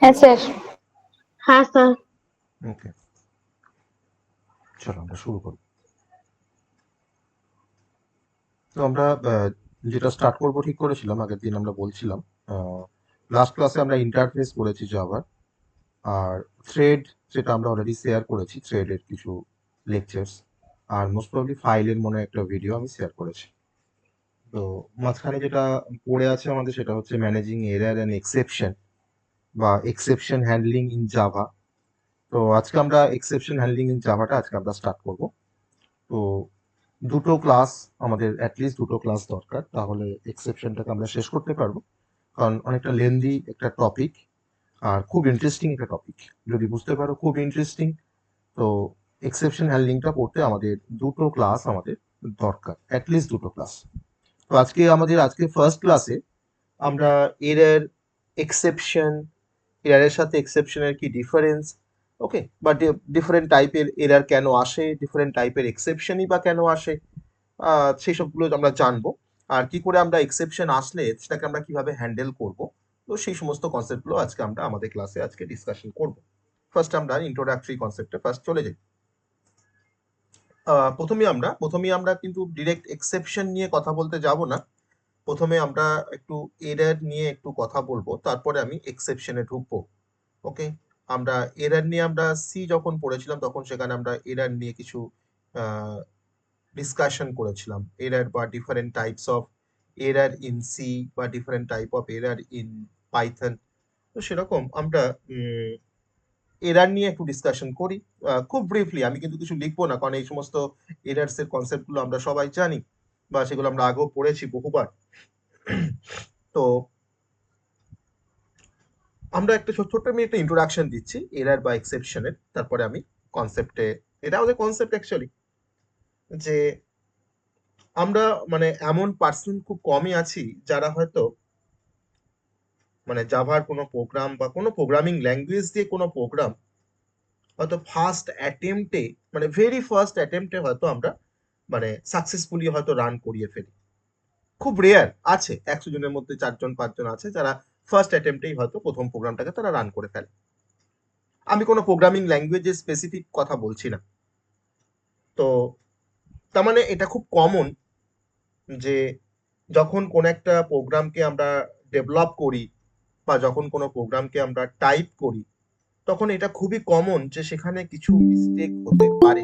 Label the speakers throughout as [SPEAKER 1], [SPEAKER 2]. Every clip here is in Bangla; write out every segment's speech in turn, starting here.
[SPEAKER 1] হ্যাঁ স্যার।
[SPEAKER 2] হ্যাঁ স্যার।
[SPEAKER 3] ওকে, চলো আমরা শুরু করি। তো আমরা যেটা স্টার্ট করবো ঠিক করেছিলাম, আগের দিন আমরা বলছিলাম লাস্ট ক্লাসে আমরা ইন্টারফেস করেছি জাভার, আর থ্রেড যেটা আমরা অলরেডি শেয়ার করেছি, থ্রেডের কিছু লেকচার্স, আর মোস্ট প্রবলি ফাইলের মনে একটা ভিডিও আমি শেয়ার করেছি। তো মাঝখানে যেটা পড়ে আছে আমাদের সেটা হচ্ছে ম্যানেজিং এরার অ্যান্ড এক্সেপশন বা এক্সেপশন হ্যান্ডলিং ইন জাভা। তো আজকে আমরা এক্সেপশন হ্যান্ডলিং ইন জাভাটা আজকে আমরা স্টার্ট করব। তো দুটো ক্লাস, আমাদের অ্যাটলিস্ট দুটো ক্লাস দরকার, তাহলে এক্সেপশনটাকে আমরা শেষ করতে পারবো, কারণ অনেকটা লেন্দি একটা টপিক আর খুব ইন্টারেস্টিং একটা টপিক। যদি বুঝতে পারো খুব ইন্টারেস্টিং, তো এক্সেপশন হ্যান্ডলিংটা পড়তে আমাদের দুটো ক্লাস আমাদের দরকার, অ্যাটলিস্ট দুটো ক্লাস। তো আজকে ফার্স্ট ক্লাসে আমরা এরর, এক্সেপশন, এররের সাথে এক্সেপশনের কি ডিফারেন্স, ওকে, বা ডিফারেন্ট টাইপের এরর কেন আসে, ডিফারেন্ট টাইপের এক্সেপশনই বা কেন আসে, সেই সবগুলো আমরা জানবো। আর কি করে আমরা এক্সেপশন আসলে সেটাকে আমরা কিভাবে হ্যান্ডেল করব, তো সেই সমস্ত কনসেপ্টগুলো আজকে আমরা আমাদের ক্লাসে আজকে ডিসকাশন করব। ফার্স্ট আমরা ইন্ট্রোডাক্টরি কনসেপ্টে ফার্স্ট চলে যাই। প্রথমেই আমরা কিন্তু ডিরেক্ট এক্সেপশন নিয়ে কথা বলতে যাব না। প্রথমে আমরা একটু এরর নিয়ে একটু কথা বলবো, তারপরে আমি এক্সেপশনে ঢুকবো। ওকে, আমরা এরর নিয়ে আমরা সি যখন পড়েছিলাম তখন সেখানে আমরা এরর নিয়ে কিছু ডিসকাশন করেছিলাম, এরর বা different types of error in C বা different type of error in Python. তো সেরকম আমরা এরর নিয়ে একটু ডিসকাশন করি খুব ব্রিফলি। আমি কিন্তু কিছু লিখবো না, কারণ এই সমস্ত এরর্স এর কনসেপ্টগুলো আমরা সবাই জানি বা সেগুলো আমরা আগেও পড়েছি বহুবার। তো আমরা একটা ছোট্ট আমি একটা ইন্ট্রোডাকশন দিচ্ছি এরর বা এক্সেপশনের, তারপরে আমি কনসেপ্টে, এটা আমাদের কনসেপ্ট অ্যাকচুয়ালি, যে আমরা মানে এমন পার্সন খুব কমই আছি যারা হয়তো মানে জাভার কোনো প্রোগ্রাম বা কোনো প্রোগ্রামিং ল্যাঙ্গুয়েজ দিয়ে কোনো প্রোগ্রাম হয়তো ফার্স্ট অ্যাটেম্পটে, মানে ভেরি ফার্স্ট অ্যাটেম্পটে হয়তো আমরা মানে সাকসেসফুলি হয়তো রান করিয়ে ফেলি। খুব রেয়ার আছে, 100 জনের মধ্যে 4জন 5জন আছে যারা ফার্স্ট অ্যাটেম্পটেই হয়তো প্রথম প্রোগ্রামটাকে তারা রান করে ফেলে। আমি কোনো প্রোগ্রামিং ল্যাঙ্গুয়েজের স্পেসিফিক কথা বলছি না। তো তার মানে এটা খুব কমন যে যখন কোন একটা প্রোগ্রামকে আমরা ডেভেলপ করি বা যখন কোনো প্রোগ্রামকে আমরা টাইপ করি, তখন এটা খুবই কমন যে সেখানে কিছু মিস্টেক হতে পারে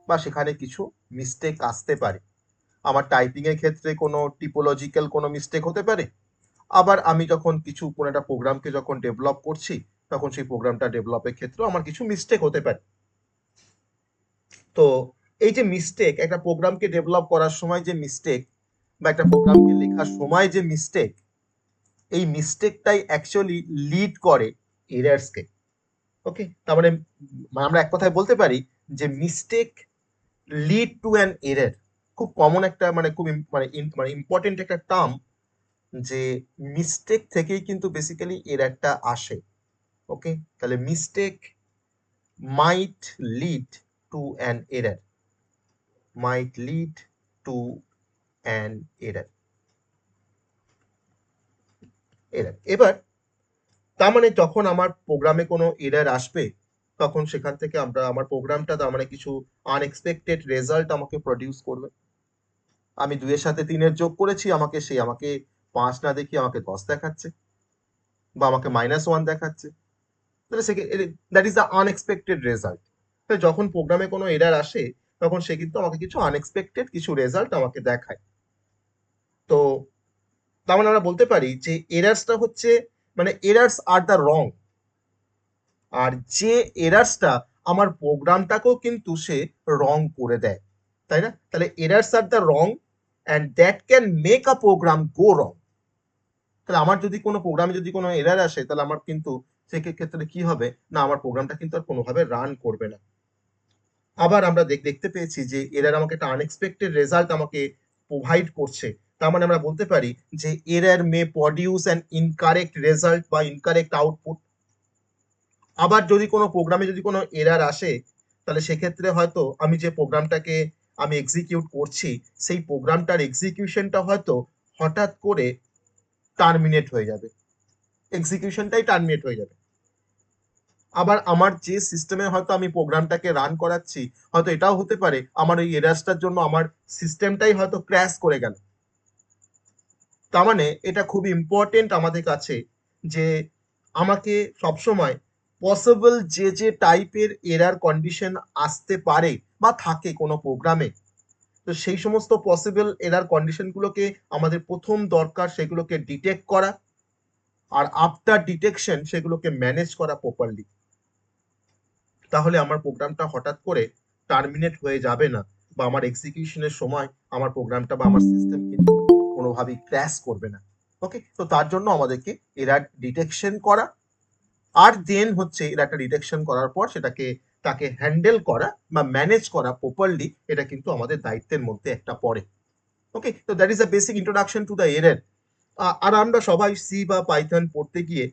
[SPEAKER 3] বা সেখানে কিছু মিস্টেক আসতে পারে। আমার টাইপিং এর ক্ষেত্রে কোনো টিপোলজিক্যাল কোনো মিস্টেক হতে পারে, আবার আমি যখন কোনো একটা প্রোগ্রামকে যখন ডেভেলপ করছি তখন সেই প্রোগ্রামটা ডেভেলপের ক্ষেত্রেও আমার কিছু মিস্টেক হতে পারে। তো এই যে মিস্টেক, একটা প্রোগ্রামকে ডেভেলপ করার সময় যে মিস্টেক বা একটা প্রোগ্রামকে লেখার সময় যে মিস্টেক, এই মিস্টেকটাই অ্যাকচুয়ালি লিড করে এরার্সকে। ওকে, তার মানে আমরা এক কথায় বলতে পারি যে mistake lead to an error. খুব কমন একটা মানে খুব মানে ইম্পর্টেন্ট একটা টার্ম, যে মিস্টেক থেকেই কিন্তু বেসিক্যালি এররটা আসে। ওকে, তাহলে mistake might lead to an error, might lead to an error. এবার তার মানে যখন আমার প্রোগ্রামে কোনো এরর আসবে তখন সেখান থেকে আমার প্রোগ্রামটা তার মানে কিছু আনএক্সপেক্টেড রেজাল্ট আমাকে প্রডিউস করবে। আমি 2 এর সাথে 3 এর যোগ করেছি, আমাকে 5 না দেখিয়ে আমাকে 10 দেখাচ্ছে বা আমাকে -1 দেখাচ্ছে। তাহলে that is the unexpected result. যখন প্রোগ্রামে কোনো এরর আসে তখন সে কিন্তু আমাকে কিছু আনএক্সপেক্টেড কিছু রেজাল্ট আমাকে দেখায়। তো তার মানে আমরা বলতে পারি যে এরার্সটা হচ্ছে মানে এরার্স আর দ্য রং, আর যে এরার্সটা আমার প্রোগ্রামটাকেও কিন্তু সে রং করে দেয়, তাই না? তাহলে errors are the wrong and that can make a program go wrong. তাহলে আমার যদি কোনো প্রোগ্রামে যদি কোনো এরার আসে তাহলে আমার কিন্তু সেক্ষেত্রে কি হবে না, আমার প্রোগ্রামটা কিন্তু আর কোনোভাবে রান করবে না। আবার আমরা দেখতে পেয়েছি যে এরার আমাকে একটা আনএক্সপেক্টেড রেজাল্ট আমাকে প্রোভাইড করছে। তার মানে আমরা বলতে পারি যে error May produce an incorrect result বা ইনকারেক্ট আউটপুট। আবার যদি কোনো প্রোগ্রামে যদি কোনো এরার আসে তাহলে সেক্ষেত্রে হয়তো আমি যে প্রোগ্রামটাকে আমি এক্সিকিউট করছি সেই প্রোগ্রামটার এক্সিকিউশনটা হয়তো হঠাৎ করে টার্মিনেট হয়ে যাবে, এক্সিকিউশনটাই টার্মিনেট হয়ে যাবে। আবার আমার যে সিস্টেমে হয়তো আমি প্রোগ্রামটাকে রান করাচ্ছি, হয়তো এটাও হতে পারে আমার ওই এরারটার জন্য আমার সিস্টেমটাই হয়তো ক্র্যাশ করে গেল। তার মানে এটা খুব ইম্পর্টেন্ট আমাদের কাছে যে আমাকে সবসময় পসিবল যে যে টাইপের এরার কন্ডিশন আসতে পারে বা থাকে কোনো প্রোগ্রামে, তো সেই সমস্ত পসিবল এরার কন্ডিশনগুলোকে আমাদের প্রথম দরকার সেগুলোকে ডিটেক্ট করা, আর আফটার ডিটেকশন সেগুলোকে ম্যানেজ করা প্রপারলি। তাহলে আমার প্রোগ্রামটা হঠাৎ করে টার্মিনেট হয়ে যাবে না, বা আমার এক্সিকিউশনের সময় আমার প্রোগ্রামটা বা আমার সিস্টেম কিন্তু কোনোভাবেই ক্র্যাশ করবে না। ওকে, তো তার জন্য আমাদেরকে এরার ডিটেকশন করা, আর দেন হচ্ছে এরারটা ডিটেকশন করার পর সেটাকে তাকে হ্যান্ডেল করা বা ম্যানেজ করা প্রপারলি, এটা কিন্তু আমাদের দায়িত্বের মধ্যে একটা পড়ে। ওকে, তো that is a basic introduction to the error. আর আমরা সবাই সি বা পাইথন পড়তে গিয়ে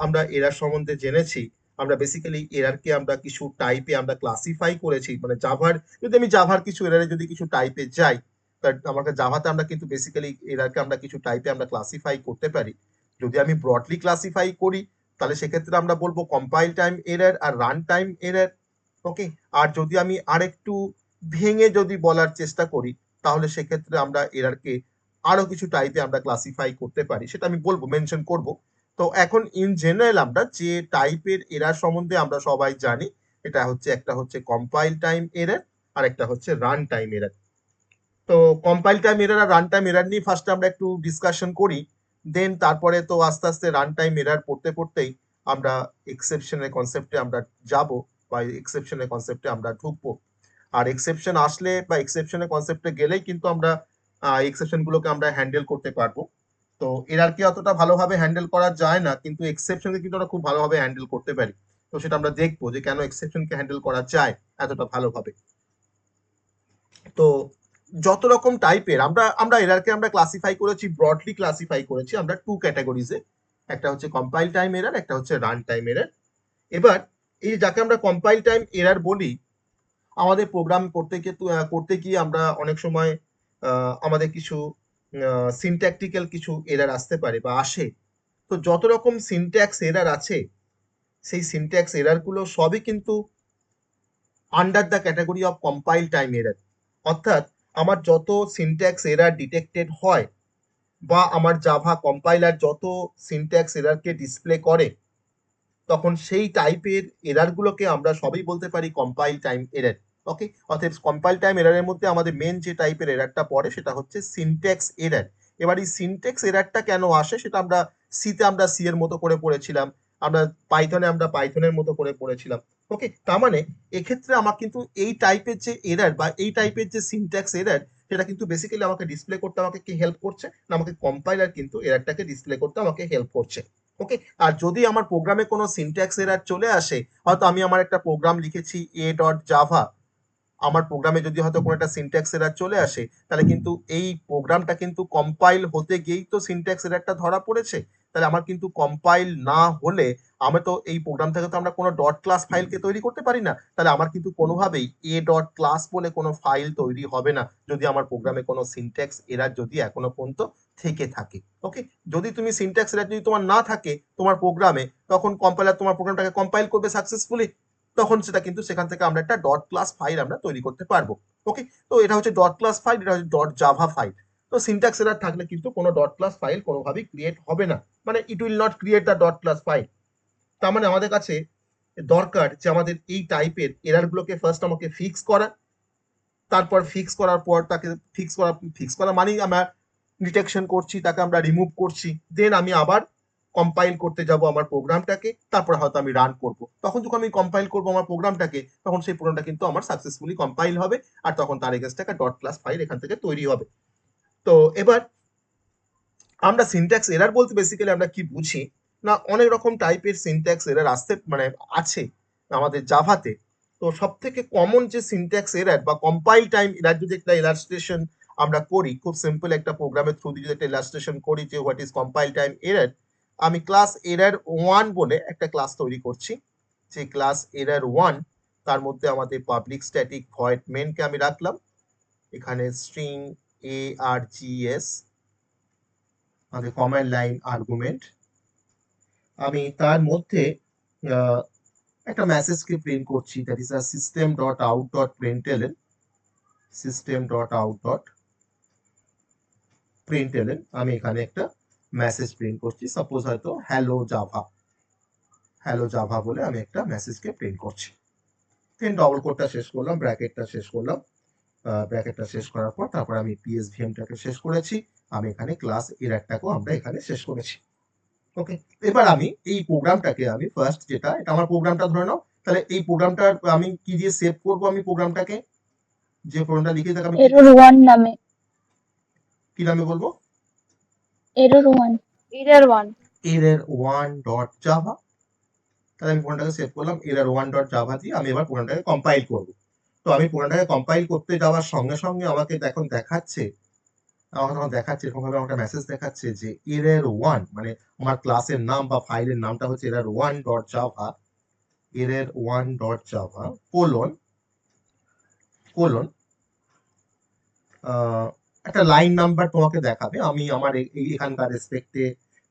[SPEAKER 3] আমরা এরার সম্বন্ধে জেনেছি। আমরা বেসিক্যালি এরারকে আমরা কিছু টাইপে আমরা ক্লাসিফাই করেছি, মানে জাভার, যদি আমি জাভার কিছু এরারে যদি কিছু টাইপে যাই, আমাকে জাভাতে আমরা কিন্তু বেসিক্যালি এরারকে আমরা কিছু টাইপে আমরা ক্লাসিফাই করতে পারি। যদি আমি ব্রডলি ক্লাসিফাই করি তাহলে সেক্ষেত্রে আমরা বলবো কম্পাইল টাইম এরর আর রান টাইম এরর। ওকে, আর যদি আমি আরেকটু ভেঙে যদি বলার চেষ্টা করি তাহলে সেক্ষেত্রে আমরা এরারকে আরো কিছু টাইপে আমরা ক্লাসিফাই করতে পারি, সেটা আমি বলবো, মেনশন করব। তো এখন ইন জেনারেল আমরা যে টাইপের এরার সম্বন্ধে আমরা সবাই জানি, এটা হচ্ছে একটা হচ্ছে কম্পাইল টাইম এরর আর একটা হচ্ছে রান টাইম এরর। তো কম্পাইল টাইম এরর আর রান টাইম এরর নিয়ে ফার্স্টে আমরা একটু ডিসকাশন করি, দেন তারপরে তো আস্তে আস্তে রান টাইম এরর পড়তে পড়তেই আমরা এক্সেপশনের কনসেপ্টে আমরা যাব, বা এক্সেপশনের কনসেপ্টে আমরা ঢুকবো। আর এক্সেপশন আসলে বা এক্সেপশনের কনসেপ্টে গেলেই কিন্তু আমরা এক্সেপশন গুলোকে আমরা হ্যান্ডেল করতে পারবো। তো এরআরকে অতটা ভালোভাবে হ্যান্ডেল করা যায় না, কিন্তু এক্সেপশনকে কিন্তু আমরা খুব ভালোভাবে হ্যান্ডেল করতে পারি। তো সেটা আমরা দেখবো যে কেন এক্সেপশনকে হ্যান্ডেল করা যায় এতটা ভালোভাবে। তো যত রকম টাইপের আমরা আমরা এরআরকে আমরা ক্লাসিফাই করেছি, ব্রডলি ক্লাসিফাই করেছি আমরা টু ক্যাটাগরিজে, একটা হচ্ছে কম্পাইল টাইম এরর, একটা হচ্ছে রান টাইম এরর। এবার এই যাকে আমরা কম্পাইল টাইম এরর বলি, আমাদের প্রোগ্রাম করতে গিয়ে আমরা অনেক সময় আমাদের কিছু সিনট্যাকটিক্যাল কিছু এরর আসতে পারে বা আসে। তো যত রকম সিনট্যাক্স এরর আছে, সেই সিনট্যাক্স এরর গুলো সবই কিন্তু under the category of compile time error. অর্থাৎ আমার যত সিনট্যাক্স এরর ডিটেক্টেড হয়, বা আমার জাভা কম্পাইলার যত সিনট্যাক্স এররকে ডিসপ্লে করে, তখন সেই টাইপের এররগুলোকে আমরা সবই বলতে পারি কম্পাইল টাইম এরর। ওকে, অতএব কম্পাইল টাইম এররের মধ্যে আমাদের মেন যে টাইপের এররটা পড়ে সেটা হচ্ছে সিনট্যাক্স এরর। এবার এই সিনট্যাক্স এররটা কেন আসে সেটা আমরা সিতে আমরা সি এর মতো করে পড়েছিলাম, আমরা পাইথনে আমরা পাইথনের মতো করে পড়েছিলাম। ওকে, তার মানে এক্ষেত্রে আমার কিন্তু এই টাইপের যে এরর বা এই টাইপের যে সিনট্যাক্স এরর, সেটা কিন্তু বেসিক্যালি আমাকে ডিসপ্লে করতে আমাকে কি হেল্প করছে না, আমাকে কম্পাইলার কিন্তু এররটাকে ডিসপ্লে করতে আমাকে হেল্প করছে। ওকে, আর যদি আমার প্রোগ্রামে কোনো সিনট্যাক্স এরর চলে আসে, হয়তো আমি আমার একটা প্রোগ্রাম লিখেছি a.java, আমার প্রোগ্রামে যদি হয়তো কোনো একটা সিনট্যাক্স এরর চলে আসে, তাহলে কিন্তু এই প্রোগ্রামটা কিন্তু কম্পাইল হতে গিয়েই তো সিনট্যাক্স এররটা ধরা পড়েছে। তাহলে আমার কিন্তু কম্পাইল না হলে আমি তো এই প্রোগ্রাম থেকে তো আমরা কোনো ডট ক্লাস ফাইলকে তৈরি করতে পারি না, তাহলে আমার কিন্তু কোনোভাবেই এ ডট ক্লাস বলে কোনো ফাইল তৈরি হবে না যদি আমার প্রোগ্রামে কোনো সিনট্যাক্স এরর যদি এখনো পর্যন্ত থেকে থাকে। ওকে, যদি তুমি সিনট্যাক্স এরর যদি তোমার না থাকে তোমার প্রোগ্রামে, তখন কম্পাইলার তোমার প্রোগ্রামটাকে কম্পাইল করবে সাকসেসফুলি, তখন সেটা কিন্তু সেখান থেকে আমরা একটা ডট ক্লাস ফাইল আমরা তৈরি করতে পারবো। ওকে, তো এটা হচ্ছে ডট ক্লাস ফাইল, এটা হচ্ছে ডট জাভা ফাইল। তো সিনট্যাক্স এরর থাকলে কিন্তু কোনো ডট ক্লাস ফাইল কোনোভাবেই ক্রিয়েট হবে না, মানে it will not create the dot class file. তার মানে আমাদের কাছে দরকার যে আমাদের এই টাইপের এরর গুলোকে ফার্স্ট আমাকে ফিক্স করা, তারপর ফিক্স করার পর তাকে ফিক্স করা মানেই আমরা ডিটেকশন করছি, তাকে আমরা রিমুভ করছি, দেন আমি আবার কম্পাইল করতে যাব আমার প্রোগ্রামটাকে, তারপর হয়তো আমি রান করব। তখন যখন আমি কম্পাইল করব আমার প্রোগ্রামটাকে, তখন সেই প্রোগ্রামটা কিন্তু আমার সাকসেসফুলি কম্পাইল হবে, আর তখন তার এগেইনস্টে একটা ডট ক্লাস ফাইল এখান থেকে তৈরি হবে। তো এবার আমরা সিনট্যাক্স এরর বলতে বেসিক্যালি আমরা কি বুঝি না, অনেক রকম টাইপের সিনট্যাক্স এরর আসতে মানে আছে আমাদের জাভাতে। তো সব থেকে কমন যে সিনট্যাক্স এরর বা কম্পাইল টাইম এরর, যদি একটা ইলাস্ট্রেশন আমরা করি, খুব সিম্পল একটা প্রোগ্রামের থ্রু দিয়ে যদি একটা ইলাস্ট্রেশন করি যে what is compile time error, আমি ক্লাস এরর 1 বলে একটা ক্লাস তৈরি করছি। যে ক্লাস এরর 1, তার মধ্যে আমাদের পাবলিক স্ট্যাটিক ভয়েড মেনকে আমি রাখলাম, এখানে স্ট্রিং args আমাদের কমান্ড লাইন আর্গুমেন্ট, আমি তার মধ্যে একটা মেসেজকে প্রিন্ট করছি, that is a system dot out dot প্রিন্টএলএন, system dot out dot প্রিন্টএলএন, আমি এখানে একটা মেসেজ প্রিন্ট করছি, সাপোজ হয়তো হ্যালো জাভা বলে আমি একটা মেসেজকে প্রিন্ট করছি। দেন ডবল কোটটা শেষ করলাম, ব্র্যাকেটটা শেষ করলাম, ব্র্যাকেটটা শেষ করার পর তারপর আমি পিএসভিএমটাকে শেষ করেছি, আমি এখানে ক্লাস এরারটাকেও আমরা এখানে শেষ করেছি। ওকে, এবার আমি এই প্রোগ্রামটাকে আমি ফার্স্ট যেটা, এটা আমার প্রোগ্রামটা ধরে নাও, তাহলে এই প্রোগ্রামটা আমি কি দিয়ে সেভ করব, আমি প্রোগ্রামটাকে যে প্রোগ্রামটা লিখে থাকি আমি
[SPEAKER 1] এরর 1 নামে,
[SPEAKER 3] কি নামে বলবো?
[SPEAKER 1] Error 1,
[SPEAKER 2] error 1,
[SPEAKER 3] error1.java। তাহলে আমি প্রোগ্রামটাকে সেভ করলাম, error1.java দিয়ে আমি এবার প্রোগ্রামটাকে কম্পাইল করব। তো আমি প্রোগ্রামটাকে কম্পাইল করতে যাওয়ার সঙ্গে সঙ্গে আমাকে এখন দেখাচ্ছে, আমাকে তখন দেখাচ্ছে এরকম ভাবে একটা মেসেজ দেখাচ্ছে যে error1, মানে আমার ক্লাসের নাম বা ফাইলের নামটা হচ্ছে error1.java, error1.java কোলন একটা লাইন নাম্বার তোমাকে দেখাবে। আমি আমার এখানকার রেসপেক্টে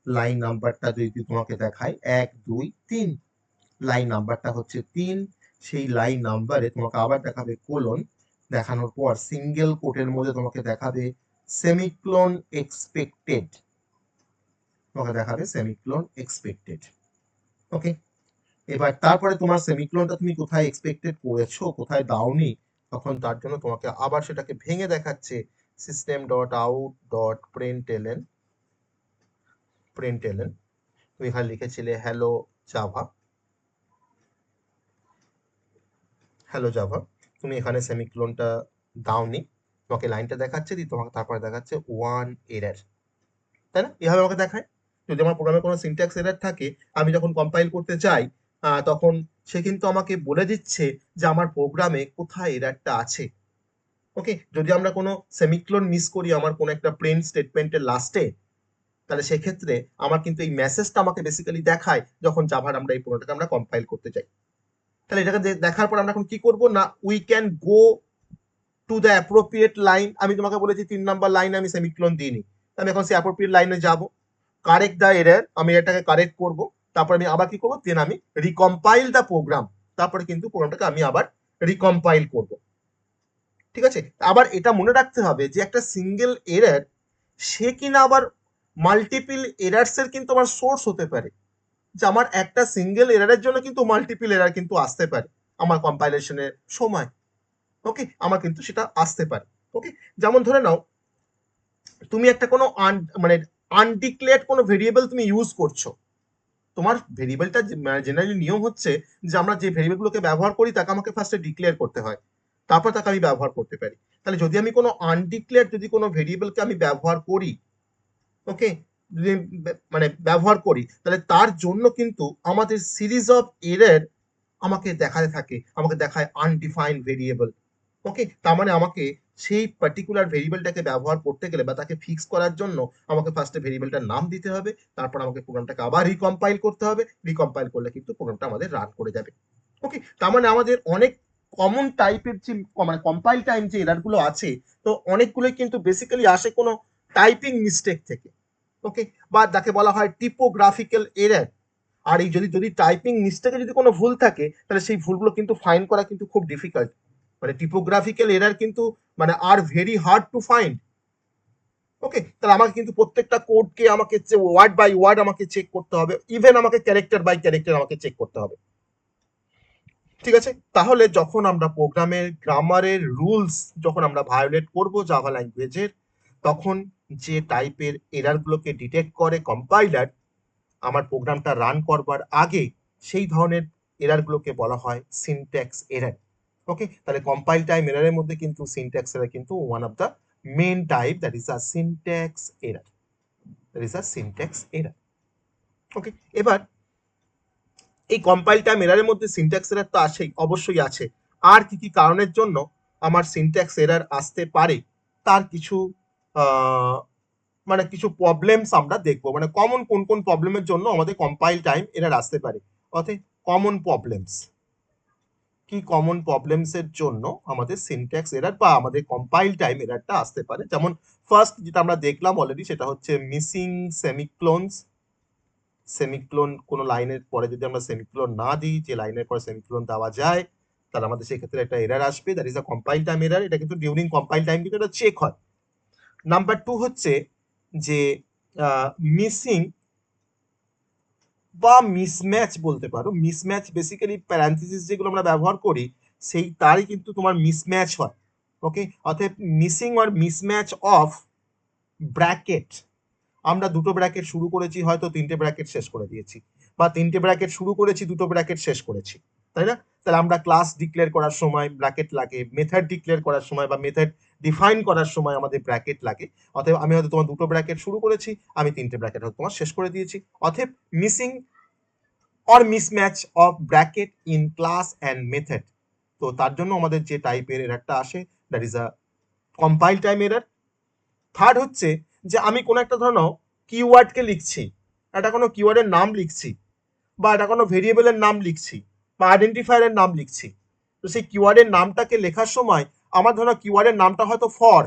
[SPEAKER 3] লাইন নাম্বারটা যদি তোমাকে দেখায় 1 2 3, লাইন নাম্বারটা হচ্ছে 3, সেই লাইন নাম্বারে তোমাকে আবার দেখাবে কোলন, দেখানোর পর সিঙ্গেল কোটের মধ্যে তোমাকে দেখাবে সেমিক্লোন এক্সপেক্টেড, তোমাকে দেখাবে সেমিক্লোন এক্সপেক্টেড। ওকে, এবার তারপরে তোমার সেমিক্লোনটা তুমি কোথায় এক্সপেক্টেড করেছো, কোথায় দাওনি, তখন তার জন্য তোমাকে আবার সেটাকে ভেঙে দেখাচ্ছে সিস্টেম ডট আউট ডট প্রিন্টএলএন, তুমি এখানে লিখেছিলে হ্যালো জাভা, তুমি এখানে সেমিক্লোনটা দাওনি, তোমাকে লাইনটা দেখাচ্ছে, তোমাকে তারপরে দেখাচ্ছে 1 এরর, তাই না? এভাবে আমাকে দেখায়। যদি আমার প্রোগ্রামে কোনো সিনট্যাক্স এরর থাকে, আমি যখন কম্পাইল করতে যাই তখন সে কিন্তু আমাকে বলে দিচ্ছে যে আমার প্রোগ্রামে কোথায় এররটা আছে। ওকে, যদি আমরা কোনো সেমিক্লোন মিস করি আমার কোনো একটা প্রিন্ট স্টেটমেন্টের লাস্টে, তাহলে সেক্ষেত্রে আমার কিন্তু এই মেসেজটা আমাকে বেসিক্যালি দেখায় যখন জাভার আমরা এই প্রোগ্রামটাকে আমরা কম্পাইল করতে যাই। তাহলে এটাকে দেখার পর আমরা এখন কি করব না, we can go to the appropriate line. আমি তোমাকে বলেছি 3 নাম্বার লাইনে আমি সেমিক্লোন দিইনি, আমি এখন সেই অ্যাপ্রোপ্রিয়েট লাইনে যাব, কারেক্ট দ্য এরর, আমি এটাকে কারেক্ট করব, তারপর আমি আবার কি করব, দেন আমি রিকম্পাইল দ্য প্রোগ্রাম, তারপরে কিন্তু প্রোগ্রামটাকে আমি আবার রিকম্পাইল করব। ঠিক আছে, আবার এটা মনে রাখতে হবে যে একটা সিঙ্গেল এরর সে কিনা আবার মাল্টিপল এরার্স এর কিন্তু আমার সোর্স হতে পারে, যে আমার একটা সিঙ্গেল এরারের জন্য কিন্তু মাল্টিপল এরার কিন্তু আসতে পারে আমার কম্পাইলেশনের সময়। ওকে, আমার কিন্তু সেটা আসতে পারে। ওকে, যেমন ধরে নাও তুমি একটা কোনো মানে আনডিক্লেয়ার্ড কোনো ভেরিয়েবল তুমি ইউজ করছো, তোমার ভেরিয়েবলটা জেনারেলি নিয়ম হচ্ছে যে আমরা যে ভেরিয়েবলগুলোকে ব্যবহার করি তাকে আমাকে ফার্স্টে ডিক্লেয়ার করতে হয়, তারপর তাকে আমি ব্যবহার করতে পারি। তাহলে যদি আমি কোনো আনডিক্লেয়ার্ড যদি কোনো ভেরিয়েবলকে আমি ব্যবহার করি, ওকে, যদি মানে ব্যবহার করি, তাহলে তার জন্য কিন্তু আমাদের সিরিজ অফ এরর আমাকে দেখাতে থাকে, আমাকে দেখায় আনডিফাইন্ড ভেরিয়েবল। ওকে, তার মানে আমাকে সেই পার্টিকুলার ভেরিয়েবলটাকে ব্যবহার করতে গেলে বা তাকে ফিক্স করার জন্য আমাকে ফার্স্টে ভেরিয়েবলটার নাম দিতে হবে, তারপর আমাকে প্রোগ্রামটাকে আবার রিকম্পাইল করতে হবে, রিকম্পাইল করলে কিন্তু প্রোগ্রামটা আমাদের রান করে যাবে। ওকে, তার মানে আমাদের অনেক কমন টাইপের যে মানে কম্পাইল টাইম যে এররগুলো আছে, তো অনেকগুলোই কিন্তু বেসিক্যালি আসে কোনো টাইপিং মিস্টেক থেকে। ওকে, বা যাকে বলা হয় টিপোগ্রাফিক্যাল এরর। আর এই যদি যদি টাইপিং মিস্টেকে যদি কোনো ভুল থাকে, তাহলে সেই ভুলগুলো কিন্তু ফাইন্ড করা কিন্তু খুব ডিফিকাল্ট, মানে টিপোগ্রাফিক্যাল এরর কিন্তু মানে are very hard to find. Okay, তাহলে আমাকে কিন্তু প্রত্যেকটা কোডকে আমাকে ওয়ার্ড বাই ওয়ার্ড আমাকে চেক করতে হবে, ইভেন আমাকে ক্যারেক্টার বাই ক্যারেক্টার আমাকে চেক করতে হবে। ঠিক আছে, তাহলে যখন আমরা প্রোগ্রামের গ্রামারের রুলস যখন আমরা ভায়োলেট করব জাভা ল্যাঙ্গুয়েজের, তখন যে টাইপের এররগুলোকে ডিটেক্ট করে কম্পাইলার আমার প্রোগ্রামটা রান করবার আগে, সেই ধরনের এররগুলোকে বলা হয় সিনট্যাক্স এরর। ওকে, তাহলে কম্পাইল টাইম এররের মধ্যে কিন্তু সিনট্যাক্স এরর কিন্তু one of the main type, that is a syntax error, okay, এবার এই কম্পাইল টাইম এররের মধ্যে সিনট্যাক্স এরর তো আসেই, অবশ্যই আছে। আর কি কি কারণের জন্য আমার সিনট্যাক্স এরর আসতে পারে তার কিছু মানে কিছু প্রবলেমস আমরা দেখবো, মানে কমন কোন কোন প্রবলেমের জন্য আমাদের কম্পাইল টাইম এরর আসতে পারে, অর্থাৎ কমন প্রবলেমস কি, কমন প্রবলেমস এর জন্য আমাদের সিনট্যাক্স এরর বা আমাদের কম্পাইল টাইম এররটা আসতে পারে। যেমন ফার্স্ট যেটা আমরা দেখলাম অলরেডি, সেটা হচ্ছে মিসিং সেমিক্লোনস, সেমিকোলন কোনো লাইনের পরে যদি আমরা সেমিকোলন না দিই, যে লাইনের পরে সেমিকোলন দেওয়া যায়, তাহলে আমাদের সেক্ষেত্রে একটা এরার আসবে, that is a compile time error. এটা কিন্তু ডিউরিং কম্পাইল টাইম কিন্তু এটা চেক হয়। নাম্বার 2 হচ্ছে যে মিসিং বা মিসম্যাচ বলতে পারো। মিসম্যাচ বেসিক্যালি প্যারান্থেসিস যেগুলো আমরা ব্যবহার করি সেই তারই কিন্তু তোমার মিসম্যাচ হয়। ওকে, অতএব missing or mismatch of bracket, আমরা দুটো ব্র্যাকেট শুরু করেছি, হয়তো তিনটে ব্র্যাকেট শেষ করে দিয়েছি, বা তিনটে ব্র্যাকেট শুরু করেছি, দুটো ব্র্যাকেট শেষ করেছি, তাই না? তাহলে আমরা ক্লাস ডিক্লেয়ার করার সময় ব্র্যাকেট লাগে, মেথড ডিক্লেয়ার করার সময় বা মেথড ডিফাইন করার সময় আমাদের ব্র্যাকেট লাগে। অতএব আমি হয়তো তোমার দুটো ব্র্যাকেট শুরু করেছি, আমি তিনটে ব্র্যাকেট হয়তো তোমার শেষ করে দিয়েছি। অতএব missing or mismatch of bracket in class and method. তো তার জন্য আমাদের যে টাইপের এরারটা আসে, that is a compile time error. Third হচ্ছে যে আমি কোনো একটা ধরো কিওয়ার্ডকে লিখছি, একটা কোনো কিওয়ার্ডের নাম লিখছি, বা এটা কোনো ভেরিয়েবলের নাম লিখছি, বা আইডেন্টিফায়ারের নাম লিখছি। তো সেই কিওয়ার্ডের নামটাকে লেখার সময় আমার ধরো কিওয়ার্ডের নামটা হয়তো ফর,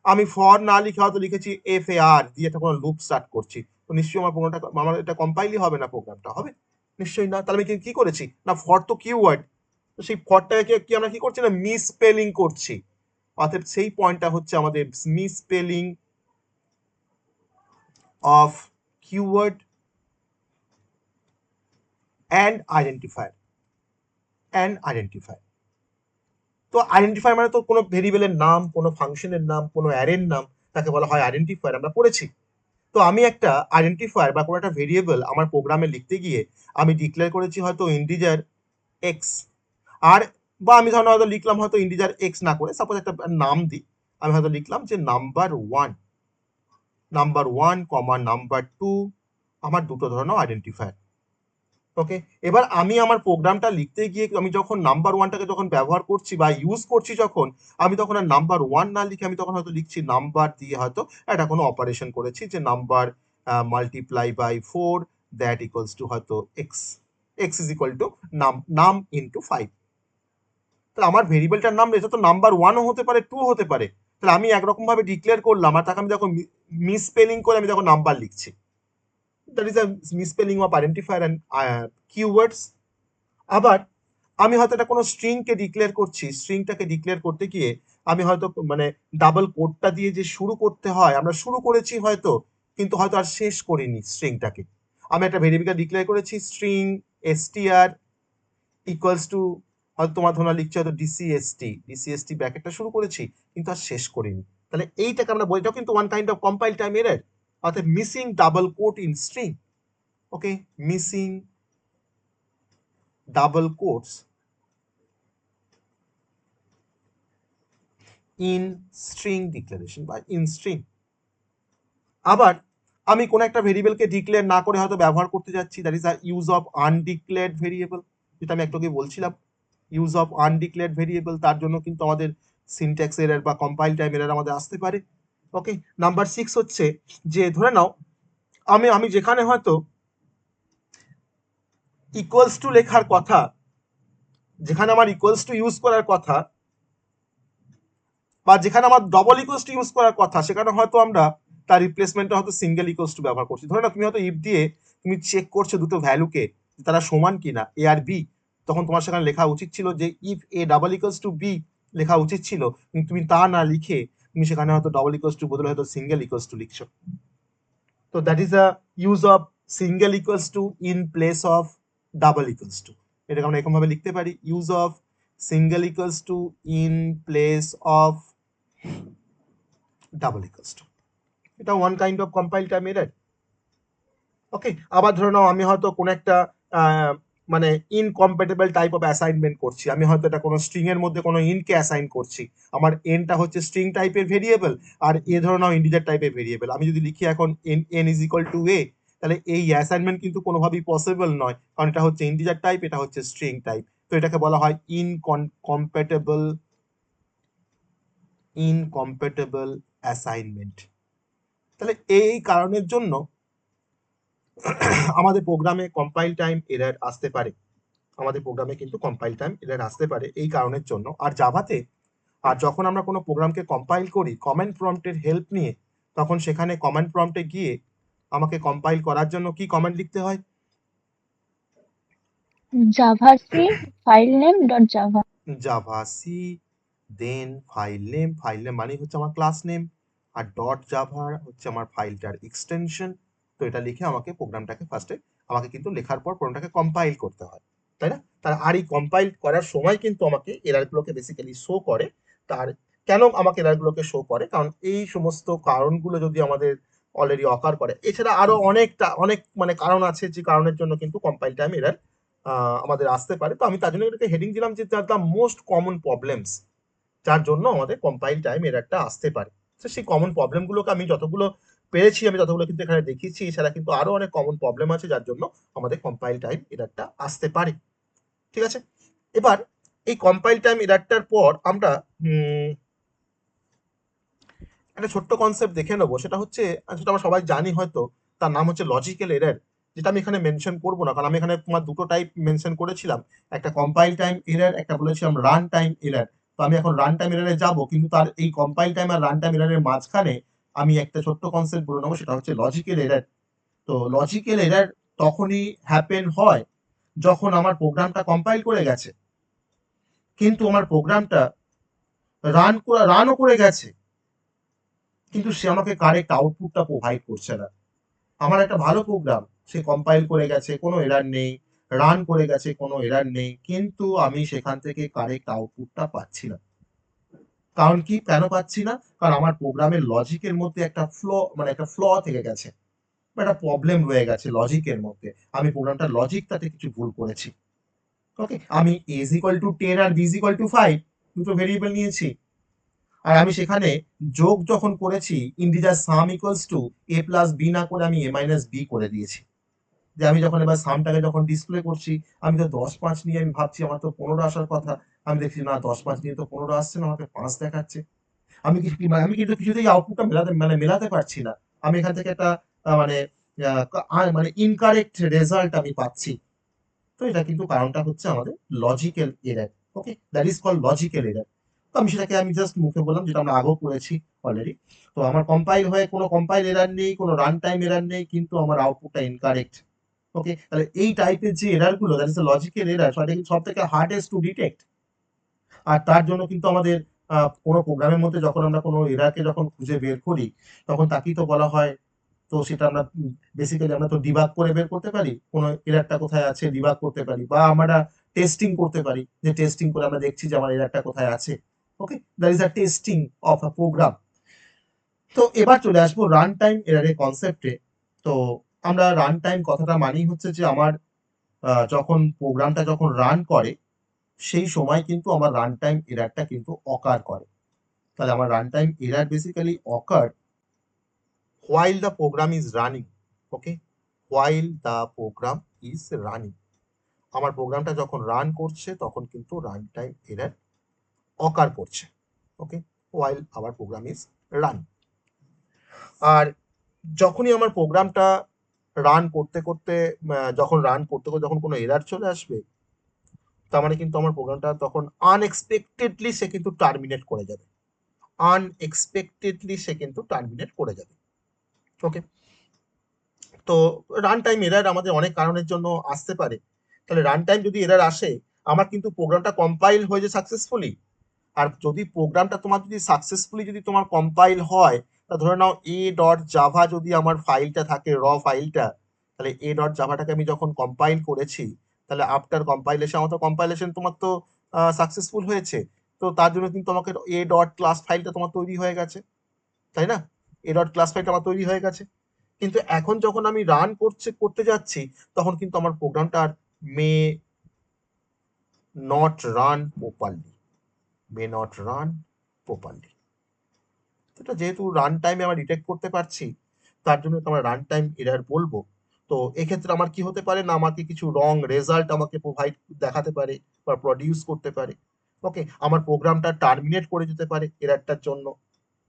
[SPEAKER 3] আমি ফর না লিখে হয়তো লিখেছি FAR দিয়ে একটা কোনো লুপ স্টার্ট করছি, তো নিশ্চয়ই আমার এটা কম্পাইলই হবে না, প্রোগ্রামটা হবে নিশ্চয়ই না। তাহলে আমি কি করেছি না, ফর তো কিওয়ার্ড, তো সেই ফরটাকে কি আমরা কি করছি না, মিসস্পেলিং করছি। অর্থাৎ সেই পয়েন্টটা হচ্ছে আমাদের মিসস্পেলিং অফ কিওয়ার্ড অ্যান্ড আইডেন্টিফায়ার। তো আইডেন্টিফায়ার মানে তো কোনো ভেরিয়েবলের নাম, কোনো ফাংশনের নাম, কোনো অ্যারের নাম, তাকে বলা হয় আইডেন্টিফায়ার, আমরা পড়েছি। তো আমি একটা আইডেন্টিফায়ার বা কোনো একটা ভেরিয়েবল আমার প্রোগ্রামে লিখতে গিয়ে আমি ডিক্লেয়ার করেছি হয়তো ইন্টিজার এক্স, আর বা আমি ধরো হয়তো লিখলাম হয়তো ইন্টিজার এক্স না করে, সাপোজ একটা নাম দিই, আমি হয়তো লিখলাম যে নাম্বার ওয়ান কমা নাম্বার 2, আমার দুটো ধরনের আইডেন্টিফায়ার। ওকে, এবার আমি আমার প্রোগ্রামটা লিখতে গিয়ে আমি যখন নাম্বার ওয়ানটাকে যখন ব্যবহার করছি বা ইউজ করছি, যখন আমি তখন আর নাম্বার ওয়ান না লিখে আমি তখন হয়তো লিখছি নাম্বার দিয়ে হয়তো একটা কোনো অপারেশন করেছি, যে number multiply by 4 that equals to হয়তো এক্স ইজ ইকুয়াল টু নাম ইন্টু 5। তাহলে আমার ভেরিয়েবলটার নাম এটা তো নাম্বার ওয়ানও হতে পারে, 2 হতে পারে। তাহলে আমি একরকম ভাবে ডিক্লেয়ার করলাম, আর তাকে আমি যখন মিসস্পেলিং করে আমি যখন নাম্বার লিখছি, that is a misspelling of identifier and keywords. আবার আমি হয়তো একটা কোনো স্ট্রিংকে ডিক্লেয়ার করছি, স্ট্রিংটাকে ডিক্লেয়ার করতে গিয়ে আমি হয়তো মানে ডাবল কোটটা দিয়ে যে শুরু করতে হয়, আমরা শুরু করেছি হয়তো, কিন্তু হয়তো আর শেষ করিনি স্ট্রিংটাকে। আমি একটা ভেরিয়েবল ডিক্লেয়ার করেছি স্ট্রিং str ইকুয়ালস টু, হয়তো তোমার ধরো লিখছে হয়তো dcst ব্র্যাকেটটা শুরু করেছি কিন্তু আর শেষ করিনি। তাহলে এইটাকে আমরা বলি, এটাও কিন্তু one kind of compile time error, অর্থাৎ missing double quote in string. Okay, missing double quotes in string declaration বা ইন স্ট্রিং। আবার আমি কোন একটা ভেরিয়েবলকে ডিক্লেয়ার না করে হয়তো ব্যবহার করতে যাচ্ছি, that is a use of undeclared variable, যেটা আমি একটু আগে বলছিলাম, ইউজ অফ আনডিক্লেয়ার্ড ভেরিয়েবল। তার জন্য কিন্তু আমাদের সিনট্যাক্স এরর বা কম্পাইল টাইম এরর আমাদের আসতে পারে। ওকে, নাম্বার 6 হচ্ছে যে ধরে নাও আমি যেখানে হয়তো ইকুয়ালস টু লেখার কথা, যেখানে আমার ইকুয়ালস টু ইউজ করার কথা, বা যেখানে আমার ডবল ইকুয়ালস টু ইউজ করার কথা, সেখানে হয়তো আমরা তার রিপ্লেসমেন্টে হয়তো সিঙ্গেল ইকুয়ালস টু ব্যবহার করছি। ধরে না তুমি হয়তো ইফ দিয়ে তুমি চেক করছো দুটো ভ্যালুকে তারা সমান কিনা, এ আর বি, তখন তোমার সেখানে লেখা উচিত ছিল যে if a double equals to b লেখা উচিত ছিল, কিন্তু তুমি তা না লিখে তুমি সেখানে হয়তো ডবল ইকুয়ালস টু বদলে হয়তো সিঙ্গেল ইকুয়ালস টু লিখছো। তো that is a use of single equals to in place of double equals to. এটাকে আমরা এরকম ভাবে লিখতে পারি, use of single equals to in place of double equals to. এটা one kind of compile time error. Okay, আবার ধরে নাও আমি হয়তো কোন একটা মানে ইনকম্প্যাটেবল টাইপ অফ অ্যাসাইনমেন্ট করছি, আমি হয়তো এটা কোনো স্ট্রিং এর মধ্যে কোনো ইনকে অ্যাসাইন করছি, আমার এনটা হচ্ছে স্ট্রিং টাইপের ভেরিয়েবল আর এ ধরে নাও ইন্টিজার টাইপের ভেরিয়েবল। আমি যদি লিখি এখন n is equal to a, তাহলে এই অ্যাসাইনমেন্ট কিন্তু কোনোভাবেই পসিবল নয়, কারণ এটা হচ্ছে ইন্টিজার টাইপ, এটা হচ্ছে স্ট্রিং টাইপ। তো এটাকে বলা হয় ইনকম্প্যাটেবল অ্যাসাইনমেন্ট। তাহলে এই কারণের জন্য আমাদের প্রোগ্রামে কম্পাইল টাইম এরর আসতে পারে, আমাদের প্রোগ্রামে কিন্তু কম্পাইল টাইম এরর আসতে পারে এই কারণের জন্য। আর জাভাতে আর যখন আমরা কোনো প্রোগ্রামকে কম্পাইল করি কমান্ড প্রম্পটের হেল্প নিয়ে, তখন সেখানে কমান্ড প্রম্পটে গিয়ে আমাকে কম্পাইল করার জন্য কি কমান্ড লিখতে হয়?
[SPEAKER 1] Javac filename dot java।
[SPEAKER 3] Javac then file name মানে হচ্ছে আমার ক্লাস নেম, আর ডট জাভা হচ্ছে আমার ফাইলটার এক্সটেনশন। তো এটা লিখে আমাকে প্রোগ্রামটাকে ফার্স্টে আমাকে কিন্তু লেখার পর প্রোগ্রামটাকে কম্পাইল করতে হয়, তাই না? আর এই কম্পাইল করার সময় কিন্তু আমাকে এররগুলোকে বেসিক্যালি শো করে। তার কেন আমাকে এররগুলোকে শো করে? কারণ এই সমস্ত কারণগুলো যদি আমাদের অলরেডি অকার করে, এছাড়া আরো অনেক মানে কারণ আছে যে কারণের জন্য কিন্তু কম্পাইল টাইম এরর আমাদের আসতে পারে। তো আমি তার জন্য এটাকে হেডিং দিলাম যে দ্য মোস্ট কমন প্রবলেমস, যার জন্য আমাদের কম্পাইল টাইম এররটা আসতে পারে। তো সেই কমন প্রবলেমগুলোকে আমি যতগুলো পেরেছি আমি ততগুলো কিন্তু এখানে দেখিয়েছি। এছাড়া কিন্তু আরো অনেক কমন প্রবলেম আছে যার জন্য আমাদের কম্পাইল টাইম এররটা আসতে পারে। ঠিক আছে, এবার এই কম্পাইল টাইম এররটার পর আমরা একটা ছোট্ট কনসেপ্ট দেখে নেবো। সেটা হচ্ছে, যেটা আমরা সবাই জানি হয়তো, তার নাম হচ্ছে লজিক্যাল এরর, যেটা আমি এখানে মেনশন করবো না, কারণ আমি এখানে তোমার দুটো টাইপ মেনশন করেছিলাম, একটা কম্পাইল টাইম এরর, একটা বলেছিলাম রান টাইম এরর। তো আমি এখন রান টাইম এররে যাবো, কিন্তু তার এই কম্পাইল টাইম আর রান টাইম এররের মাঝখানে আমি একটা ছোট্ট কনসেপ্ট বলে নেবো, সেটা হচ্ছে লজিক্যাল এরর। তো লজিক্যাল এরর তখনই হ্যাপেন হয় যখন আমার প্রোগ্রামটা কম্পাইল করে গেছে, কিন্তু আমার প্রোগ্রামটা রানও করে গেছে, কিন্তু সে আমাকে কারেক্ট আউটপুটটা প্রোভাইড করছে না। আমার একটা ভালো প্রোগ্রাম, সে কম্পাইল করে গেছে, কোনো এরার নেই, রান করে গেছে, কোনো এরার নেই, কিন্তু আমি সেখান থেকে কারেক্ট আউটপুটটা পাচ্ছি না। কারণ কি, কেন পাচ্ছি না? কারণ আমার প্রোগ্রামের লজিকের মধ্যে একটা ফ্ল থেকে গেছে, একটা প্রবলেম রয়ে গেছে লজিকের মধ্যে। আমি প্রোগ্রামটার লজিকটাতে কিছু ভুল করেছি। ওকে, আমি a is equal to 10 আর b is equal to 5 দুটো ভেরিয়েবল নিয়েছি, আর আমি সেখানে যোগ যখন করেছি integer some equals to a plus b না করে আমি a মাইনাস b করে দিয়েছি। যে আমি যখন এবার সামটাকে যখন ডিসপ্লে করছি, আমি তো 10-5 নিয়ে আমি ভাবছি আমার তো 15 আসার কথা, আমি দেখছি না 10-5 নিয়ে তো 15 আসছে না, আমাকে 5 দেখাচ্ছে। আমি কিন্তু কিছুতেই আউটপুটটা মেলাতে পারছি না। আমি এখান থেকে একটা মানে ইনকারেক্ট রেজাল্ট আমি পাচ্ছি। তো এটা কিন্তু কারণটা হচ্ছে আমাদের logical error. Okay, that is called logical error. তো আমি সেটাকে আমি জাস্ট মুখে বললাম, যেটা আমরা আগেও করেছি অলরেডি। তো আমার কম্পাইল হয়ে কোনো কম্পাইল এরর নেই, কোনো রান টাইম এরর নেই, কিন্তু আমার আউটপুটটা ইনকারেক্ট। ওকে, তাহলে এই টাইপের যে এরর গুলো, that is the logical error, সেটা কিন্তু সব থেকে হার্ডেস্ট টু ডিটেক্ট। আর তার জন্য কিন্তু আমাদের কোনো প্রোগ্রামের মধ্যে যখন আমরা কোনো এররকে যখন খুঁজে বের করি, তখন তাকেই তো বলা হয়, তো সেটা আমরা বেসিক্যালি আমরা তো ডিবাগ করে বের করতে পারি, কোনো এররটা কোথায় আছে ডিবাগ করতে পারি, বা আমরা টেস্টিং করতে পারি, যে টেস্টিং করে আমরা দেখছি যে আমার এররটা কোথায় আছে। Okay, that is a testing of a program. তো এবার চলে আসবো রান টাইম এররের কনসেপ্টে। তো আমরা রান টাইম কথাটা মানেই হচ্ছে যে আমার যখন প্রোগ্রামটা যখন রান করে, সেই সময় কিন্তু আমার রান টাইম এররটা কিন্তু অকার করে। তাহলে আমার run time error basically ochre while the program is running. Okay, while the program is running, আমার প্রোগ্রামটা যখন রান করছে তখন কিন্তু রান টাইম এরর অকার করছে। ওকে, while our program is run। আর যখনই আমার প্রোগ্রামটা রান করতে করতে যখন কোনো এরর চলে আসবে, তার মানে কিন্তু আমার প্রোগ্রামটা তখন আনএক্সপেক্টেডলি সে কিন্তু টার্মিনেট করে যাবে। ওকে, তো রান টাইম এরর আমাদের অনেক কারণের জন্য আসতে পারে। তাহলে রান টাইম যদি এরর আসে, আমার কিন্তু প্রোগ্রামটা কম্পাইল হয়ে যায় সাকসেসফুলি। আর যদি প্রোগ্রামটা তোমার যদি সাকসেসফুলি যদি তোমার কম্পাইল হয়, তা ধরে নাও এ ডট জাভা যদি আমার ফাইলটা থাকে, র ফাইলটা, তাহলে এ ডট জাভাটাকে আমি যখন কম্পাইল করেছি, তাহলে আফটার কম্পাইলেশন আমার তো কম্পাইলেশন তোমার তো সাকসেসফুল হয়েছে। তো তার জন্য কিন্তু আমাকে এ ডট ক্লাস ফাইলটা তোমার তৈরি হয়ে গেছে, তাই না? এ ডট ক্লাস ফাইলটা আমার তৈরি হয়ে গেছে। কিন্তু এখন যখন আমি রান করতে যাচ্ছি, তখন কিন্তু আমার প্রোগ্রামটা আর মে নট রান প্রপারলি। এটা যেহেতু রান টাইমে আমরা ডিটেক্ট করতে পারছি, তার জন্য তো আমরা রান টাইম এরর বলবো। তো এক্ষেত্রে আমার কি হতে পারে না, আমাকে কিছু রং রেজাল্ট আমাকে দেখাতে পারে বা প্রডিউস করতে পারে। ওকে, আমার প্রোগ্রামটা টার্মিনেট করে যেতে পারে এররটার জন্য।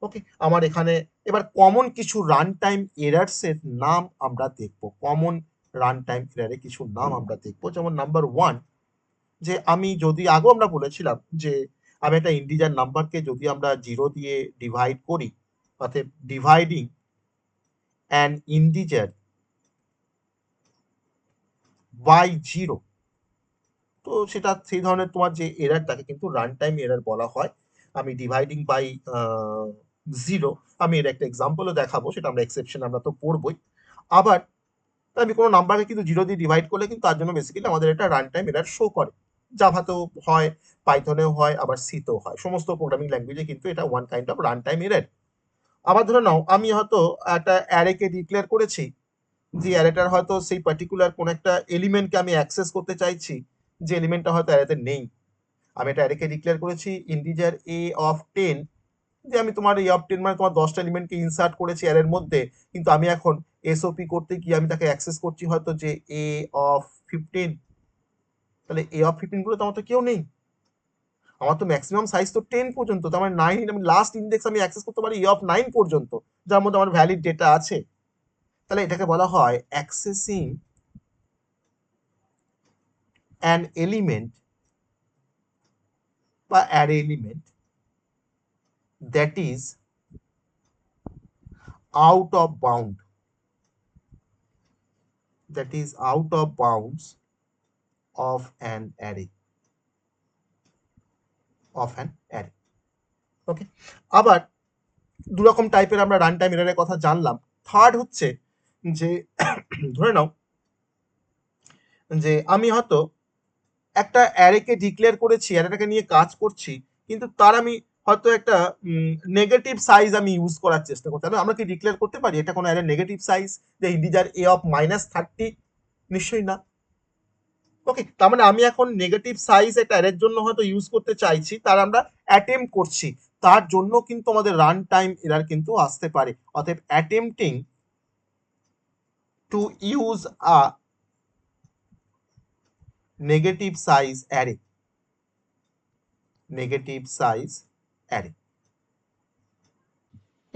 [SPEAKER 3] ওকে, আমার এখানে এবার কমন কিছু রান টাইম এরার্স এর নাম আমরা দেখবো। কমন রান টাইম এরারে কিছু নাম আমরা দেখবো, যেমন নাম্বার 1, যে আমি যদি আগেও আমরা বলেছিলাম যে আমি একটা ইন্টিজার নাম্বারকে যদি আমরা 0 দিয়ে ডিভাইড করি, অর্থাৎ ডিভাইডিং অ্যান ইন্টিজার বাই 0, তো সেটা সেই ধরনের তোমার যে এরারটাকে কিন্তু রান টাইম এরার বলা হয়। আমি ডিভাইডিং বাই 0, আমি এর একটা এক্সাম্পলও দেখাবো, সেটা আমরা এক্সেপশন আমরা তো পড়বই। আবার আমি কোনো নাম্বারকে কিন্তু 0 দিয়ে ডিভাইড করলে কিন্তু তার জন্য বেসিক্যালি আমাদের একটা রান টাইম এরার শো করে। জাভাতেও হয়, পাইথনেও হয়, আবার সিতেও হয়, সমস্ত প্রোগ্রামিং ল্যাঙ্গুয়েজে কিন্তু এটা one kind of run time error. আবার ধরে নাও আমি হয়তো একটা অ্যারেকে ডিক্লেয়ার করেছি, যে অ্যারেটার হয়তো সেই পার্টিকুলার কোন একটা এলিমেন্টকে আমি অ্যাক্সেস করতে চাইছি, যে এলিমেন্টটা হয়তো অ্যারেতে নেই। আমি একটা অ্যারেকে ডিক্লেয়ার করেছি ইন্টিজার এ অফ 10, যে আমি তোমার এ অফ 10 মানে তোমার 10টা এলিমেন্টকে ইনসার্ট করেছি অ্যারের মধ্যে, কিন্তু আমি এখন এসওপি করতে গিয়ে আমি তাকে অ্যাক্সেস করছি হয়তো যে এ অফ 15, তাহলে এ অফ 15 গুলো তো আমার তো কেউ নেই, আমার তো ম্যাক্সিমাম সাইজ তো 10 পর্যন্ত, তার মানে 9, আমি লাস্ট ইন্ডেক্স আমি অ্যাক্সেস করতে পারি এ অফ 9 পর্যন্ত, যার মধ্যে আমার ভ্যালিড ডেটা আছে। তাহলে এটাকে বলা হয় অ্যাক্সেসিং অ্যান এলিমেন্ট বা array element that is out of bound, that is out of bounds of an array, of an array. ওকে, আবার দুরকম টাইপের আমরা রান টাইম এরারের কথা জানলাম। থার্ড হচ্ছে যে ধরে নাও যে আমি হয়তো একটা অ্যারেকে ডিক্লেয়ার করেছি, অ্যারেটাকে নিয়ে কাজ করছি, কিন্তু তার আমি হয়তো একটা নেগেটিভ সাইজ আমি ইউজ করার চেষ্টা করছি। আমরা কি ডিক্লেয়ার করতে পারি এটা কোনো অ্যারে নেগেটিভ সাইজ, যে ইন্টিজার এ অফ -30? নিশ্চয়ই না। ওকে, তার মানে আমি এখন নেগেটিভ সাইজ একটা অ্যারের জন্য হয়তো ইউজ করতে চাইছি, তার আমরা অ্যাটেম্প করছি, তার জন্য কিন্তু আমাদের রান টাইম এরার কিন্তু আসতে পারে। অতএব attempting to use a negative size array, negative size array,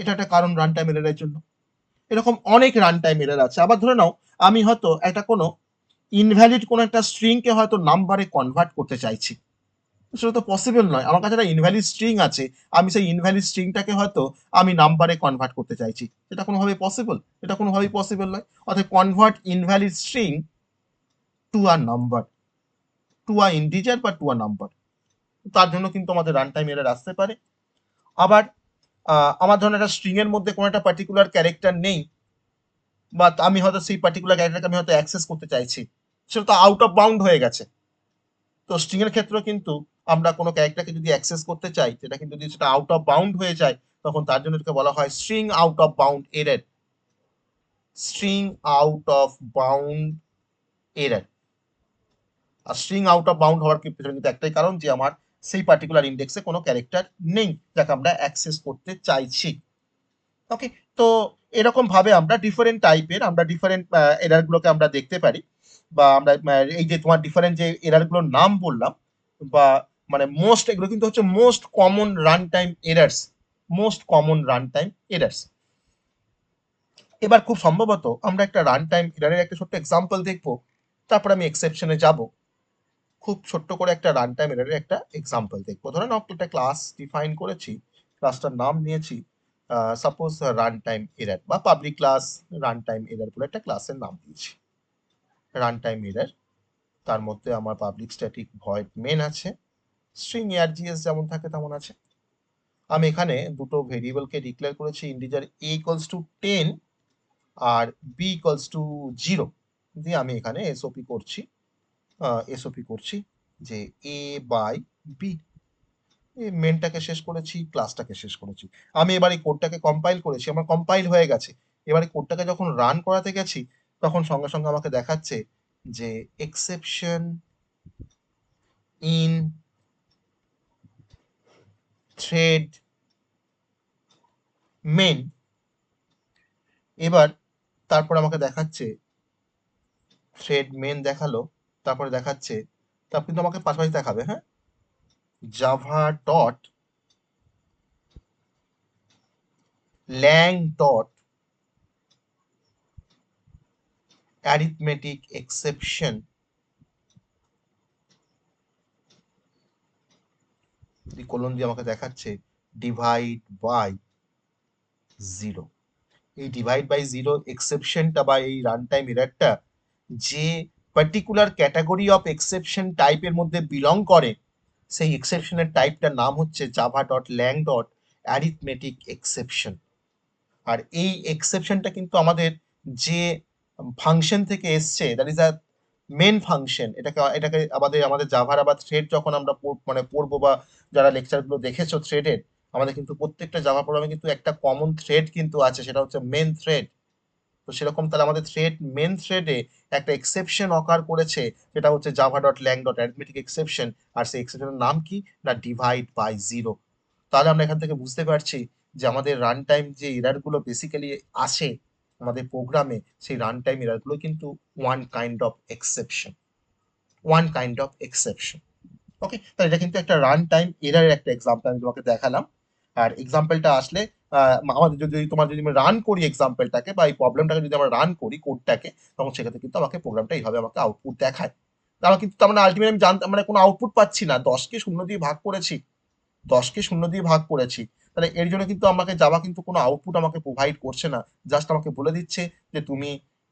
[SPEAKER 3] এটা একটা কারণ রান টাইম এরারের জন্য। এরকম অনেক রান টাইম এরার আছে। আবার ধরে নাও আমি হয়তো একটা কোনো ইনভ্যালিড কোনো একটা স্ট্রিংকে হয়তো নাম্বারে কনভার্ট করতে চাইছি, সেটা তো পসিবল নয়। আমার কাছে একটা ইনভ্যালিড স্ট্রিং আছে, আমি সেই ইনভ্যালিড স্ট্রিংটাকে হয়তো আমি নাম্বারে কনভার্ট করতে চাইছি, এটা কোনোভাবে পসিবল? এটা কোনোভাবেই পসিবল নয়। অর্থাৎ convert invalid string to a number, to a integer বা টু আ নাম্বার, তার জন্য কিন্তু আমাদের রান টাইম এরার আসতে পারে। আবার আমার ধরনের একটা স্ট্রিং এর মধ্যে কোনো একটা পার্টিকুলার ক্যারেক্টার নেই, বা আমি হয়তো সেই পার্টিকুলার ক্যারেক্টারকে আমি হয়তো অ্যাক্সেস করতে চাইছি, সেটা তো আউট অফ বাউন্ড হয়ে গেছে। তো স্ট্রিং এর ক্ষেত্রেও কিন্তু আমরা কোনো ক্যারেক্টারকে যদি অ্যাক্সেস করতে চাই, সেটা কিন্তু যদি সেটা আউট অফ বাউন্ড হয়ে যায়, তখন তার জন্য এটাকে বলা হয় string out of bound error, string out of bound error. আর স্ট্রিং আউট অফ বাউন্ড হওয়ার পিছনে কিন্তু একটাই কারণ, যে আমার সেই পার্টিকুলার ইন্ডেক্সে কোনো ক্যারেক্টার নেই যাকে আমরা অ্যাক্সেস করতে চাইছি। ওকে, তো এরকম ভাবে আমরা ডিফারেন্ট টাইপের আমরা ডিফারেন্ট এরর গুলোকে আমরা দেখতে পারি, বা আমরা এই যে তোমার ডিফারেন্ট যে এরর গুলোর নাম বললাম, বা মানে মোস্ট, এগুলো কিন্তু হচ্ছে most common run time errors, most common run time errors. এবার খুব সম্ভবত আমরা একটা রান টাইম এরারের একটা ছোট্ট এক্সাম্পল দেখবো, তারপর আমি এক্সেপশনে যাব। খুব ছোট্ট করে একটা রান টাইম এরারের একটা এক্সাম্পল দেখবো। ধরেন একটা ক্লাস ডিফাইন করেছি, ক্লাসটার নাম নিয়েছি সাপোজ রান টাইম এরার, বা public class run time error বলে একটা ক্লাসের নাম দিয়েছি। রান টাইম এরার, তার মধ্যে আমার পাবলিক স্ট্যাটিক ভয়েড মেন আছে, স্ট্রিং args যেমন থাকে তেমন আছে। আমি এখানে দুটো ভেরিয়েবলকে ডিক্লেয়ার করেছি, ইন্টিজার a ইকুয়ালস টু 10 আর b ইকুয়ালস টু 0 দিয়ে আমি এখানে এসওপি করছি যে a বাই b, মেনটাকে শেষ করেছি, ক্লাসটাকে শেষ করেছি। আমি এবার এই কোডটাকে কম্পাইল করেছি, আমার কম্পাইল হয়ে গেছে। এবারে কোডটাকে যখন রান করাতে গেছি, তখন সঙ্গে সঙ্গে আমাকে দেখাচ্ছে যে এক্সেপশন ইন থ্রেড মেন। এবার তারপর আমাকে দেখাচ্ছে থ্রেড মেন দেখালো, তারপরে দেখাচ্ছে, তারপর কিন্তু আমাকে পাশাপাশি দেখাবে, হ্যাঁ, Java dot lang dot arithmetic exception colon দিয়ে আমাকে দেখাচ্ছে ডিভাইড বাই 0। এই ডিভাইড বাই জিরো এক্সেপশনটা বা এই রান টাইম এরারটা যে পার্টিকুলার ক্যাটাগরি অফ এক্সেপশন টাইপের মধ্যে বিলং করে, সেই এক্সেপশনের টাইপটার নাম হচ্ছে Java dot lang dot arithmetic exception. আর এই এক্সেপশনটা কিন্তু আমাদের যে ফাংশন থেকে এসছে, that is a main function. এটাকে আমাদের জাভার আবার থ্রেড যখন আমরা পড়বো বা যারা লেকচারগুলো দেখেছো থ্রেডের, আমাদের কিন্তু প্রত্যেকটা জাভা প্রোগ্রামে কিন্তু একটা কমন থ্রেড কিন্তু আছে, সেটা হচ্ছে মেন থ্রেড। তো সেরকম তাহলে আমাদের মেন থ্রেডে একটা এক্সেপশন অকার করেছে, সেটা হচ্ছে Java dot lang dot arithmetic exception. আর সেই এক্সেপশনের নাম কি না ডিভাইড বাই জিরো। তাহলে আমরা এখান থেকে বুঝতে পারছি যে আমাদের রান টাইম যে এরারগুলো বেসিক্যালি আসে আমাদের প্রোগ্রামে, সেই রান টাইম এরারগুলো কিন্তু ওয়ান কাইন্ড অফ এক্সেপশন। ওকে, তাহলে এটা কিন্তু একটা রান টাইম এরারের একটা এক্সাম্পল আমি তোমাকে দেখালাম। আর এক্সাম্পলটা আসলে আমাদের যদি আমি রান করি এক্সাম্পলটাকে বা এই প্রবলেমটাকে যদি আমরা রান করি কোডটাকে, তখন সেক্ষেত্রে কিন্তু আমাকে প্রোগ্রামটা এইভাবে আমাকে আউটপুট দেখায়। আমার কিন্তু তার মানে আলটিমেটলি আমি জানতাম মানে কোনো আউটপুট পাচ্ছি না, 10কে 0 দিয়ে ভাগ করেছি, তাহলে এর জন্য কিন্তু আমাকে জাভা কিন্তু কোনো আউটপুট আমাকে প্রোভাইড করছে না, জাস্ট আমাকে বলে দিচ্ছে যে তুমি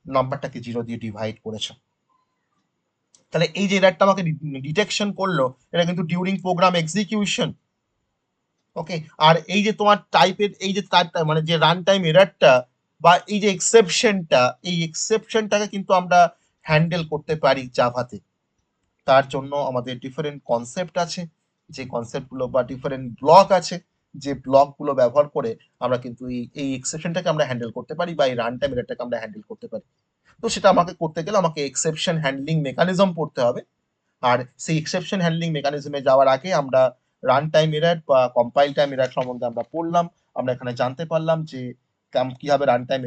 [SPEAKER 3] নাম্বারটাকে 0 দিয়ে ডিভাইড করেছো। তাহলে এই যে এরারটা আমাকে ডিটেকশন করলো, এটা কিন্তু ডিউরিং প্রোগ্রাম এক্সিকিউশন। ওকে, আর এই যে তোমার টাইপের এই যে মানে যে রান টাইম এরারটা বা এই যে এক্সেপশনটা, এই এক্সেপশনটাকে কিন্তু আমরা হ্যান্ডেল করতে পারি জাভাতে। তার জন্য আমাদের ডিফারেন্ট কনসেপ্ট আছে, যে কনসেপ্টগুলো বা ডিফারেন্ট ব্লক আছে, যে ব্লকগুলো ব্যবহার করে আমরা কিন্তু এই এক্সেপশনটাকে আমরা হ্যান্ডেল করতে পারি বা এই রান টাইম এরারটাকে আমরা হ্যান্ডেল করতে পারি। তো সেটা আমাকে করতে গেলে আমাকে এক্সেপশন হ্যান্ডলিং মেকানিজম পড়তে হবে। আর সেই এক্সেপশন হ্যান্ডলিং মেকানিজমে যাওয়ার আগে আমরা রান টাইম এরার বা কম্পাইল টাইম এরার সম্বন্ধে আমরা পড়লাম। আমরা এখানে জানতে পারলাম যে কিভাবে রান টাইম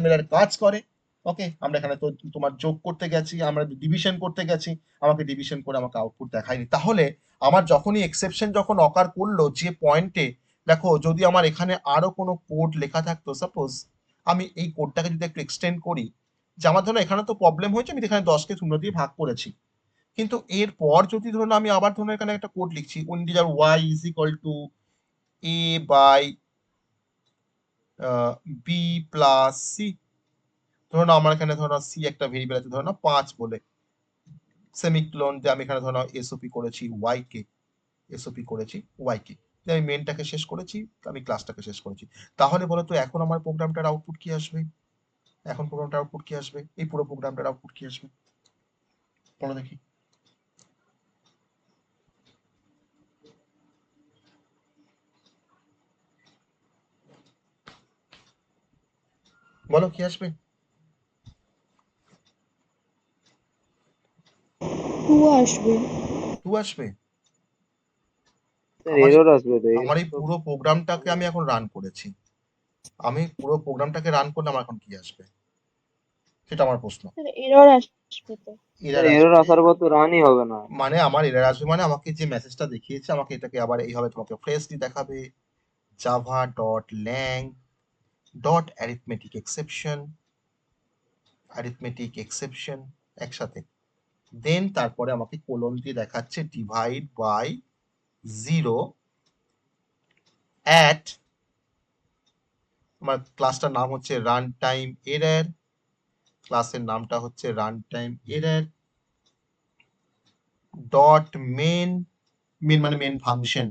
[SPEAKER 3] এরার কাজ করে। ওকে, আমরা এখানে তো তোমার যোগ করতে গেছি, আমরা ডিভিশন করতে গেছি, আমাকে ডিভিশন করে আমাকে আউটপুট দেখায়নি। তাহলে আমার যখনই এক্সেপশন যখন অকার করলো যে পয়েন্টে, দেখো যদি আমার এখানে আরো কোনো কোড লেখা থাকতো, সাপোজ আমি এই কোডটাকে যদি একটু এক্সটেন্ড করি, যে আমার ধরো এখানে তো প্রবলেম হয়েছে, আমি এখানে 10কে 0 দিয়ে ভাগ করেছি, কিন্তু এরপর যদি ধরুন আমি আবার ধরুন এখানে একটা কোড লিখছি, integer y is equal to a by b plus c। ধরুন আমার এখানে ধরুন c একটা ভেরিয়েবল আছে, ধরুন 5 বলে, সেমিক্লোন দিয়ে আমি এখানে ধরুন এসওপি করেছি y কে, আমি মেনটাকে শেষ করেছি, আমি ক্লাসটাকে শেষ করেছি। তাহলে বলো তো এখন আমার প্রোগ্রামটার আউটপুট কি আসবে? এই পুরো প্রোগ্রামটার আউটপুট কি আসবে বলো দেখি। বলো কি আসবে?
[SPEAKER 2] 2 আসবে।
[SPEAKER 3] 2 আসবে।
[SPEAKER 4] স্যার
[SPEAKER 3] আমার
[SPEAKER 4] এরর আসবে তো
[SPEAKER 3] আমার এই পুরো প্রোগ্রামটাকে আমি এখন রান করেছি, আমি পুরো প্রোগ্রামটাকে রান করলে আমার এখন কি আসবে, সেটা আমার প্রশ্ন।
[SPEAKER 2] এরর আসবে তো।
[SPEAKER 3] এরার
[SPEAKER 4] এরর
[SPEAKER 3] আসবে
[SPEAKER 4] আসার পর তো রানই হবে না।
[SPEAKER 3] মানে আমার এরার আসবে মানে আমাকে যে মেসেজটা দেখিয়েছে আমাকে এটাকে আবার এইভাবে তোমাকে ফ্রেশলি দেখাবে, Java dot lang dot arithmetic exception একসাথে, দেন তারপরে আমাকে কোলন দিয়ে দেখাচ্ছে ডিভাইড বাই জিরো অ্যাট, আমার ক্লাসটার নাম হচ্ছে রান টাইম এরার, ক্লাসের নামটা হচ্ছে run time error dot main মানে মেন ফাংশন,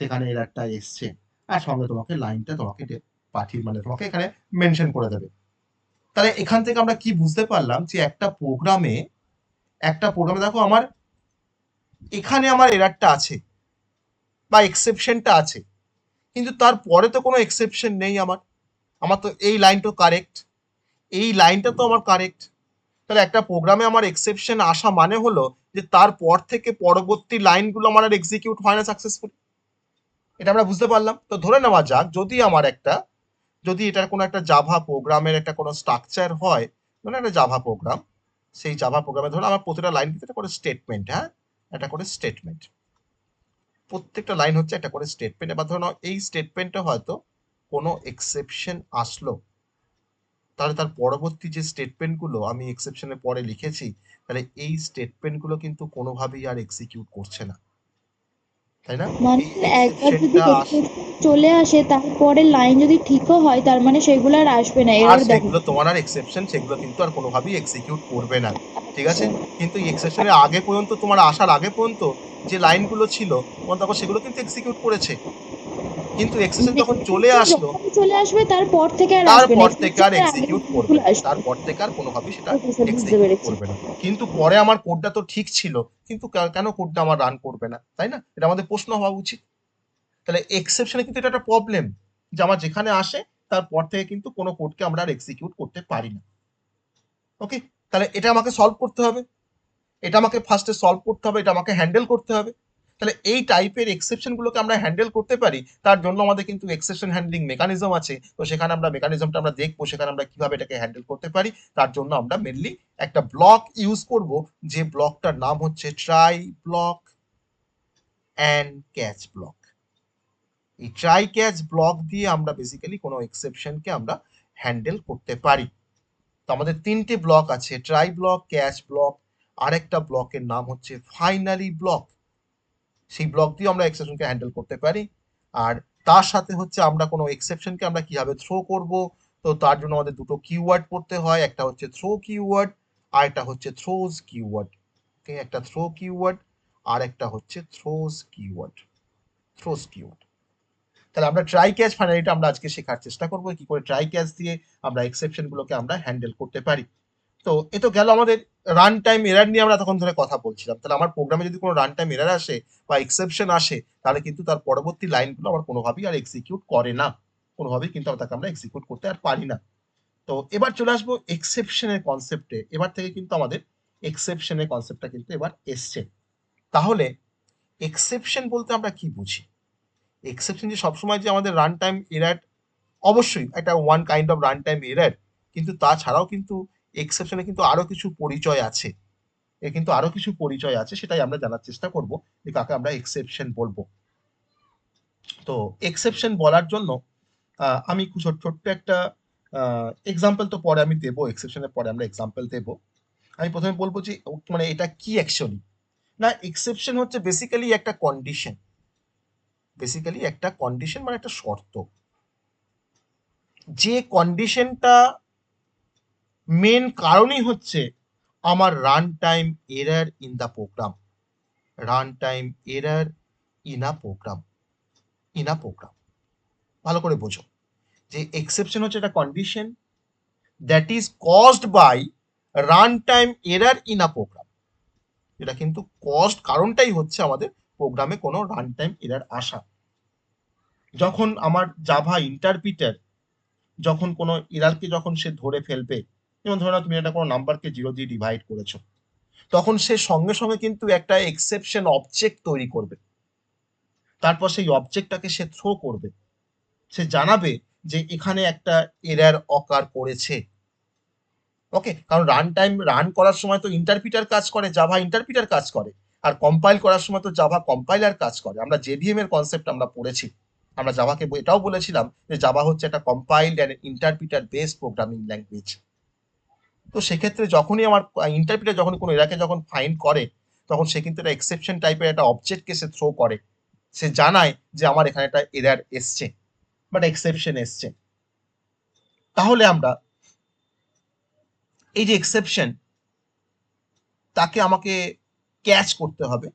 [SPEAKER 3] সেখানে এরারটা এসছে, আর সঙ্গে তোমাকে লাইনটা তোমাকে পাঠিয়ে মানে তোমাকে এখানে মেনশন করে দেবে। তাহলে এখান থেকে আমরা কি বুঝতে পারলাম যে একটা প্রোগ্রামে দেখো আমার এখানে আমার এরারটা আছে বা এক্সেপশনটা আছে, কিন্তু তারপরে তো কোনো এক্সেপশন নেই আমার তো এই লাইনটা কারেক্ট, তাহলে একটা প্রোগ্রামে আমার এক্সেপশন আসা মানে হলো যে তারপর থেকে পরবর্তী লাইনগুলো আমার আর এক্সিকিউট হয় না সাকসেসফুল। এটা আমরা বুঝতে পারলাম। তো ধরে নেওয়া যাক যদি এটার কোনো একটা জাভা প্রোগ্রামের একটা কোনো স্ট্রাকচার হয়, মানে একটা জাভা প্রোগ্রাম, সেই জাভা প্রোগ্রামে ধরো আমার প্রতিটা লাইন একটা করে স্টেটমেন্ট, একটা করে স্টেটমেন্ট, প্রত্যেকটা লাইন হচ্ছে একটা করে স্টেটমেন্ট। এবার ধরো এই স্টেটমেন্টে হয়তো কোনো এক্সেপশন আসলো, তাহলে তার পরবর্তী যে স্টেটমেন্টগুলো আমি এক্সেপশনের পরে লিখেছি, তাহলে এই স্টেটমেন্টগুলো কিন্তু কোনোভাবেই আর এক্সিকিউট করছে না। তাই না?
[SPEAKER 2] মানে
[SPEAKER 3] এই
[SPEAKER 2] একবার যদি
[SPEAKER 3] এক্সেপশনটা
[SPEAKER 2] এক্সেপশন চলে আসে তারপরে লাইন যদি ঠিকও হয় তার মানে সেগুলো আর আসবে না,
[SPEAKER 3] আর
[SPEAKER 2] এরর
[SPEAKER 3] সেগুলো
[SPEAKER 2] দেখাবে।
[SPEAKER 3] তোমার আর এক্সেপশন সেগুলো কিন্তু আর কোনোভাবেই এক্সিকিউট করবে না, ঠিক আছে?
[SPEAKER 2] আচ্ছা।
[SPEAKER 3] কিন্তু এই এক্সেপশনের আগে পর্যন্ত, তোমার আসার আগে পর্যন্ত যে লাইনগুলো ছিল তোমার, তখন সেগুলো কিন্তু এক্সিকিউট করেছে। কিন্তু এক্সেপশন
[SPEAKER 2] মানে
[SPEAKER 3] যখন চলে
[SPEAKER 2] এক্সেপশন
[SPEAKER 3] আসলো,
[SPEAKER 2] যখন চলে আসবে তারপর থেকে আর আসবে না,
[SPEAKER 3] তারপর থেকে আর
[SPEAKER 2] এক্সেপশনের আগে
[SPEAKER 3] এক্সিকিউট করবে
[SPEAKER 2] জিনিসগুলো
[SPEAKER 3] না,
[SPEAKER 2] আসবে।
[SPEAKER 3] তারপর থেকে আর কোনোভাবেই সেটা
[SPEAKER 2] ওকে স্যার, বুঝতে
[SPEAKER 3] এক্সিকিউট
[SPEAKER 2] পেরেছি।
[SPEAKER 3] করবে না। কিন্তু পরে আমার কোডটা তো ঠিক ছিল, কিন্তু কেন কোডটা আমার রান করবে না, তাই না? এটা আমাদের প্রশ্ন হওয়া উচিত। তাহলে এক্সেপশনে কিন্তু এটা একটা প্রবলেম, যে আমার যেখানে আসে তারপর থেকে কিন্তু কোনো কোডকে আমরা আর এক্সিকিউট করতে পারি না। ওকে, তাহলে এটা আমাকে সলভ করতে হবে, এটা আমাকে ফার্স্টে সলভ করতে হবে, এটা আমাকে হ্যান্ডেল করতে হবে। তাহলে এই টাইপের এক্সেপশন গুলোকে আমরা হ্যান্ডেল করতে পারি, তার জন্য আমাদের কিন্তু এক্সেপশন হ্যান্ডলিং মেকানিজম আছে। তো সেখানে আমরা মেকানিজমটা আমরা দেখবো, সেখানে আমরা কিভাবে এটাকে হ্যান্ডেল করতে পারি। তার জন্য আমরা মেনলি একটা ব্লক ইউজ করব, যে ব্লকটার নাম হচ্ছে try block and catch block. এই ট্রাই ক্যাচ ব্লক দিয়ে আমরা বেসিক্যালি কোনো এক্সেপশনকে আমরা হ্যান্ডেল করতে পারি। তো আমাদের তিনটে ব্লক আছে, ট্রাই ব্লক, ক্যাচ ব্লক, আরেকটা ব্লকের নাম হচ্ছে ফাইনালি ব্লক। সেই ব্লক দিয়ে আমরা এক্সেপশনকে হ্যান্ডেল করতে পারি। আর তার সাথে হচ্ছে আমরা কোনো এক্সেপশনকে আমরা কিভাবে থ্রো করব, তো তার জন্য আমাদের দুটো কিওয়ার্ড পড়তে হয়, একটা হচ্ছে থ্রো কিওয়ার্ড আর একটা হচ্ছে থ্রোজ কিওয়ার্ড। ওকে, একটা থ্রো কিওয়ার্ড আর একটা হচ্ছে থ্রোজ কিওয়ার্ড, থ্রোজ কিওয়ার্ড। তাহলে আমরা ট্রাই ক্যাচ ফাইনালিটা আমরা আজকে শেখার চেষ্টা করবো, কি করে ট্রাই ক্যাচ দিয়ে আমরা এক্সেপশন গুলোকে আমরা হ্যান্ডেল করতে পারি। তো এ তো গেল আমাদের রান টাইম এরার নিয়ে আমরা তখন ধরে কথা বলছিলাম। তাহলে আমার প্রোগ্রামে যদি কোনো রান টাইম এরার আসে বা এক্সেপশন আসে, তাহলে কিন্তু তার পরবর্তী লাইনগুলো আমার কোনোভাবেই আর এক্সিকিউট করে না, কোনোভাবেই কিন্তু তাকে আমরা এক্সিকিউট করতে আর পারি না। তো এবার চলে আসবো এক্সেপশনের কনসেপ্টে। এবার থেকে কিন্তু আমাদের এক্সেপশনের কনসেপ্টটা কিন্তু এবার এসছে। তাহলে এক্সেপশন বলতে আমরা কি বুঝি? এক্সেপশন যে সবসময় যে আমাদের রান টাইম এরার, অবশ্যই একটা one kind of run time error, কিন্তু তাছাড়াও কিন্তু এক্সেপশনে কিন্তু আরো কিছু পরিচয় আছে। এর কিন্তু আরো কিছু পরিচয় আছে, সেটাই আমরা জানার চেষ্টা করব, যে কাকে আমরা এক্সেপশন বলবো। তো এক্সেপশন বলার জন্য আমি ছোট্ট একটা এক্সাম্পল তো পরে আমি দেবো, এক্সেপশনের পরে আমরা এক্সাম্পল দেব। আমি প্রথমে বলবো যে মানে এটা কি অ্যাকচুয়ালি। না, এক্সেপশন হচ্ছে বেসিক্যালি একটা কন্ডিশন, বেসিক্যালি একটা কন্ডিশন মানে একটা শর্ত, যে কন্ডিশনটা মেন কারণই হচ্ছে আমার run time error in the program, run time error in a program, in a program. ভালো করে বোঝো যে এক্সেপশন হচ্ছে একটা condition that is caused by run time error in a program. এটা কিন্তু কজড কারণটাই হচ্ছে আমাদের প্রোগ্রামে কোনো রান টাইম এরার আসা। যখন আমার জাভা ইন্টারপ্রিটার যখন কোনো এরারকে যখন সে ধরে ফেলবে, যেমন ধরো তুমি একটা কোনো নাম্বারকে 0 দিয়ে ডিভাইড করেছো, তখন সে সঙ্গে সঙ্গে কিন্তু একটা এক্সেপশন অবজেক্ট তৈরি করবে। তারপর সেই অবজেক্টটাকে সে থ্রো করবে, সে জানাবে যে এখানে একটা এরার অকার করেছে। ওকে, কারণ রান টাইম রান করার সময় তো ইন্টারপ্রিটার কাজ করে, জাভা ইন্টারপ্রিটার কাজ করে, আর কম্পাইল করার সময় তো জাভা কম্পাইলার কাজ করে। আমরা জেভিএম এর কনসেপ্ট আমরা পড়েছি। আমরা জাভাকে এটাও বলেছিলাম যে জাভা হচ্ছে একটা compiled and interpreter based programming language. তো সেক্ষেত্রে যখনই আমার ইন্টারপ্রিটার যখন কোনো এরারকে যখন ফাইন্ড করে, তখন সে কিন্তু একটা এক্সেপশন টাইপের একটা অবজেক্টকে সে থ্রো করে। সে জানায় যে আমার এখানে একটা এরার এসছে, বাট এক্সেপশন এসছে। তাহলে আমরা এই যে এক্সেপশন, তাকে আমাকে ক্যাচ করতে হবে।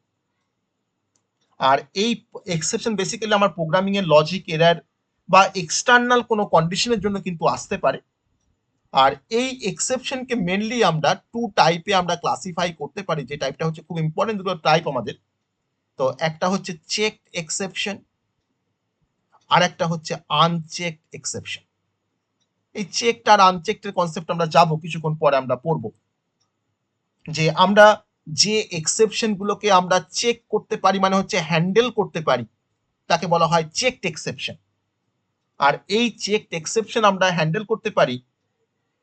[SPEAKER 3] আর এই এক্সেপশন বেসিক্যালি আমার প্রোগ্রামিং এর লজিক এরার বা এক্সটার্নাল কোনো কন্ডিশনের জন্য কিন্তু আসতে পারে। আর এই এক্সেপশনকে মেনলি আমরা টু টাইপে আমরা ক্লাসিফাই করতে পারি, যে টাইপটা হচ্ছে খুব ইম্পর্টেন্ট, দুটো টাইপ আমাদের। তো একটা হচ্ছে চেকড এক্সেপশন আর একটা হচ্ছে আনচেকড এক্সেপশন। এই চেকড আর আনচেকড এর কনসেপ্ট আমরা যাবো কিছুক্ষণ পরে, আমরা পড়বো যে আমরা যে এক্সেপশন গুলোকে আমরা চেক করতে পারি, মানে হচ্ছে হ্যান্ডেল করতে পারি, তাকে বলা হয় চেকড এক্সেপশন। আর এই চেকড এক্সেপশন আমরা হ্যান্ডেল করতে পারি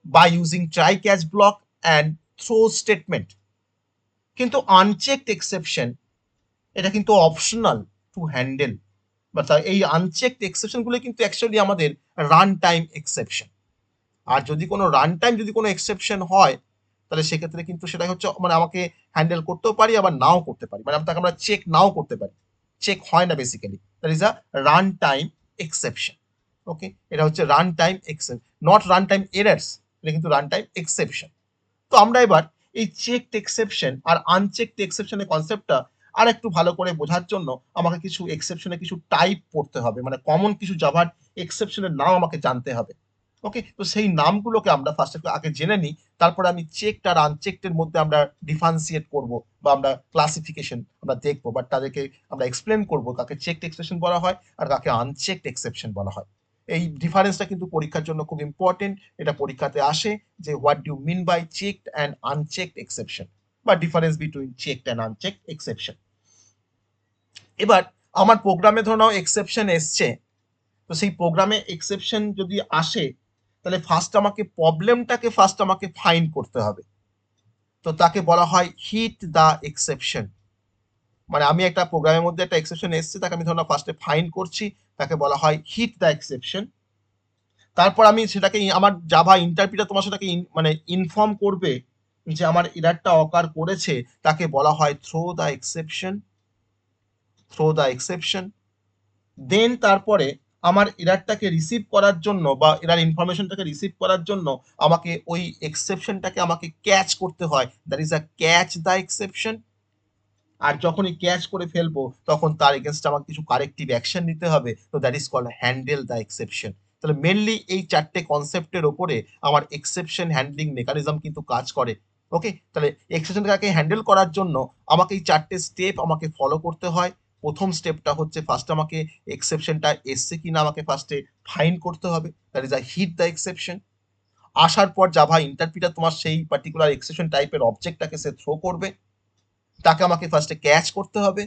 [SPEAKER 3] by using try catch block and throw statement. কিন্তু আনচেকড এক্সেপশন এটা কিন্তু অপশনাল টু হ্যান্ডেল, বা এই আনচেকড এক্সেপশন গুলো কিন্তু অ্যাকচুয়ালি আমাদের রান টাইম এক্সেপশন। আর যদি কোনো রান টাইম যদি কোনো এক্সেপশন হয়, তাহলে সেক্ষেত্রে কিন্তু সেটা হচ্ছে মানে আমাকে হ্যান্ডেল করতেও পারি আবার নাও করতে পারি, মানে তাকে আমরা চেক নাও করতে পারি। চেক হয় না basically, that is a run time exception. Okay, এটা হচ্ছে run time exception, not run time errors, এটা কিন্তু রান টাইম এক্সেপশন। তো আমরা এবার এই চেকড এক্সেপশন আর আনচেকড এক্সেপশনের কনসেপ্টটা আর একটু ভালো করে বোঝার জন্য আমাকে কিছু এক্সেপশনের কিছু টাইপ পড়তে হবে, মানে কমন কিছু জাভার এক্সেপশনের নাম আমাকে জানতে হবে। ওকে, তো সেই নামগুলোকে আমরা ফার্স্ট আগে জেনে নিই, তারপরে আমি চেকড আর আনচেকডের মধ্যে আমরা ডিফারেন্সিয়েট করব বা আমরা ক্লাসিফিকেশন আমরা দেখবো, বাট তাদেরকে আমরা এক্সপ্লেন করব কাকে চেকড এক্সেপশন বলা হয় আর কাকে আনচেকড এক্সেপশন বলা হয়। এই ডিফারেন্সটা কিন্তু পরীক্ষার জন্য খুব ইম্পর্টেন্ট, এটা পরীক্ষাতে আসে যে what do mean by checked and unchecked exception বা difference between checked and unchecked exception. এবার আমার প্রোগ্রামে ধরো নাও এক্সেপশন এসছে, তো সেই প্রোগ্রামে এক্সেপশন যদি আসে তাহলে ফার্স্ট আমাকে ফাইন্ড করতে হবে। তো তাকে বলা হয় হিট দ্য এক্সেপশন। মানে আমি একটা প্রোগ্রামের মধ্যে একটা এক্সেপশন এসছে, তাকে আমি ধরো ফার্স্টে ফাইন্ড করছি, তাকে বলা হয় হিট দ্য এক্সেপশন। তারপর আমি সেটাকে আমার জাভা ইন্টারপ্রিটার তোমার সেটাকে মানে ইনফর্ম করবে যে আমার এরারটা অকার করেছে, তাকে বলা হয় থ্রো দ্য এক্সেপশন। দেন তারপরে আমার এরারটাকে রিসিভ করার জন্য বা এরার ইনফরমেশনটাকে রিসিভ করার জন্য আমাকে ওই এক্সেপশনটাকে আমাকে ক্যাচ করতে হয়, that is a catch the exception. আর যখনই ক্যাচ করে ফেলবো তখন তার এগেনস্ট আমাকে কিছু কারেক্টিভ অ্যাকশন নিতে হবে, তো that is called handle the exception. তাহলে মেনলি এই চারটে কনসেপ্টের ওপরে আমার এক্সেপশন হ্যান্ডলিং মেকানিজম কিন্তু কাজ করে। ওকে, তাহলে এক্সেপশনটাকে হ্যান্ডেল করার জন্য আমাকে এই চারটে স্টেপ আমাকে ফলো করতে হয়। প্রথম স্টেপটা হচ্ছে ফার্স্ট আমাকে এক্সেপশনটা এসছে কিনা আমাকে ফার্স্টে ফাইন্ড করতে হবে, that is a hit the exception. আসার পর জাভা ইন্টারপ্রিটার তোমার সেই পার্টিকুলার এক্সেপশন টাইপের অবজেক্টটাকে সে থ্রো করবে, তাকে আমাকে ফার্স্টে ক্যাচ করতে হবে।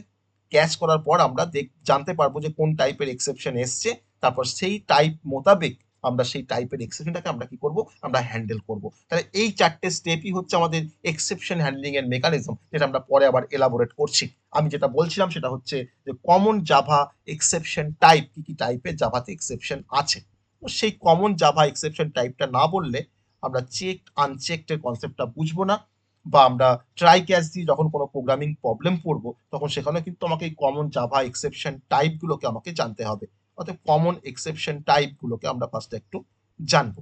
[SPEAKER 3] ক্যাচ করার পর আমরা জানতে পারবো যে কোন টাইপের এক্সেপশন এসছে, তারপর সেই টাইপ মোতাবেক আমরা সেই টাইপের এক্সেপশনটাকে আমরা কি করব, আমরা হ্যান্ডেল করব। তাহলে এই চারটে স্টেপই হচ্ছে আমাদের এক্সেপশন হ্যান্ডলিং এর মেকানিজম, যেটা আমরা পরে আবার এলাবোরেট করছি। আমি যেটা বলছিলাম সেটা হচ্ছে যে কমন জাভা এক্সেপশন টাইপ, কি কি টাইপের জাভাতে এক্সেপশন আছে। তো সেই কমন জাভা এক্সেপশন টাইপটা না বললে আমরা চেকড আনচেকড এর কনসেপ্টটা বুঝবো না, বা আমরা ট্রাই ক্যাচ দিয়ে যখন কোনো প্রোগ্রামিং প্রবলেম পড়বো তখন সেখানে কিন্তু আমাকে এই কমন জাভা এক্সেপশন টাইপগুলোকে আমাকে জানতে হবে। অর্থাৎ কমন এক্সেপশন টাইপগুলোকে আমরা ফার্স্টে একটু জানবো।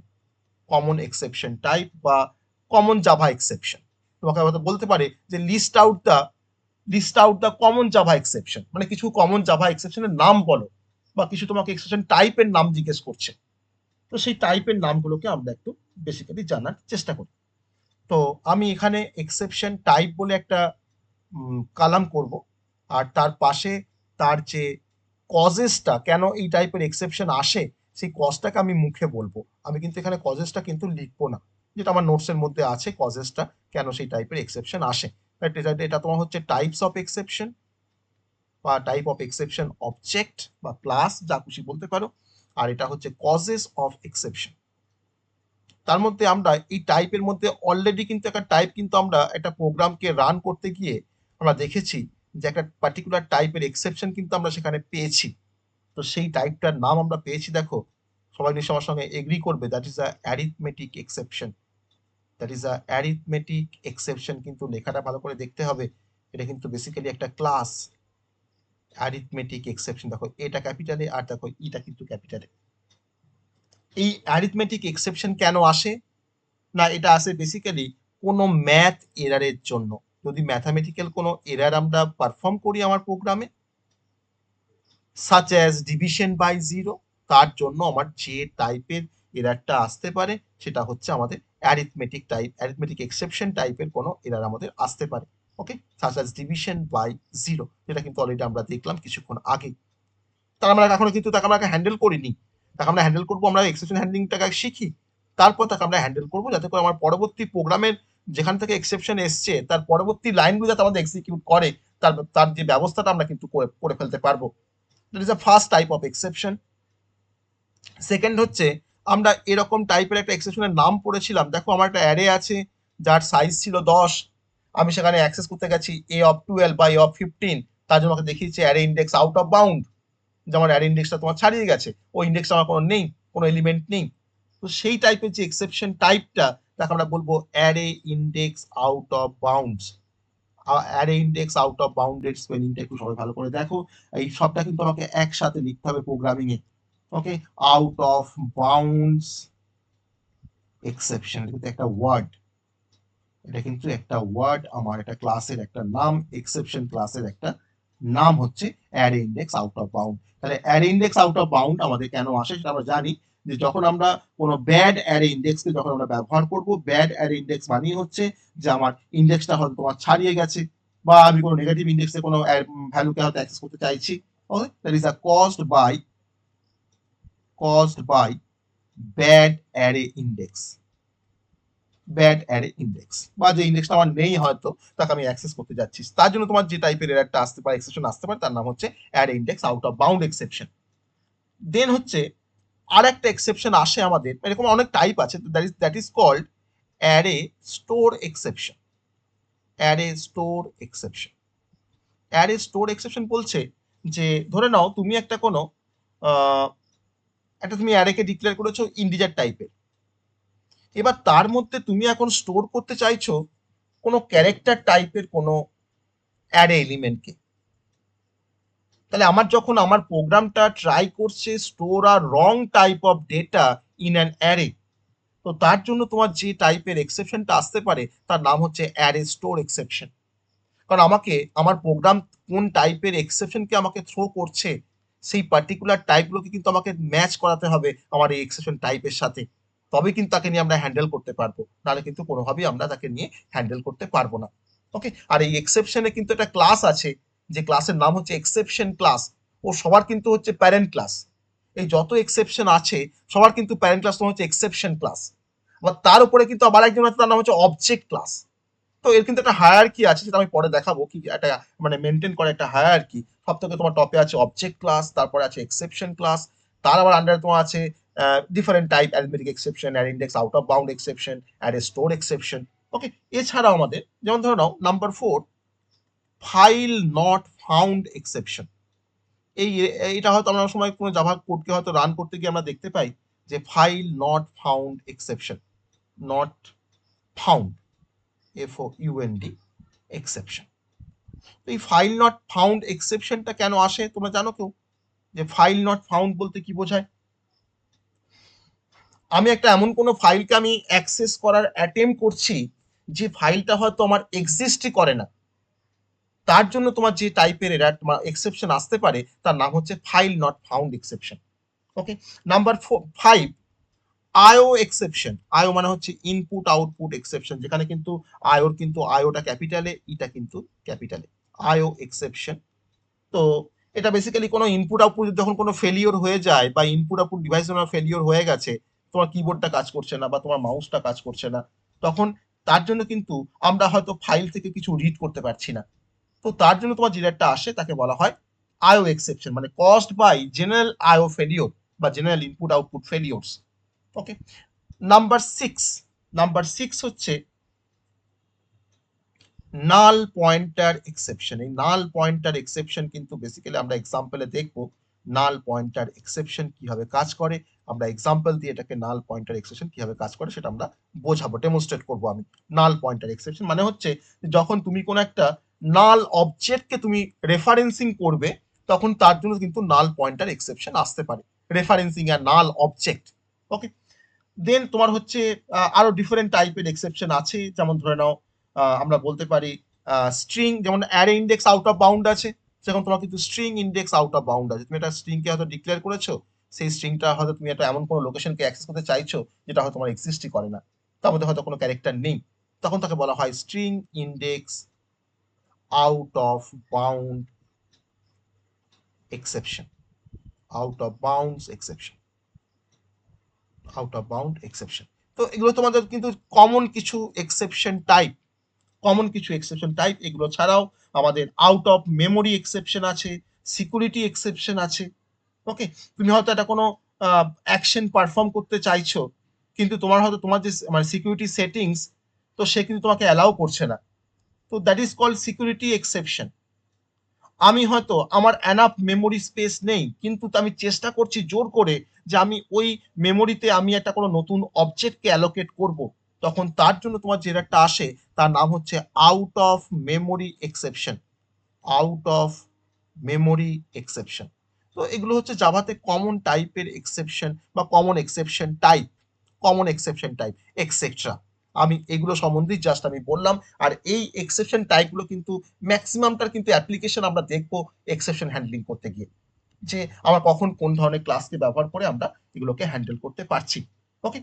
[SPEAKER 3] কমন এক্সেপশন টাইপ বা কমন জাভা এক্সেপশন, তোমাকে হয়তো বলতে পারে যে list out the common Java exception, মানে কিছু কমন জাভা এক্সেপশনের নাম বলো, বা কিছু তোমাকে এক্সেপশন টাইপের নাম জিজ্ঞেস করছে, তো সেই টাইপের নামগুলোকে আমরা একটু বেসিক্যালি জানার চেষ্টা করি। তো আমি এখানে এক্সেপশন টাইপ বলে একটা কালাম করব, আর তার পাশে তার যে কজেসটা, কেন এই টাইপের এক্সেপশন আসে সেই কজটাকে আমি মুখে বলবো, আমি কিন্তু এখানে কজেসটা কিন্তু লিখবো না, যেটা আমার নোটসের মধ্যে আছে কজেসটা কেন সেই টাইপের এক্সেপশন আসে। এটা তোমার হচ্ছে টাইপস অফ এক্সেপশন বা টাইপ অফ এক্সেপশন অবজেক্ট বা ক্লাস, যা খুশি বলতে পারো। আর এটা হচ্ছে কজেস অফ এক্সেপশন। তার মধ্যে আমরা এই টাইপের মধ্যে অলরেডি কিন্তু একটা টাইপ কিন্তু আমরা একটা প্রোগ্রামকে রান করতে গিয়ে আমরা দেখেছি যে একটা পার্টিকুলার টাইপের এক্সেপশন কিন্তু আমরা সেখানে পেয়েছি। তো সেই টাইপটার নাম আমরা পেয়েছি, দেখো সবাই নিশ্চয় আমার সঙ্গে এগ্রি করবে, that is a arithmetic exception. কিন্তু লেখাটা ভালো করে দেখতে হবে, এটা কিন্তু বেসিক্যালি একটা ক্লাস। অ্যারিথমেটিক এক্সেপশন, দেখো এটা ক্যাপিটালে আর দেখো ইটা কিন্তু ক্যাপিটালে। এই অ্যারিথমেটিক এক্সেপশন কেন আসে না, এটা আসে বেসিক্যালি কোনো ম্যাথ এরারের জন্য। যদি ম্যাথামেটিক্যাল কোনো এরার আমরা পারফর্ম করি আমার প্রোগ্রামে, such as division by zero, তার জন্য আমার যে টাইপের এরারটা আসতে পারে সেটা হচ্ছে আমাদের অ্যারিথমেটিক এক্সেপশন টাইপের কোনো এরার আমাদের আসতে পারে। Okay, such as division by zero, যেটা কিন্তু অলরেডি আমরা দেখলাম কিছুক্ষণ আগে। তার আমরা এখনো কিন্তু তাকে আমরা হ্যান্ডেল করিনি, তাকে আমরা হ্যান্ডেল করবো, আমরা এক্সেপশন হ্যান্ডলিংটাকে শিখি, তারপর তাকে আমরা হ্যান্ডেল করবো, যাতে করে আমার পরবর্তী প্রোগ্রামের যেখান থেকে এক্সেপশন এসছে তার পরবর্তী লাইনগুলো যাতে আমাদের এক্সিকিউট করে, তার যে ব্যবস্থাটা আমরা কিন্তু করে ফেলতে পারবো। That is a first type of exception. Second হচ্ছে আমরা এরকম টাইপের একটা এক্সেপশনের নাম পড়েছিলাম, দেখো আমার একটা অ্যারে আছে যার সাইজ ছিল 10, আমি সেখানে অ্যাক্সেস করতে গেছি a of 12 বা a of 15, তার জন্য আমাকে দেখিয়েছে array index out of bound, যেমন অ্যারে ইন্ডেক্সটা তোমার ছাড়িয়ে গেছে, ওই ইন্ডেক্সটা আমার কোনো নেই, কোনো এলিমেন্ট নেই। তো সেই টাইপের যে এক্সেপশন টাইপটা তাকে আমরা বলবো array index out of bounds. Array index, out of bounded স্পেলিংটা একটু সবাই ভালো করে দেখো। এই সবটা কিন্তু আমাকে একসাথে লিখতে হবে programming A. Okay, out of bounds exception, এটা কিন্তু একটা ওয়ার্ড, এটা কিন্তু একটা ওয়ার্ড, আমার এটা ক্লাসের একটা নাম, এক্সেপশন ক্লাসের একটা নাম হচ্ছে array index out of bound. তাহলে array index out of bound আমাদের কেন আসে সেটা আমরা জানি, যে যখন আমরা কোনো ব্যাড অ্যারে ইন্ডেক্সকে যখন আমরা ব্যবহার করব, ব্যাড অ্যারে ইন্ডেক্স মানে হচ্ছে যে আমার ইন্ডেক্সটা হয়তো তোমার ছাড়িয়ে গেছে, বা আমি কোনো নেগেটিভ ইন্ডেক্সে কোনো ভ্যালুকে হয়তো অ্যাক্সেস করতে চাইছি। Okay, that is caused by bad array index, bad array index, বা যে ইন্ডেক্সটা আমার নেই হয়তো তাকে আমি অ্যাক্সেস করতে যাচ্ছি, তার জন্য তোমার যে টাইপের এরারটা আসতে পারে, এক্সেপশন আসতে পারে, তার নাম হচ্ছে array index out of bound exception. Then হচ্ছে আর একটা এক্সেপশন আসে আমাদের, এরকম অনেক টাইপ আছে, that is called array store exception. Array store exception, array store exception বলছে যে ধরে নাও তুমি একটা কোনো একটা তুমি অ্যারেকে ডিক্লেয়ার করেছো ইন্টিজার টাইপের, এবার তার মধ্যে তুমি এখন স্টোর করতে চাইছো কোনো ক্যারেক্টার টাইপের কোনো অ্যারে এলিমেন্টকে। তাহলে আমার যখন আমার প্রোগ্রামটা ট্রাই করছে store a wrong type of data in an array, তো তার জন্য তোমার যে টাইপের এক্সেপশনটা আসতে পারে তার নাম হচ্ছে অ্যারে স্টোর এক্সেপশন। কারণ আমাকে আমার প্রোগ্রাম কোন টাইপের এক্সেপশনকে আমাকে থ্রো করছে, সেই পার্টিকুলার টাইপগুলোকে কিন্তু আমাকে ম্যাচ করাতে হবে আমার এই এক্সেপশন টাইপের সাথে, তবে কিন্তু তাকে নিয়ে আমরা হ্যান্ডেল করতে পারবো, নাহলে কিন্তু কোনোভাবেই আমরা তাকে নিয়ে হ্যান্ডেল করতে পারবো না। ওকে, আর এই এক্সেপশনে কিন্তু একটা ক্লাস আছে, যে ক্লাসের নাম হচ্ছে এক্সেপশন ক্লাস, ও সবার কিন্তু হচ্ছে প্যারেন্ট ক্লাস। এই যত এক্সেপশন আছে সবার কিন্তু প্যারেন্ট ক্লাস হচ্ছে এক্সেপশন ক্লাস, আবার তার উপরে কিন্তু আবার একজন আছে, তার নাম হচ্ছে অবজেক্ট ক্লাস। তো এর কিন্তু একটা হায়ারার্কি আছে, সেটা আমি পরে দেখাবো কি একটা মানে মেনটেন করে একটা হায়ারার্কি। সব থেকে তোমার টপে আছে অবজেক্ট ক্লাস, তারপরে আছে এক্সেপশন ক্লাস, তার আবার আন্ডারে তোমার আছে different type, arithmetic exception, array index out of bound exception, array store exception. Okay, এছাড়াও আমাদের যেমন ধরে নাও number 4, file not found exception. এইটা হয়তো আমরা সময় কোনো জাভা কোডকে হয়তো রান করতে গিয়ে আমরা দেখতে পাই যে file not found exception, not found, FOUND exception. তো এই ফাইল নট ফাউন্ড এক্সেপশনটা কেন আসে তোমরা জানো কেউ, যে ফাইল নট ফাউন্ড বলতে কি বোঝায়? আমি একটা এমন কোনো ফাইলকে আমি অ্যাক্সেস করার অ্যাটেম্প করছি যে ফাইলটা হয়তো আমার এক্সিস্টই করে না, তার জন্য তোমার যে টাইপের এরার তোমার এক্সেপশন আসতে পারে তার নাম হচ্ছে file not found exception. Okay, number 5, IO exception. IO মানে হচ্ছে ইনপুট আউটপুট এক্সেপশন, যেখানে কিন্তু আইওর কিন্তু আইওটা ক্যাপিটালে, ইটা কিন্তু ক্যাপিটালে, আইও এক্সেপশন। তো এটা বেসিক্যালি কোনো ইনপুট আউটপুট যখন কোনো ফেলিওর হয়ে যায়, বা ইনপুট আউটপুট ডিভাইস তোমার ফেলিওর হয়ে গেছে, তোমার কিবোর্ডটা কাজ করছে না বা তোমার মাউসটা কাজ করছে না, তখন তার জন্য কিন্তু আমরা হয়তো ফাইল থেকে কিছু রিড করতে পারছি না, তো তার জন্য তোমার যে একটা আসে তাকে বলা হয় আইও এক্সেপশন, মানে caused by general IO failure বা general input output failures. Okay, number 6 হচ্ছে নাল পয়েন্টার এক্সেপশন। এই নাল পয়েন্টার এক্সেপশন কিন্তু বেসিক্যালি আমরা এক্সাম্পলে দেখবো নাল পয়েন্টার এক্সেপশন কিভাবে কাজ করে, আমরা এক্সাম্পল দিয়ে এটাকে নাল পয়েন্টার এক্সেপশন কিভাবে কাজ করে সেটা আমরা বোঝাবো, ডেমনস্ট্রেট করবো আমি। নাল পয়েন্টার এক্সেপশন মানে হচ্ছে যখন তুমি কোনো একটা নাল অবজেক্টকে তুমি রেফারেন্সিং করবে, তখন তার জন্য কিন্তু নাল পয়েন্টার এক্সেপশন আসতে পারে, রেফারেন্সিং এ নাল অবজেক্ট। ওকে, দেন তোমার হচ্ছে আরো ডিফারেন্ট টাইপের এক্সেপশন আছে, যেমন ধরে নাও আমরা বলতে পারি স্ট্রিং, যেমন array index out of bound আছে, সেরকম তোমার কিন্তু string index out of bound আছে। তুমি একটা স্ট্রিংকে হয়তো ডিক্লেয়ার করেছো, সেই স্ট্রিংটা হয়তো তুমি একটা এমন কোনো লোকেশনকে অ্যাক্সেস করতে চাইছো যেটা হয়তো তোমার এক্সিস্টই করে না, তার মধ্যে হয়তো কোনো ক্যারেক্টার নেই, তখন তাকে বলা হয় string index out of bound exception, out of bounds exception, out of bound exception. তো এগুলো তোমাদের কিন্তু কমন কিছু এক্সেপশন টাইপ, এগুলো ছাড়াও আমাদের আউট অফ মেমোরি এক্সেপশন আছে, সিকিউরিটি এক্সেপশন আছে। ওকে, তুমি হয়তো একটা কোনো অ্যাকশন পারফর্ম করতে চাইছো, কিন্তু তোমার হয়তো তোমার যে মানে সিকিউরিটি সেটিংস, তো সে কিন্তু তোমাকে অ্যালাউ করছে না, তো that is called security exception. আমি হয়তো আমার এনাফ মেমোরি স্পেস নেই, কিন্তু আমি চেষ্টা করছি জোর করে যে আমি ওই মেমোরিতে আমি একটা কোনো নতুন অবজেক্টকে অ্যালোকেট করব, তখন তার জন্য তোমার যে এররটা আসে তার নাম হচ্ছে out of memory exception. Out of memory exception. তো এগুলো হচ্ছে জাভাতে কমন টাইপের এক্সেপশন বা কমন এক্সেপশন টাইপ এক্সেট্রা। আমি এগুলো সম্বন্ধেই জাস্ট আমি বললাম। আর এই এক্সেপশন টাইপগুলো কিন্তু ম্যাক্সিমামটার কিন্তু অ্যাপ্লিকেশন আমরা দেখবো এক্সেপশন হ্যান্ডলিং করতে গিয়ে, যে আমরা কখন কোন ধরনের ক্লাসকে ব্যবহার করে আমরা এগুলোকে হ্যান্ডেল করতে পারছি। ওকে,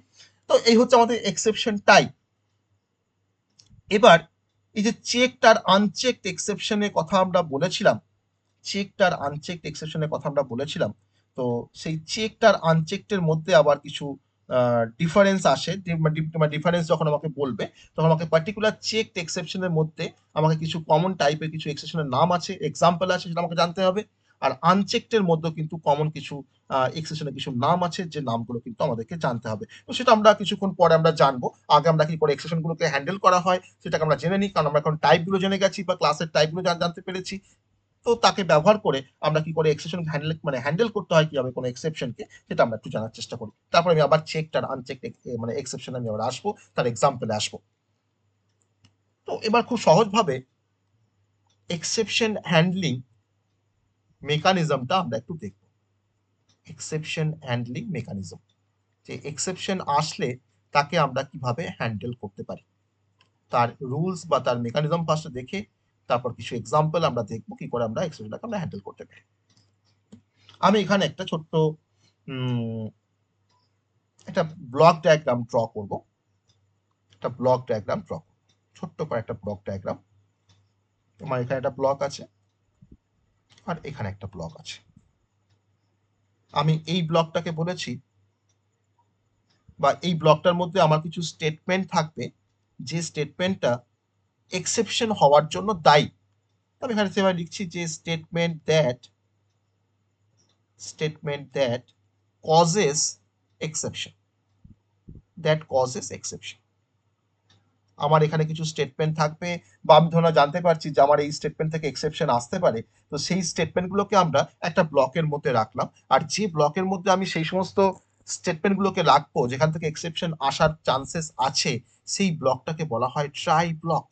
[SPEAKER 3] তো এই হচ্ছে আমাদের এক্সেপশন টাইপ। এবার এই যে চেকড আর আনচেকড এক্সেপশনের কথা আমরা বলেছিলাম, চেকড আর আনচেকড এক্সেপশনের কথা আমরা বলেছিলাম, তো সেই চেকড আর আনচেকডের মধ্যে আবার কিছু ডিফারেন্স আসে। ডিফারেন্স যখন আমাকে বলবে তখন আমাকে পার্টিকুলার চেকড এক্সেপশনের মধ্যে আমাকে কিছু কমন টাইপের কিছু এক্সেপশনের নাম আছে, এক্সাম্পল আছে, সেটা আমাকে জানতে হবে। আর আনচেকডের মধ্যেও কিন্তু কমন কিছু এক্সেপশনের কিছু নাম আছে, যে নামগুলো কিন্তু আমাদেরকে জানতে হবে। তো সেটা আমরা কিছুক্ষণ পরে আমরা জানবো। আগে আমরা কি করে এক্সেপশনগুলোকে হ্যান্ডেল করা হয় সেটাকে আমরা জেনে নিই, কারণ আমরা এখন টাইপগুলো জেনে গেছি বা ক্লাসের টাইপগুলো জানতে পেরেছি। তো তাকে ব্যবহার করে আমরা কি করে এক্সেপশন হ্যান্ডেল করতে হয় কিভাবে কোনো এক্সেপশনকে, সেটা আমরা একটু জানার চেষ্টা করি। তারপর আমি আবার চেকড আর আনচেকড এক্সেপশন আমি আবার আসবো, তার এক্সাম্পলে আসবো। তো এবার খুব সহজভাবে এক্সেপশন হ্যান্ডলিং মেকানিজমটা আমরা একটু দেখব। এক্সেপশন হ্যান্ডলিং মেকানিজম, যে এক্সেপশন আসলে তাকে আমরা কিভাবে হ্যান্ডেল করতে পারি, তার রুলস বা তার মেকানিজম ফার্স্ট দেখে তারপর কিছু এক্সাম্পল আমরা দেখবো কি করে আমরা এক্সেপশনটাকে আমরা হ্যান্ডেল করতে পারি। আমি এখানে একটা ছোট্ট একটা ব্লক ডায়াগ্রাম ড্র করব। একটা ব্লক ডায়াগ্রাম ড্র, ছোট্ট করে একটা ব্লক ডায়াগ্রাম। তোমার এখানে একটা ব্লক আছে আর এখানে একটা ব্লক আছে। আমি এই ব্লকটাকে বলেছি, বা এই ব্লকটার মধ্যে আমার কিছু স্টেটমেন্ট থাকবে, যে স্টেটমেন্টটা এক্সেপশন হওয়ার জন্য দায়ী। আমি এখানে সেভাবে লিখছি যে স্টেটমেন্ট দ্যাট কজেস এক্সেপশন, আমার এখানে কিছু স্টেটমেন্ট থাকবে, বা আমি ধরুন জানতে পারছি যে আমার এই স্টেটমেন্ট থেকে এক্সেপশন আসতে পারে, তো সেই স্টেটমেন্টগুলোকে আমরা একটা ব্লকের মধ্যে রাখলাম। আর যে ব্লকের মধ্যে আমি সেই সমস্ত স্টেটমেন্টগুলোকে রাখবো যেখান থেকে এক্সেপশন আসার চান্সেস আছে, সেই ব্লকটাকে বলা হয় ট্রাই ব্লক।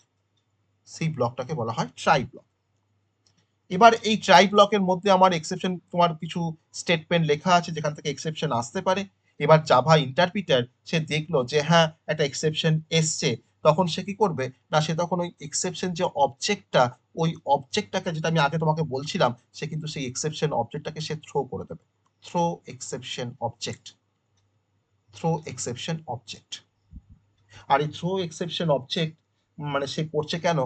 [SPEAKER 3] এবার এই ট্রাই ব্লকের মধ্যে আমার এক্সেপশন, তোমার কিছু স্টেটমেন্ট লেখা আছে যেখান থেকে এক্সেপশন আসতে পারে। এবার জাভা ইন্টারপ্রিটার সে দেখলো যে হ্যাঁ একটা এক্সেপশন এসছে, তখন সে কি করবে না, সে তখন ওই এক্সেপশন যে অবজেক্টটা, ওই অবজেক্টটাকে, যেটা আমি আগে তোমাকে বলছিলাম, সে কিন্তু সেই এক্সেপশন অবজেক্টটাকে সে থ্রো করে দেবে। Throw exception object. আর এই থ্রো এক্সেপশন অবজেক্ট মানে সে করছে কেন,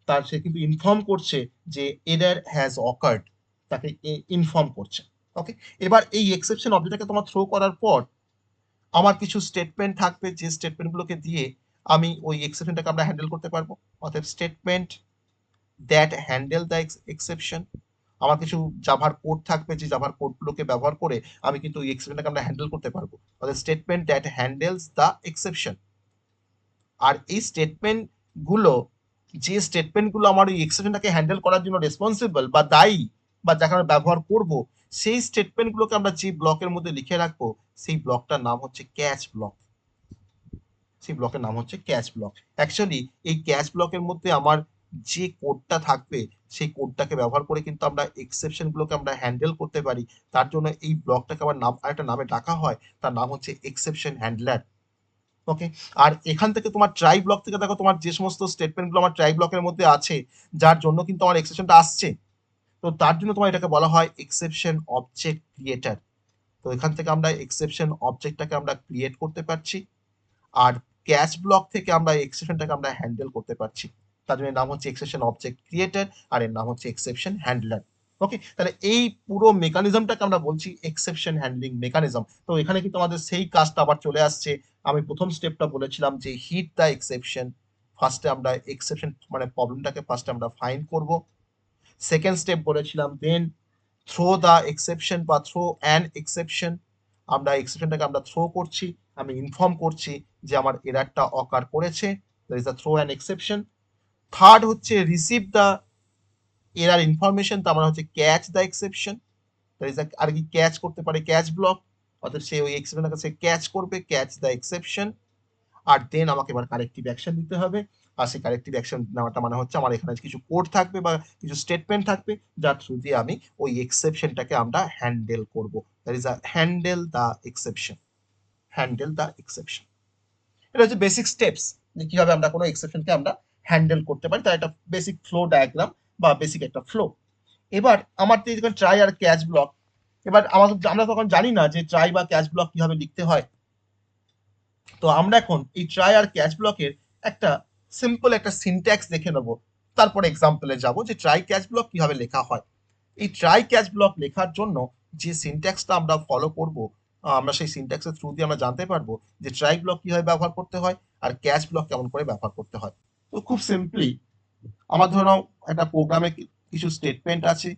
[SPEAKER 3] তার সে কিন্তু ইনফর্ম করছে যে এরর হ্যাজ অকার্ড, তাকে ইনফর্ম করছে। ওকে, এবার এই এক্সেপশন অবজেক্টটাকে তোমার থ্রো করার পর আমার কিছু স্টেটমেন্ট থাকবে, যে স্টেটমেন্টগুলোকে দিয়ে আমি ওই এক্সেপশনটাকে আমরা হ্যান্ডেল করতে পারবো। অর্থাৎ statement that handle the exception, আমার কিছু জাভার কোড থাকবে, যে জাভার কোডগুলোকে ব্যবহার করে আমি কিন্তু ওই এক্সেপশনটাকে আমরা হ্যান্ডেল করতে পারবো। অর্থাৎ statement that handles the exception. আর এই স্টেটমেন্টগুলো, যে স্টেটমেন্টগুলো আমার ওই এক্সেপশনটাকে হ্যান্ডেল করার জন্য রেসপন্সিবল বা দায়ী, বা যাকে আমরা ব্যবহার করব, সেই স্টেটমেন্টগুলোকে আমরা যে ব্লকের মধ্যে লিখে রাখবো, সেই ব্লকটার নাম হচ্ছে ক্যাচ ব্লক। অ্যাকচুয়ালি এই ক্যাচ ব্লকের মধ্যে আমার যে কোডটা থাকবে, সেই কোডটাকে ব্যবহার করে কিন্তু আমরা এক্সেপশনগুলোকে আমরা হ্যান্ডেল করতে পারি। তার জন্য এই ব্লকটাকে আবার আরেকটা নামে ডাকা হয়, তার নাম হচ্ছে এক্সেপশন হ্যান্ডলার। ওকে, আর এখান থেকে তোমার ট্রাই ব্লক থেকে দেখো তোমার যে সমস্ত স্টেটমেন্টগুলো আমার ট্রাই ব্লকের মধ্যে আছে, যার জন্য কিন্তু আমার এক্সেপশনটা আসছে, তো তার জন্য তোমার এটাকে বলা হয় এক্সেপশন অবজেক্ট ক্রিয়েটার। তো এখান থেকে আমরা এক্সেপশন অবজেক্টটাকে আমরা ক্রিয়েট করতে পারছি, আর ক্যাচ ব্লক থেকে আমরা এক্সেপশনটাকে আমরা হ্যান্ডেল করতে পারছি। তার জন্য নাম হচ্ছে এক্সেপশন অবজেক্ট ক্রিয়েটার, আর এর নাম হচ্ছে এক্সেপশন হ্যান্ডলার। ওকে, তাহলে এই পুরো মেকানিজমটাকে আমরা বলছি এক্সেপশন হ্যান্ডলিং মেকানিজম। তো এখানে কিন্তু আমাদের সেই কাজটা আবার চলে আসছে। আমি প্রথম স্টেপটা বলেছিলাম যে হিট দ্য এক্সেপশন, ফার্স্টে আমরা এক্সেপশন মানে প্রবলেমটাকে ফার্স্টে আমরা ফাইন্ড করব। সেকেন্ড স্টেপ বলেছিলাম দেন থ্রো দ্য এক্সেপশন বা থ্রো অ্যান এক্সেপশন, আমরা এক্সেপশনটাকে আমরা থ্রো করছি, আমি ইনফর্ম করছি যে আমার এরারটা অকার করেছে, that is the throw an exception. Third হচ্ছে রিসিভ দ্য এরার ইনফরমেশন, তার মানে হচ্ছে catch the exception, that is আর কি ক্যাচ করতে পারে ক্যাচ ব্লক, অর্থাৎ সে ওই এক্সেপশনটাকে সে ক্যাচ করবে, ক্যাচ দ্য এক্সেপশন। আর দেন আমাকে এবার কারেক্টিভ অ্যাকশন নিতে হবে। আর সেই কারেক্টিভ অ্যাকশন নেওয়াটা মানে হচ্ছে আমার এখানে কিছু কোড থাকবে বা কিছু স্টেটমেন্ট থাকবে যার থ্রু দিয়ে আমি ওই এক্সেপশনটাকে আমরা হ্যান্ডেল করব। That is a handle the exception. Handle the exception, এটা হচ্ছে বেসিক স্টেপস যে কিভাবে আমরা কোনো এক্সেপশনকে আমরা হ্যান্ডেল করতে পারি, তার একটা বেসিক ফ্লো ডায়াগ্রাম বা বেসিক একটা ফ্লো। এবার আমার তো যখন ট্রাই আর ক্যাচ ব্লক, এবার আমরা তখন জানি না যে ট্রাই বা ক্যাচ ব্লক কিভাবে লিখতে হয়। তো আমরা এখন এই ট্রাই আর ক্যাচ ব্লকের একটা সিম্পল একটা সিনট্যাক্স দেখে নেব, তারপরে এক্সাম্পলে যাব যে ট্রাই ক্যাচ ব্লক কিভাবে লেখা হয়। এই ট্রাই ক্যাচ ব্লক লেখার জন্য যে সিনট্যাক্সটা আমরা ফলো করব, আমরা সেই সিনট্যাক্সের থ্রু দিয়ে আমরা জানতে পারবো যে ট্রাই ব্লক কিভাবে ব্যবহার করতে হয় আর ক্যাচ ব্লক কেমন করে ব্যবহার করতে হয়। তো খুব সিম্পলি আমার ধরো একটা প্রোগ্রামে কিছু স্টেটমেন্ট আছে,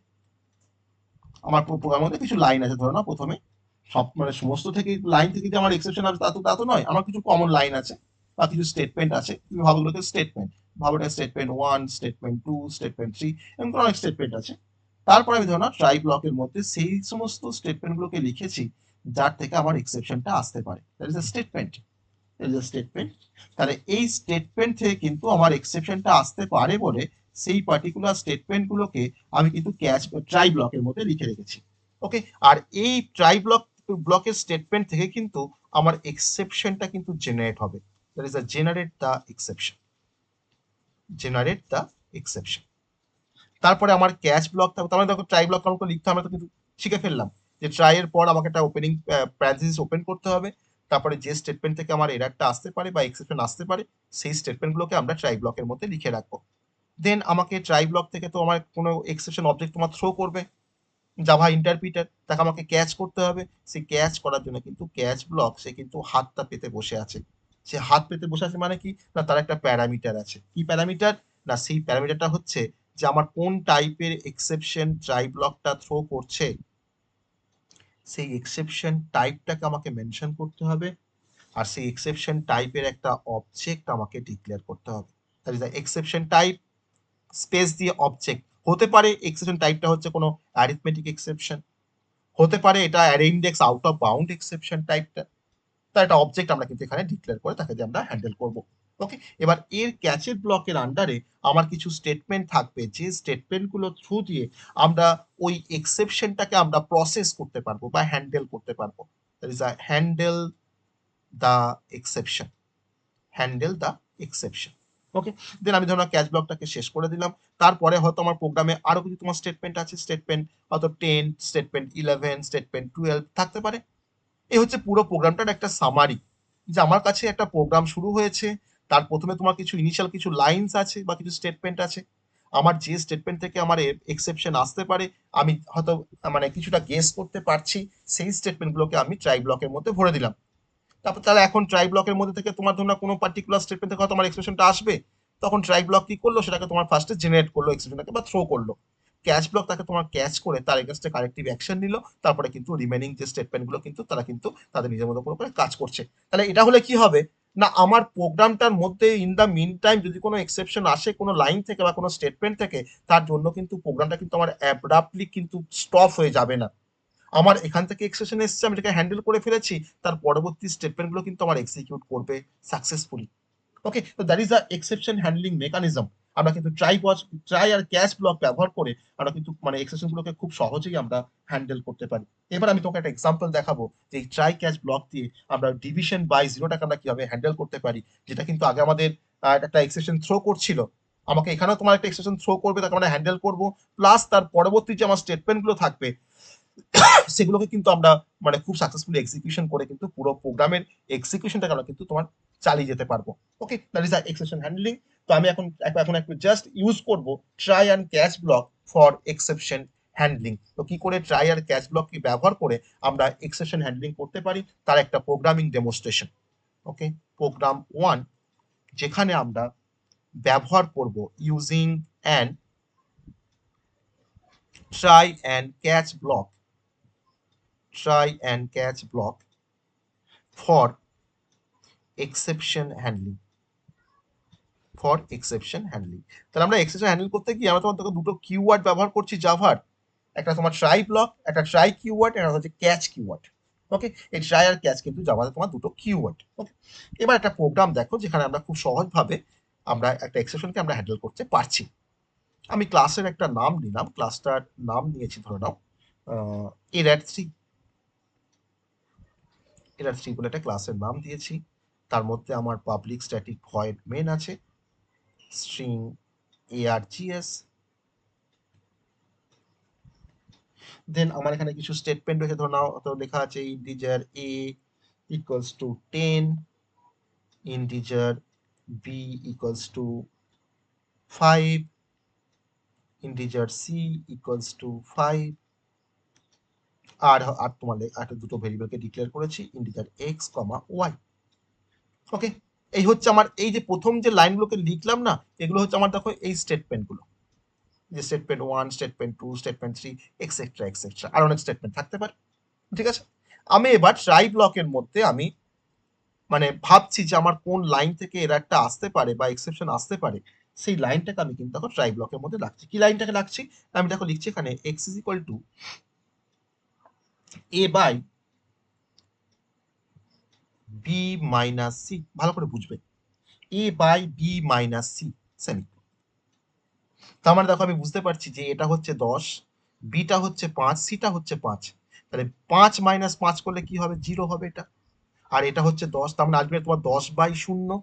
[SPEAKER 3] আমার প্রোগ্রামের মধ্যে কিছু লাইন আছে, ধরো না প্রথমে সব মানে সমস্ত থেকে লাইন থেকে যে আমার এক্সেপশন আছে তা তো নয়, আমার কিছু কমন লাইন আছে বা কিছু স্টেটমেন্ট আছে। তুমি ভাবো এগুলোকে স্টেটমেন্ট, ভাবো এটা স্টেটমেন্ট 1, স্টেটমেন্ট 2, স্টেটমেন্ট 3, এরকম করে অনেক স্টেটমেন্ট আছে। তারপরে আমি ধরো না ট্রাই ব্লকের মধ্যে সেই সমস্ত স্টেটমেন্ট গুলোকে লিখেছি যার থেকে আমার এক্সেপশনটা আসতে পারে। That is a statement. That is a statement. তাহলে এই স্টেটমেন্ট থেকে কিন্তু আমার এক্সেপশনটা আসতে পারে বলে সেই পার্টিকুলার স্টেটমেন্ট গুলোকে আমি কিন্তু ক্যাচ ট্রাই ব্লকের মধ্যে লিখে রেখেছি। ওকে, আর এই ট্রাই ব্লকের স্টেটমেন্ট থেকে কিন্তু আমার এক্সেপশনটা কিন্তু জেনারেট হবে। That is a generate the exception. Generate the exception. তারপরে আমার ক্যাচ ব্লক থাকবে, তার মানে দেখো ট্রাই ব্লক আমাকে লিখতে আমরা তো কিন্তু শিখে ফেললাম যে ট্রাই এর পর আমাকে একটা ওপেনিং প্যারেনথেসিস ওপেন করতে হবে, তারপরে যে স্টেটমেন্ট থেকে আমার এররটা আসতে পারে বা এক্সেপশন আসতে পারে সেই স্টেটমেন্টগুলোকে আমরা ট্রাই ব্লকের মধ্যে লিখে রাখবো। দেন আমাকে ট্রাই ব্লক থেকে তো আমার কোনো এক্সেপশন অবজেক্ট তোমার থ্রো করবে জাভা ইন্টারপ্রিটার, তাকে আমাকে ক্যাচ করতে হবে। সেই ক্যাচ করার জন্য কিন্তু ক্যাচ ব্লক সে কিন্তু হাতটা পেতে বসে আছে। সে হাত পেতে বসে আছে মানে কি না, তার একটা প্যারামিটার আছে। কি প্যারামিটার না, সেই প্যারামিটারটা হচ্ছে যে আমার কোন টাইপের এক্সেপশন ট্রাই ব্লকটা থ্রো করছে সেই এক্সেপশন টাইপটাকে আমাকে মেনশন করতে হবে, আর সেই এক্সেপশন টাইপের একটা অবজেক্ট আমাকে ডিক্লেয়ার করতে হবে। That is the exception type space দিয়ে অবজেক্ট। হতে পারে এক্সেপশন টাইপটা হচ্ছে কোনো অ্যারিথমেটিক এক্সেপশন, হতে পারে এটা array index out of bound exception টাইপটা। তার একটা অবজেক্ট আমরা কিন্তু এখানে ডিক্লেয়ার করে তাকে দিয়ে আমরা হ্যান্ডেল করব। ওকে, এবার এর ক্যাচের ব্লকের আন্ডারে আমার কিছু স্টেটমেন্ট থাকবে যে স্টেটমেন্টগুলো থ্রু দিয়ে আমরা ওই এক্সেপশনটাকে আমরা প্রসেস করতে পারবো বা হ্যান্ডেল করতে পারবো। That is a handle the exception. Handle the exception. Okay, then আমি ধরুন ক্যাচ ব্লকটাকে শেষ করে দিলাম। তারপরে হয়তো আমার প্রোগ্রামে আরো কিছু তোমার স্টেটমেন্ট আছে, স্টেটমেন্ট হয়তো 10, স্টেটমেন্ট 11, স্টেটমেন্ট 12 থাকতে পারে। এই হচ্ছে পুরো প্রোগ্রামটার একটা সামারি, যে আমার কাছে একটা প্রোগ্রাম শুরু হয়েছে, তার প্রথমে তোমার কিছু ইনিশিয়াল কিছু লাইনস আছে বা কিছু স্টেটমেন্ট আছে। আমার যে স্টেটমেন্ট থেকে আমার এক্সেপশন আসতে পারে আমি হয়তো মানে কিছুটা গেস করতে পারছি, সেই স্টেটমেন্টগুলোকে আমি ট্রাই ব্লকের মধ্যে ভরে দিলাম। তারপর তাহলে এখন ট্রাই ব্লকের মধ্যে থেকে তোমার ধরুন কোনো পার্টিকুলার স্টেটমেন্ট থেকে হয়তো আমার এক্সপ্রেশনটা আসবে, তখন ট্রাই ব্লক কি করলো সেটাকে তোমার ফার্স্টে জেনারেট করলো এক্সপ্রেশনটাকে বা থ্রো করলো। ক্যাচ ব্লক তাকে তোমার ক্যাচ করে তার এগেইনস্টে কারেক্টিভ অ্যাকশন নিল, তারপরে কিন্তু রিমেনিং যে স্টেটমেন্টগুলো কিন্তু তারা কিন্তু তাদের নিজের মতো করে কাজ করছে। তাহলে এটা হলে কি হবে না, আমার প্রোগ্রামটার মধ্যে ইন দ্য মিন টাইম যদি কোনো এক্সেপশন আসে কোনো লাইন থেকে বা কোনো স্টেটমেন্ট থেকে, তার জন্য কিন্তু প্রোগ্রামটা কিন্তু আমার অ্যাব্রাপ্টলি কিন্তু স্টপ হয়ে যাবে না। আমার এখান থেকে এক্সেপশন এসেছে, আমি এটাকে হ্যান্ডেল করে ফেলেছি, তার পরবর্তী স্টেটমেন্টগুলো কিন্তু আমার এক্সিকিউট করবে সাকসেসফুলি। ওকে, তো that is the exception handling mechanism. আমরা কিন্তু ট্রাই আর ক্যাচ ব্লক ব্যবহার করে আমরা কিন্তু মানে এক্সেপশন গুলোকে খুব সহজেই আমরা হ্যান্ডেল করতে পারি। এবার আমি তোমাকে একটা এক্সাম্পল দেখাবো যে এই ট্রাই ক্যাচ ব্লক দিয়ে আমরা ডিভিশন বাই জিরোটাকে আমরা কিভাবে হ্যান্ডেল করতে পারি, যেটা কিন্তু আগে আমাদের একটা এক্সেপশন থ্রো করছিল, আমাকে এখানেও তোমার একটা এক্সেপশন থ্রো করবে, তাকে আমরা হ্যান্ডেল করবো, প্লাস তার পরবর্তী যে আমার স্টেটমেন্ট গুলো থাকবে সেগুলোকে কিন্তু আমরা মানে খুব সাকসেসফুলি এক্সিকিউশন করে কিন্তু পুরো প্রোগ্রামের এক্সিকিউশনটাকে আমরা কিন্তু তোমার চালিয়ে যেতে পারবো। ওকে, দ্যাট ইজ এক্সেপশন হ্যান্ডলিং। তো আমি এখন একটু জাস্ট ইউজ করব try and catch block for exception handling. তো কি করে ট্রাই আর ক্যাচ ব্লক কি ব্যবহার করে আমরা এক্সেপশন হ্যান্ডলিং করতে পারি তার একটা প্রোগ্রামিং ডেমনস্ট্রেশন। ওকে, প্রোগ্রাম 1 যেখানে আমরা ব্যবহার করব using an try and catch block, try and catch block for exception handling. for exception handling, তাহলে আমরা এক্সেপশন হ্যান্ডেল করতে গিয়ে আমরা তোমার দুটো কিওয়ার্ড ব্যবহার করছি জাভার, একটা তোমার ট্রাই ব্লক, একটা ট্রাই কিওয়ার্ড, একটা হচ্ছে ক্যাচ কিওয়ার্ড। ওকে, এই ট্রাই আর ক্যাচ কিন্তু জাভাতে তোমার দুটো কিওয়ার্ড। ওকে, এবার একটা প্রোগ্রাম দেখো যেখানে আমরা খুব সহজভাবে আমরা একটা এক্সেপশনকে আমরা হ্যান্ডেল করতে পারছি। আমি ক্লাসের একটা নাম নিলাম, ক্লাসটার নাম নিয়েছি ধরে নাও এরর3 বলে একটা ক্লাসের নাম দিয়েছি। তার মধ্যে আমার পাবলিক স্ট্যাটিক ভয়েড মেন আছে, স্ট্রিং args, দেন আমার এখানে কিছু স্টেটমেন্ট রয়েছে, ধরে নাও তো লেখা আছে integer a equals to 10, integer b equals to 5, integer c equals to 5, আর তোমার দুটো ভেরিয়েবলকে ডিক্লেয়ার করেছি, ইন্টিজার x, y। ওকে, এই হচ্ছে আমার এই যে প্রথম যে লাইনগুলোকে লিখলাম না, এগুলো হচ্ছে আমার দেখো এই স্টেটমেন্টগুলো, যে statement 1, statement 2, statement 3, etcetera etcetera, আর অনেক স্টেটমেন্ট থাকতে পারে। ঠিক আছে, আমি এবার ট্রাই ব্লকের মধ্যে আমি মানে ভাবছি যে আমার কোন লাইন থেকে এররটা আসতে পারে বা এক্সেপশন আসতে পারে, সেই লাইনটাকে আমি কিন্তু এখন ট্রাই ব্লকের মধ্যে রাখছি। কি লাইনটাকে রাখছি? আমি দেখো লিখছি এখানে x is equal to a by b minus c, ভালো করে বুঝবে, a by b minus c semicolon. তার মানে দেখো আমি বুঝতে পারছি যে এটা হচ্ছে 10, বিটা হচ্ছে 5, সিটা হচ্ছে 5, তাহলে 5 মাইনাস 5 করলে কি হবে? 0 হবে এটা। আর এটা হচ্ছে 10, তার মানে আলটিমেট তোমার 10/0,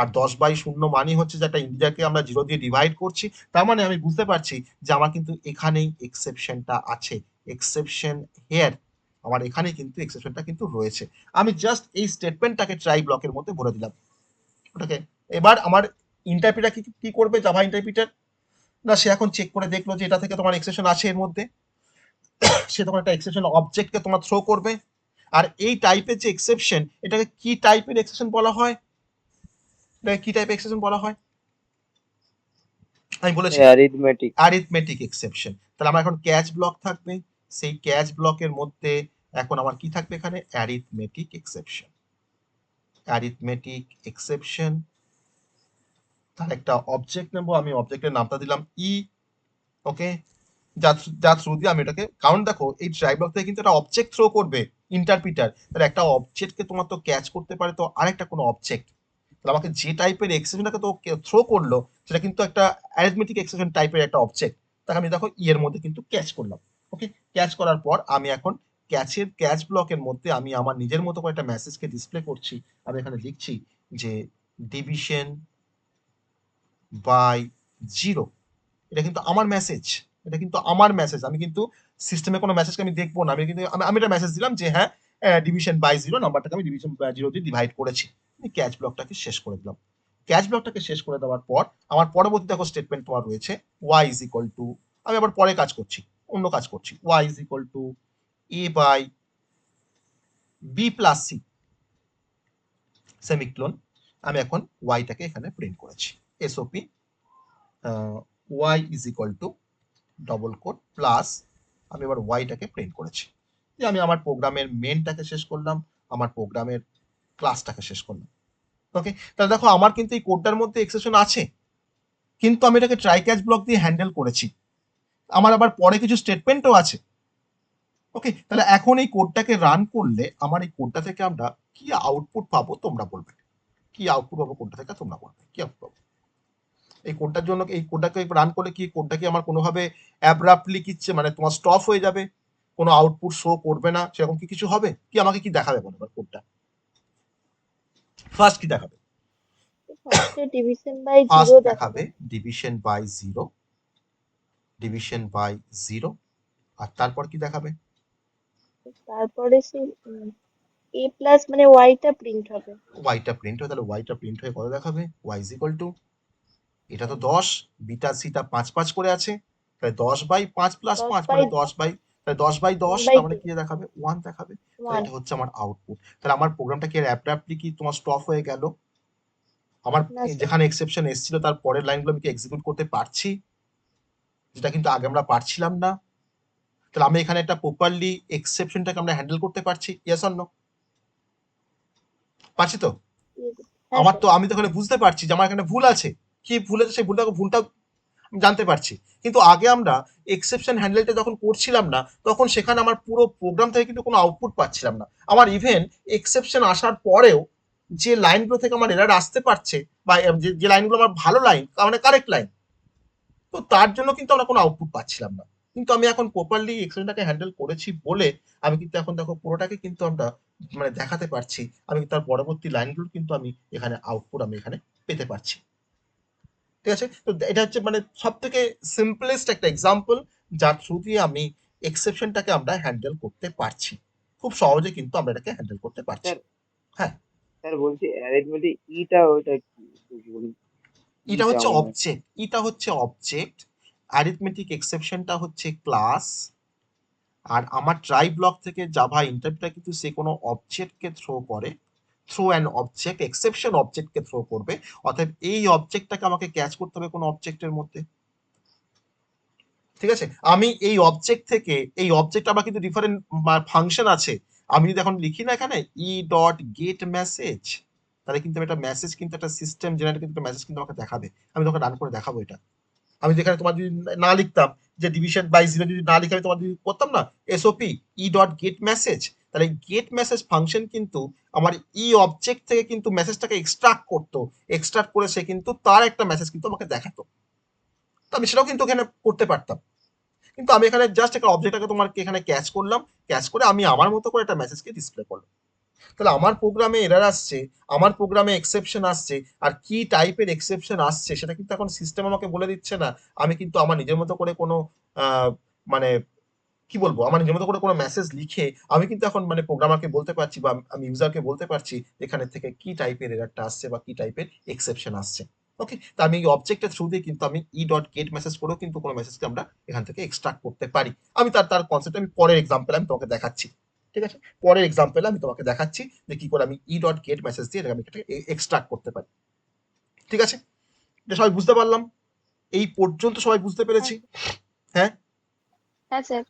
[SPEAKER 3] আর 10/0 মানে হচ্ছে যে একটা ইন্টিজারকে আমরা 0 দিয়ে ডিভাইড করছি। তার মানে আমি বুঝতে পারছি যে আমার কিন্তু এখানেই এক্সেপশনটা আছে, এক্সেপশন হেয়ার, আমার এখানেই কিন্তু এক্সেপশনটা কিন্তু রয়েছে। আমি জাস্ট এই স্টেটমেন্টটাকে ট্রাই ব্লকের মধ্যে ভরে দিলাম। ওটাকে এবার আমার ইন্টারপ্রিটার কি করবে? জাভা ইন্টারপ্রিটার না, সে এখন চেক করে দেখলো যে এটা থেকে তোমার এক্সেপশন আছে এর মধ্যে, সে তোমার একটা এক্সেপশন অবজেক্টকে তোমার থ্রো করবে। আর এই টাইপের যে এক্সেপশন, এটাকে কি টাইপের এক্সেপশন বলা হয়? এটাকে কি টাইপের এক্সেপশন বলা হয়? আমি বলেছি
[SPEAKER 4] অ্যারিথমেটিক।
[SPEAKER 3] Arithmetic exception. তাহলে আমার এখন ক্যাচ ব্লক থাকবে, সেই ক্যাচ ব্লকের মধ্যে এখন আমার কি থাকবে? এখানে অ্যারিথমেটিক এক্সেপশন। অ্যারিথমেটিক এক্সেপশন, তার একটা অবজেক্ট নেবো, আমি অবজেক্টের নামটা দিলাম ই। ওকে, যা থ্রু দিয়ে আমি এটাকে, কারণ দেখো এই ট্রাই ব্লক থেকে কিন্তু একটা অবজেক্ট থ্রো করবে ইন্টারপ্রিটার, তাহলে একটা অবজেক্টকে তোমার তো ক্যাচ করতে পারে তো আরেকটা কোনো অবজেক্ট, তাহলে আমাকে যে টাইপের এক্সেপশনটাকে তো থ্রো করলো সেটা কিন্তু একটা অ্যারিথমেটিক এক্সেপশন টাইপের একটা অবজেক্ট, তাকে আমি দেখো ই এর মধ্যে কিন্তু ক্যাচ করলাম। ওকে, ক্যাচ করার পর আমি এখন ক্যাচ ব্লকের মধ্যে আমি আমার নিজের মতো করে একটা মেসেজকে ডিসপ্লে করছি। আমি এখানে লিখছি যে ডিভিশন বাই 0, এটা কিন্তু আমার মেসেজ, এটা কিন্তু আমার মেসেজ, আমি কিন্তু সিস্টেমে কোনো মেসেজকে আমি দেখবো না, আমি কিন্তু আমি একটা মেসেজ দিলাম যে হ্যাঁ ডিভিশন বাই 0, নাম্বারটাকে আমি ডিভিশন বাই 0 দিয়ে ডিভাইড করেছি। আমি ক্যাচ ব্লকটাকে শেষ করে দিলাম। ক্যাচ ব্লকটাকে শেষ করে দেওয়ার পর আমার পরবর্তী দেখো স্টেটমেন্ট তোমার রয়েছে y ইজ ইকুয়াল টু, আমি আবার পরে কাজ করছি, অন্য কাজ করছি, y is equal to a by b plus c semicolon. আমি এখন ওয়াইটাকে এখানে প্রিন্ট করেছি, SOP y is equal to double quote plus, আমি এবার ওয়াইটাকে প্রিন্ট করেছি, যে আমি আমার প্রোগ্রামের মেনটাকে শেষ করলাম, আমার প্রোগ্রামের ক্লাসটাকে শেষ করলাম। ওকে, তাহলে দেখো আমার কিন্তু এই কোডটার মধ্যে এক্সেপশন আছে, কিন্তু আমি এটাকে ট্রাই ক্যাচ ব্লক দিয়ে হ্যান্ডেল করেছি, আমার আবার পরে কিছু স্টেটমেন্টও আছে। ওকে, তাহলে এখন এই কোডটাকে রান করলে আমার এই কোডটা থেকে আমরা কি আউটপুট পাবো তোমরা বলবে, কি আউটপুট পাবো কোডটা থেকে তোমরা বলবে, কি আউটপুট পাবো এই কোডটার জন্য? এই কোডটাকে রান করলে কি কোডটা কি আমার কোনোভাবে অ্যাব্রাপ্টলি কিচ্ছে মানে তোমার স্টপ হয়ে যাবে, কোনো আউটপুট শো করবে না, সেরকম কি কিছু হবে? কি আমাকে কি দেখাবে বলো এবার কোডটা? ফার্স্ট কি দেখাবে?
[SPEAKER 1] ফার্স্টে ডিভিশন বাই
[SPEAKER 3] ফার্স্ট
[SPEAKER 1] 0
[SPEAKER 3] দেখাবে ডিভিশন বাই 0, ডিভিশন বাই 0, আর তারপর কি দেখাবে?
[SPEAKER 1] তারপরে সে a প্লাস মানে ওয়াইটা প্রিন্ট হবে।
[SPEAKER 3] ওয়াইটা প্রিন্ট হয়, তাহলে ওয়াইটা প্রিন্ট হয়ে কত দেখাবে? ওয়াই ইজ ইকুয়াল টু, এটা তো 10, বিটা সিটা 5 5 করে আছে, তাহলে 10/5 প্লাস 5 মানে 10/10, তার মানে কি দেখাবে? 1 দেখাবে। তাহলে এটা হচ্ছে আমার আউটপুট। তাহলে আমার প্রোগ্রামটা কি অ্যাব্রাপ্টলি কি তোমার স্টপ হয়ে গেল? আমার যেখানে এক্সেপশন এসেছিল তার পরের লাইনগুলো আমি কি এক্সিকিউট করতে পারছি, যেটা কিন্তু আগে আমরা পারছিলাম না? তাহলে আমি এখানে একটা প্রপারলি এক্সেপশনটাকে আমরা হ্যান্ডেল করতে পারছি, ইয়েস অর নো? পারছি তো? আমার তো, আমি তো এখানে বুঝতে পারছি যে আমার এখানে ভুল আছে, কি ভুল আছে সেই ভুলটা আমি জানতে পারছি। কিন্তু আগে আমরা এক্সেপশন হ্যান্ডেলটা যখন করছিলাম না, তখন সেখানে আমার পুরো প্রোগ্রাম থেকে কিন্তু কোনো আউটপুট পাচ্ছিলাম না। আমার ইভেন এক্সেপশন আসার পরেও যে লাইনগুলো থেকে আমার এরার আসতে পারছে, বা যে লাইনগুলো আমার ভালো লাইন, মানে কারেক্ট লাইন, তো তার জন্য কিন্তু আমরা কোনো আউটপুট পাচ্ছিলাম না। কিন্তু আমি এখন প্রপারলি এক্সেপশনটাকে হ্যান্ডেল করেছি বলে আমি কিন্তু এখন দেখো পুরোটাকে কিন্তু আমরা মানে দেখাতে পারছি। আমি তার পরবর্তী লাইনগুলো কিন্তু আমি এখানে আউটপুট আমি এখানে পেতে পারছি। ঠিক আছে? তো এটা হচ্ছে মানে সব থেকে সিম্পলেস্ট একটা এক্সাম্পল, যার থ্রু দিয়ে আমি এক্সেপশনটাকে আমরা হ্যান্ডেল করতে পারছি। খুব সহজে কিন্তু আমরা এটাকে হ্যান্ডেল করতে পারছি।
[SPEAKER 4] স্যার
[SPEAKER 3] হ্যাঁ,
[SPEAKER 4] স্যার বলছি অ্যারিথমেটিক ইটা ওইটা কি একটু বলুন।
[SPEAKER 3] এটা
[SPEAKER 4] ইটা
[SPEAKER 3] হচ্ছে
[SPEAKER 4] মানে
[SPEAKER 3] অবজেক্ট, এটা হচ্ছে অবজেক্ট, অ্যারিথমেটিক এক্সেপশনটা হচ্ছে ক্লাস। আর আমার ট্রাই ব্লক থেকে জাভা ইন্টারপ্রেটার কিন্তু সে কোনো অবজেক্টকে থ্রো করে, থ্রো অ্যান অবজেক্ট, এক্সেপশন অবজেক্টকে থ্রো করবে। অতএব এই অবজেক্টটাকে আমাকে ক্যাচ করতে হবে কোনো অবজেক্টের মধ্যে। ঠিক আছে? আমি এই অবজেক্ট থেকে, এই অবজেক্ট আবার কিন্তু ডিফারেন্ট ফাংশন আছে। আমি যদি এখন লিখি না এখানে ই ডট গেট মেসেজ, তাহলে কিন্তু একটা মেসেজ, কিন্তু একটা সিস্টেম জেনারেট কিন্তু মেসেজ কিন্তু আমাকে দেখাবে। আমি তোমাকে রান করে দেখাবো এটা। আমি যেখানে তোমার যদি না লিখতাম যে ডিভিশন বাই জিরো, যদি না লিখে আমি তোমার যদি করতাম না এসওপি ই ডট গেট মেসেজ, তাহলে গেট মেসেজ ফাংশন কিন্তু আমার ই অবজেক্ট থেকে কিন্তু মেসেজটাকে এক্সট্রাক্ট করতো, এক্সট্রাক্ট করে সে কিন্তু তার একটা মেসেজ কিন্তু আমাকে দেখাতো। তো আমি সেটাও কিন্তু এখানে করতে পারতাম। কিন্তু আমি এখানে জাস্ট একটা অবজেক্টটাকে তোমাকে এখানে ক্যাচ করলাম, ক্যাচ করে আমি আমার মতো করে একটা মেসেজকে ডিসপ্লে করলাম। তাহলে আমার প্রোগ্রামে এরার আসছে, আমার প্রোগ্রামে এক্সেপশন আসছে, আর কি টাইপের এক্সেপশন আসছে সেটা কিন্তু এখন সিস্টেম আমাকে বলে দিচ্ছে না। আমি কিন্তু আমার নিজের মতো করে কোনো মানে কি বলবো, আমার নিজের মতো করে কোনো মেসেজ লিখে আমি কিন্তু এখন মানে প্রোগ্রামারকে বলতে পারছি, বা আমি ইউজারকে বলতে পারছি এখানে থেকে কি টাইপের এরারটা আসছে বা কি টাইপের এক্সেপশন আসছে। ওকে, তা আমি এই অবজেক্টের থ্রু দিয়ে কিন্তু আমি ই ডট গেট মেসেজ করেও কিন্তু কোনো মেসেজকে আমরা এখান থেকে এক্সট্রাক্ট করতে পারি। আমি তার কনসেপ্ট আমি পরের এক্সাম্পল আমি তোমাকে দেখাচ্ছি। ঠিক আছে? পরের এক্সাম্পল আমি তোমাকে দেখাচ্ছি যে কি করে আমি ই ডট গেট মেসেজ দিয়ে আমি এটাকে এক্সট্রাক্ট করতে পারি। ঠিক আছে? এটা সবাই বুঝতে পারলাম? এই পর্যন্ত সবাই বুঝতে পেরেছি? হ্যাঁ,
[SPEAKER 1] হ্যাঁ স্যার।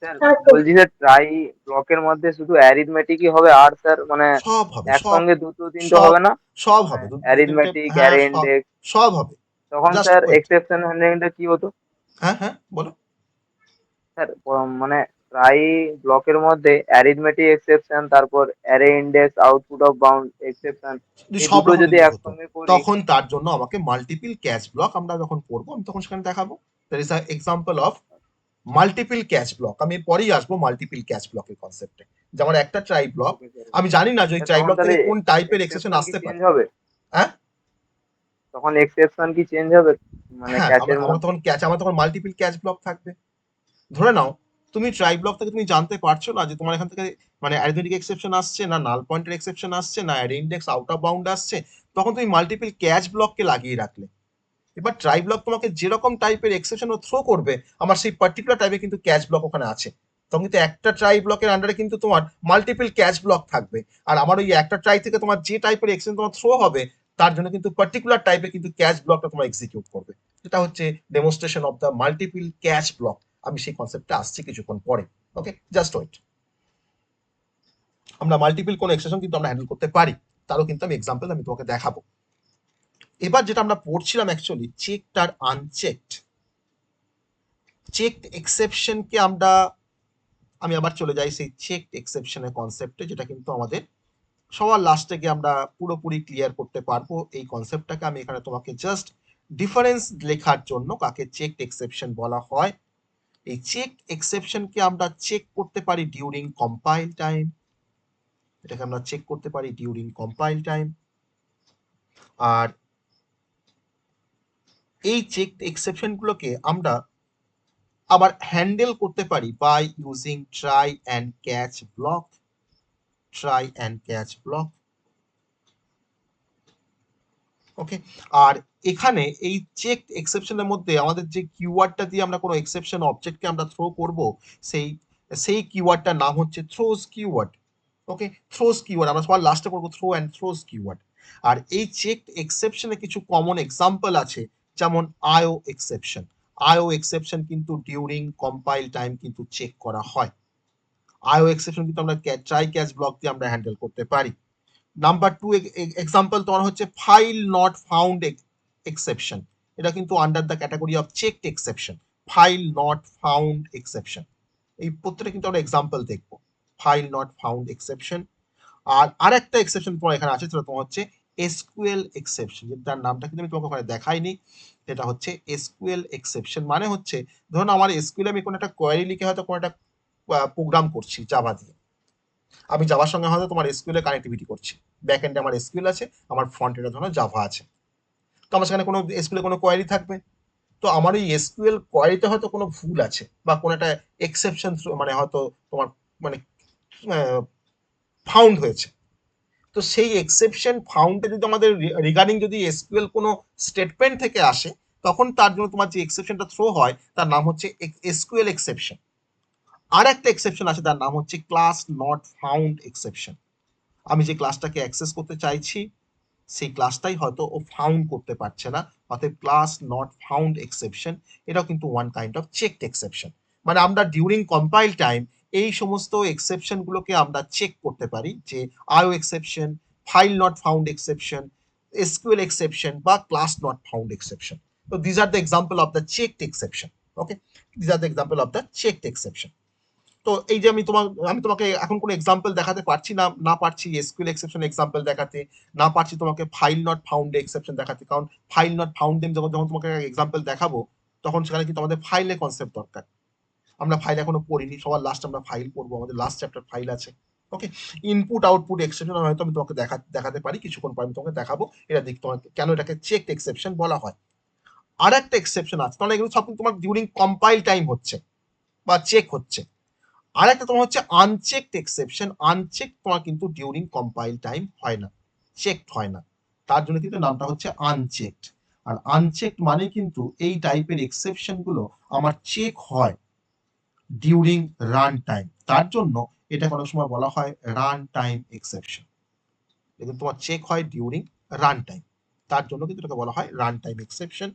[SPEAKER 4] স্যার বলছি স্যার ট্রাই ব্লকের মধ্যে শুধু অ্যারিথমেটিকই হবে আর স্যার মানে
[SPEAKER 3] সব হবে, সব
[SPEAKER 4] একসঙ্গে দুটো তিনটে
[SPEAKER 3] সব
[SPEAKER 4] হবে না?
[SPEAKER 3] সব
[SPEAKER 4] মানে
[SPEAKER 3] হবে, দু তিনটে,
[SPEAKER 4] অ্যারিথমেটিক
[SPEAKER 3] হ্যাঁ
[SPEAKER 4] অ্যারে
[SPEAKER 3] সব
[SPEAKER 4] ইন্ডেক্স,
[SPEAKER 3] সব হবে।
[SPEAKER 4] তখন
[SPEAKER 3] জাস্ট
[SPEAKER 4] স্যার
[SPEAKER 3] ওয়েট।
[SPEAKER 4] এক্সেপশন হ্যান্ডলিংটা কি হতো?
[SPEAKER 3] হ্যাঁ হ্যাঁ, বলো।
[SPEAKER 4] স্যার মানে ট্রাই ব্লকের মধ্যে অ্যারিথমেটিক এক্সেপশন, তারপর array index, output of bound exception,
[SPEAKER 3] যদি
[SPEAKER 4] এই
[SPEAKER 3] সব
[SPEAKER 4] দুটো
[SPEAKER 3] রকম
[SPEAKER 4] যদি
[SPEAKER 3] ইনপুট হতো,
[SPEAKER 4] একসঙ্গে করি।
[SPEAKER 3] তখন তার জন্য আমাকে মাল্টিপল ক্যাচ ব্লক আমরা যখন করবো আমি তখন সেখানে দেখাবো। That is a example of multiple catch block. আমি পরেই আসবো মাল্টিপল ক্যাচ ব্লকের কনসেপ্টে। যেমন একটা ট্রাই ব্লক,
[SPEAKER 4] ওকে স্যার।
[SPEAKER 3] আমি জানি না যে ওই ট্রাই
[SPEAKER 4] তখন
[SPEAKER 3] ব্লক
[SPEAKER 4] তাহলে
[SPEAKER 3] থেকে কোন টাইপের এক্সেপশন
[SPEAKER 4] এক্সেপশন কি
[SPEAKER 3] আসতে
[SPEAKER 4] চেঞ্জ
[SPEAKER 3] পারে।
[SPEAKER 4] হবে?
[SPEAKER 3] হ্যাঁ
[SPEAKER 4] তখন এক্সেপশন কি চেঞ্জ হবে মানে
[SPEAKER 3] হ্যাঁ,
[SPEAKER 4] ক্যাচের মধ্যে?
[SPEAKER 3] আমার তখন মাল্টিপল ক্যাচ ব্লক থাকবে। ধরে নাও তুমি ট্রাই ব্লক থেকে তুমি জানতে পারছো না যে তোমার এখান থেকে মানে অ্যারিথমেটিক এক্সেপশন আসছে না, নাল পয়েন্টের এক্সেপশন আসছে না, array index out of bound আসছে, তখন তুমি মাল্টিপল ক্যাচ ব্লককে লাগিয়ে রাখলে। এবার ট্রাই ব্লক তোমাকে যেরকম টাইপের এক্সেপশন থ্রো করবে, আমার সেই পার্টিকুলার টাইপে কিন্তু ক্যাচ ব্লক ওখানে আছে। তখন কিন্তু একটা ট্রাই ব্লকের আন্ডারে কিন্তু তোমার মাল্টিপল ক্যাচ ব্লক থাকবে। আর আমার ওই একটা ট্রাই থেকে তোমার যে টাইপের এক্সেপশন তোমার থ্রো হবে, তার জন্য কিন্তু পার্টিকুলার টাইপে কিন্তু ক্যাচ ব্লকটা তোমার এক্সিকিউট করবে। এটা হচ্ছে demonstration of the multiple catch block. আমি সেই কনসেপ্টটা আসছি কিছুক্ষণ পরে। ওকে, জাস্ট ওয়েট। আমরা মাল্টিপল কোন এক্সেপশন কিন্তু আমরা হ্যান্ডেল করতে পারি, তারও কিন্তু আমি এক্সাম্পল আমি তোমাকে দেখাবো। এবার যেটা আমরা পড়ছিলাম অ্যাকচুয়ালি চেকড আর আনচেকড। চেকড এক্সেপশনকে আমি আবার চলে যাই সেই চেকড এক্সেপশনের কনসেপ্টে, যেটা কিন্তু আমাদের সবার লাস্টে গিয়ে আমরা পুরোপুরি ক্লিয়ার করতে পারবো। এই কনসেপ্টটাকে আমি এখানে তোমাকে জাস্ট ডিফারেন্স লেখার জন্য কাকে চেকড এক্সেপশন বলা হয়। এই চেকড এক্সেপশনকে আমরা চেক করতে পারি ডিউরিং কম্পাইল টাইম। এটাকে আমরা চেক করতে পারি ডিউরিং কম্পাইল টাইম। আর এই চেকড এক্সেপশন গুলোকে আমরা আবার হ্যান্ডেল করতে পারি by using try and catch block. Try and catch block. Okay, আর এখানে এই চেকড এক্সেপশনের মধ্যে আমাদের যে কিওয়ার্ডটা দিয়ে আমরা কোনো এক্সেপশন অবজেক্টকে আমরা থ্রো করব, সেই সেই কিওয়ার্ডটার নাম হচ্ছে থ্রোজ কিওয়ার্ড। ওকে, থ্রোজ কিওয়ার্ড আমরা সবার লাস্টে করবো, থ্রো অ্যান্ড থ্রোজ কিওয়ার্ড। আর এই চেকড এক্সেপশনে কিছু কমন এক্সাম্পল আছে, যেমন আইও এক্সেপশন। আইও এক্সেপশন কিন্তু ডিউরিং কম্পাইল টাইম কিন্তু চেক করা হয়। আইও এক্সেপশন কিন্তু আমরা ট্রাই ক্যাচ ব্লক দিয়ে আমরা হ্যান্ডেল করতে পারি। নাম্বার 2 এক্সাম্পল তোমার হচ্ছে ফাইল নট ফাউন্ড এক্সেপশন। এটা কিন্তু under the category of checked exception, file not found exception. এই প্রত্যেকটা কিন্তু আমরা এক্সাম্পল দেখবো, ফাইল নট ফাউন্ড এক্সেপশন। আর আরেকটা এক্সেপশন তোমার এখানে আছে, সেটা তোমার হচ্ছে এসকিউএল এক্সেপশন, তার নামটা কিন্তু আমি তোমাকে ওখানে দেখাইনি। এটা হচ্ছে এসকিউএল এক্সেপশন, মানে হচ্ছে ধরুন আমার এসকিউএল আমি কোনো একটা কোয়েরি লিখে হয়তো কোনো একটা প্রোগ্রাম করছি জাভা দিয়ে, আমি জাভার সঙ্গে হয়তো তোমার এসকিউএল এর কানেক্টিভিটি করছি, ব্যাক এন্ডে আমার এসকিউএল আছে, আমার ফ্রন্ট এন্ডে ধরো জাভা আছে, তো আমার সেখানে কোনো এসকিউএল কোনো কোয়েরি থাকবে, তো আমার এই এসকিউএল কোয়েরিতে হয়তো কোনো ভুল আছে বা কোনো একটা এক্সেপশন মানে হয়তো তোমার মানে ফাউন্ড হয়েছে, তো সেই এক্সেপশন ফাউন্ডে যদি আমাদের রিগার্ডিং যদি এসকিউএল কোনো স্টেটমেন্ট থেকে আসে, তখন তার জন্য তোমার যে এক্সেপশনটা থ্রো হয় তার নাম হচ্ছে এসকিউএল এক্সেপশন। আর একটা এক্সেপশন আছে, তার নাম হচ্ছে ক্লাস নট ফাউন্ড এক্সেপশন। আমি যে ক্লাসটাকে অ্যাক্সেস করতে চাইছি সেই ক্লাসটাই হয়তো ও ফাউন্ড করতে পারছে না, অতএব ক্লাস নট ফাউন্ড এক্সেপশন। এটাও কিন্তু one kind of checked exception. মানে আমরা ডিউরিং কম্পাইল টাইম এই সমস্ত এক্সেপশন গুলোকে আমরা চেক করতে পারি, যে IO exception, file not found exception, SQL exception বা ক্লাস নট ফাউন্ড এক্সেপশন। তো these are the example of the checked exception. Okay, these are the example of the checked exception. তো এই যে আমি তোমাকে এখন কোনো এক্সাম্পল দেখাতে পারছি না, পারছি এসকিউএল এক্সেপশন এক্সাম্পল দেখাতে, না পারছি তোমাকে ফাইল নট ফাউন্ড এক্সেপশন দেখাতে, কারণ ফাইল নট ফাউন্ড যখন যখন তোমাকে এক্সাম্পল দেখাবো তখন সেখানে কিন্তু আমাদের ফাইলের কনসেপ্ট দরকার। আমরা ফাইল এখনো পড়িনি, সবার লাস্ট আমরা ফাইল পড়বো, আমাদের লাস্ট চ্যাপ্টার ফাইল আছে। ওকে, ইনপুট আউটপুট এক্সেপশন হয়তো আমি তোমাকে দেখাতে পারি, কিছুক্ষণ পর আমি তোমাকে দেখাবো এটা দিক তোমাকে কেন এটাকে চেকড এক্সেপশন বলা হয়। আর একটা এক্সেপশন আছে, কারণ এগুলো সব তোমার ডিউরিং কম্পাইল টাইম হচ্ছে বা চেক হচ্ছে। আর একটা তোমার হচ্ছে আনচেকড এক্সেপশন। আনচেক তোমার কিন্তু ডিউরিং কম্পাইল টাইম হয় না, চেকড হয় না, তার জন্য কিন্তু নামটা হচ্ছে আনচেকড। আর আনচেকড মানে কিন্তু এই টাইপের এক্সেপশন গুলো আমার চেক হয় ডিউরিং রান টাইম, তার জন্য এটা কোনো সময় বলা হয় রান টাইম এক্সেপশন। কিন্তু তোমার চেক হয় ডিউরিং রান টাইম, তার জন্য কিন্তু এটাকে বলা হয় রান টাইম এক্সেপশন।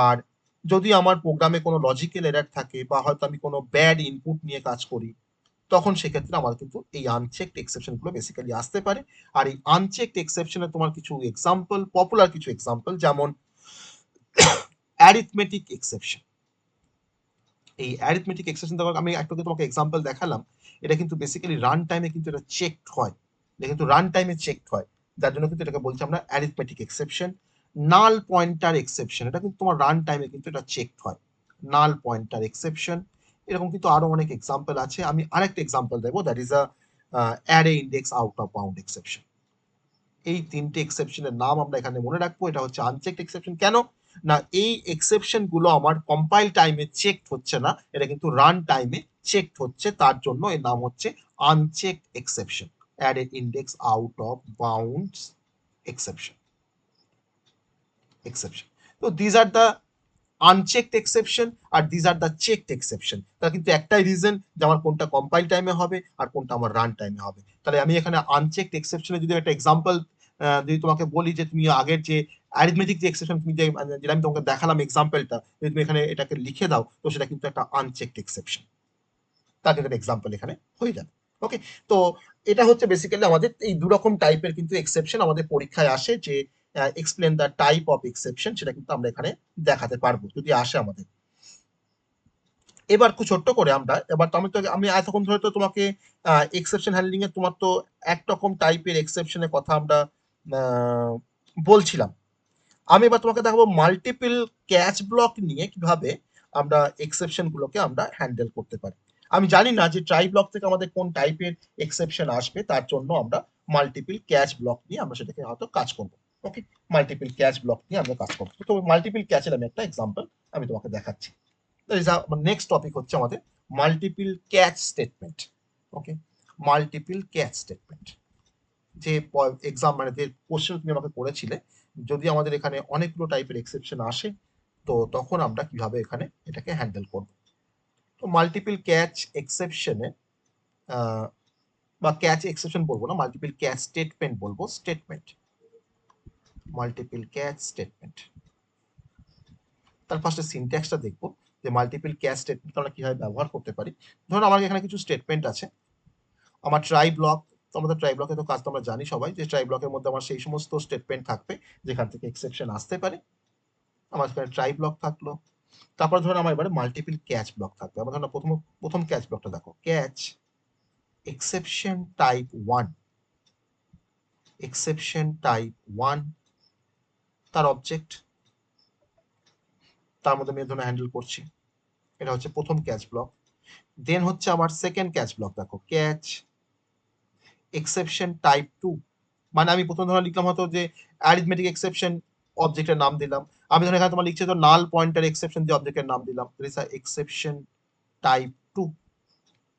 [SPEAKER 3] আর যদি আমার প্রোগ্রামে কোনো লজিক্যাল এরর থাকে বা হয়তো আমি কোনো ব্যাড ইনপুট নিয়ে কাজ করি, তখন সেক্ষেত্রে আমার কিন্তু এই আনচেকড এক্সেপশন গুলো বেসিক্যালি আসতে পারে। আর এই আনচেকড এক্সেপশনের তোমার কিছু এক্সাম্পল, পপুলার কিছু এক্সাম্পল, যেমন অ্যারিথমেটিক এক্সেপশন। এই অ্যারিথমেটিক এক্সেপশন আমি একটু তোমাকে এক্সাম্পল দেখালাম, এটা কিন্তু বেসিক্যালি রান টাইমে কিন্তু এটা চেকড হয়, এটা কিন্তু রান টাইমে চেকড হয়, যার জন্য কিন্তু এটাকে বলছি আমরা অ্যারিথমেটিক এক্সেপশন। নাল পয়েন্টার এক্সেপশন, এটা কিন্তু তোমার রান টাইমে কিন্তু এটা চেকড হয়, নাল পয়েন্টার এক্সেপশন। এরকম কিন্তু আরো অনেক এক্সাম্পল আছে, আমি আরেকটা এক্সাম্পল দেবো, that is a array index out of bound exception. এই তিনটে এক্সেপশনের নাম আমরা এখানে মনে রাখবো। এটা হচ্ছে আনচেকড এক্সেপশন, কেন না এই এক্সেপশন গুলো আমার কম্পাইল টাইমে চেকড হচ্ছে না, এটা কিন্তু রান টাইমে চেকড হচ্ছে, তার জন্য এর নাম হচ্ছে unchecked exception, array index out of bounds exception. তো these are the unchecked exception আর these are the checked exception. তার কিন্তু একটাই রিজন যে আমার কোনটা কম্পাইল টাইমে হবে আর কোনটা আমার রান টাইমে হবে। তাহলে আমি এখানে আনচেকড এক্সেপশনে যদি একটা এক্সাম্পল যদি তোমাকে বলি যে তুমি আগের যে অ্যারিথমেটিক যে এক্সেপশন তুমি যেটা আমি তোমাকে দেখালাম এক্সাম্পলটা, যদি তুমি এখানে এটাকে লিখে দাও তো সেটা কিন্তু একটা আনচেকড এক্সেপশন, তার কিন্তু একটা এক্সাম্পল এখানে হয়ে যাবে। ওকে, তো এটা হচ্ছে বেসিক্যালি আমাদের এই দু রকম টাইপের কিন্তু এক্সেপশন আমাদের পরীক্ষায় আসে, যে explain the type of exception, সেটা কিন্তু আমরা এখানে দেখাতে পারবো যদি আসে আমাদের। এবার খুব ছোট্ট করে আমরা এবার আমি এতক্ষণ ধরে তো তোমাকে এক্সেপশন হ্যান্ডলিং এ তোমার তো একরকম টাইপের এক্সেপশনের কথা আমরা বলছিলাম। আমি এবার তোমাকে দেখাবো মাল্টিপল ক্যাচ ব্লক নিয়ে কিভাবে আমরা এক্সেপশন গুলোকে আমরা হ্যান্ডেল করতে পারি। আমি জানি না যে ট্রাই ব্লক থেকে আমাদের কোন টাইপের এক্সেপশন আসবে, তার জন্য আমরা মাল্টিপল ক্যাচ ব্লক নিয়ে আমরা সেটাকে হয়তো কাজ করব। ওকে, মাল্টিপল ক্যাচ ব্লক নিয়ে আমরা কাজ করবো। তো মাল্টিপল ক্যাচের আমি একটা এক্সাম্পল আমি তোমাকে দেখাচ্ছি। নেক্সট টপিক হচ্ছে আমাদের মাল্টিপল ক্যাচ স্টেটমেন্ট। ওকে, মাল্টিপল ক্যাচ স্টেটমেন্ট, যে এক্সাম মানে যে কোশ্চেন তুমি আমাকে করেছিলে, যদি আমাদের এখানে অনেকগুলো টাইপের এক্সেপশন আসে তো তখন আমরা কিভাবে এখানে এটাকে হ্যান্ডেল করব। তো মাল্টিপল ক্যাচ এক্সেপশনে বা ক্যাচ এক্সেপশন বলবো না, মাল্টিপল ক্যাচ স্টেটমেন্ট বলবো, স্টেটমেন্ট, মাল্টিপল ক্যাচ স্টেটমেন্ট। তার ফার্স্টে সিনট্যাক্সটা দেখবো যে মাল্টিপল ক্যাচ স্টেটমেন্ট আমরা কিভাবে ব্যবহার করতে পারি। ধরুন আমার এখানে কিছু স্টেটমেন্ট আছে, আমার ট্রাই ব্লক, আমাদের ট্রাই ব্লকে তো কাজ তো আমরা জানি সবাই, যে ট্রাই ব্লকের মধ্যে আমার সেই সমস্ত স্টেটমেন্ট থাকবে যেখান থেকে এক্সেপশন আসতে পারে। আমার এখানে ট্রাই ব্লক থাকলো। তারপর ধরুন আমার এবারে মাল্টিপল ক্যাচ ব্লক থাকবে। আমার ধরুন প্রথম ক্যাচ ব্লকটা দেখো, catch exception type 1, exception type 1 তার অবজেক্ট, তার মধ্যে আমি ধরুন হ্যান্ডেল করছি। এটা হচ্ছে প্রথম ক্যাচ ব্লক। দেন হচ্ছে আমার সেকেন্ড ক্যাচ ব্লক দেখো, ক্যাচ এক্সেপশন টাইপ 2, মানে আমি প্রথম ধরো লিখলাম হয়তো যে অ্যারিথমেটিক এক্সেপশন, অবজেক্টের নাম দিলাম। আমি ধরুন এখানে তোমার লিখছি তো নাল পয়েন্টার এক্সেপশন দিয়ে অবজেক্টের নাম দিলাম, এক্সেপশন টাইপ 2।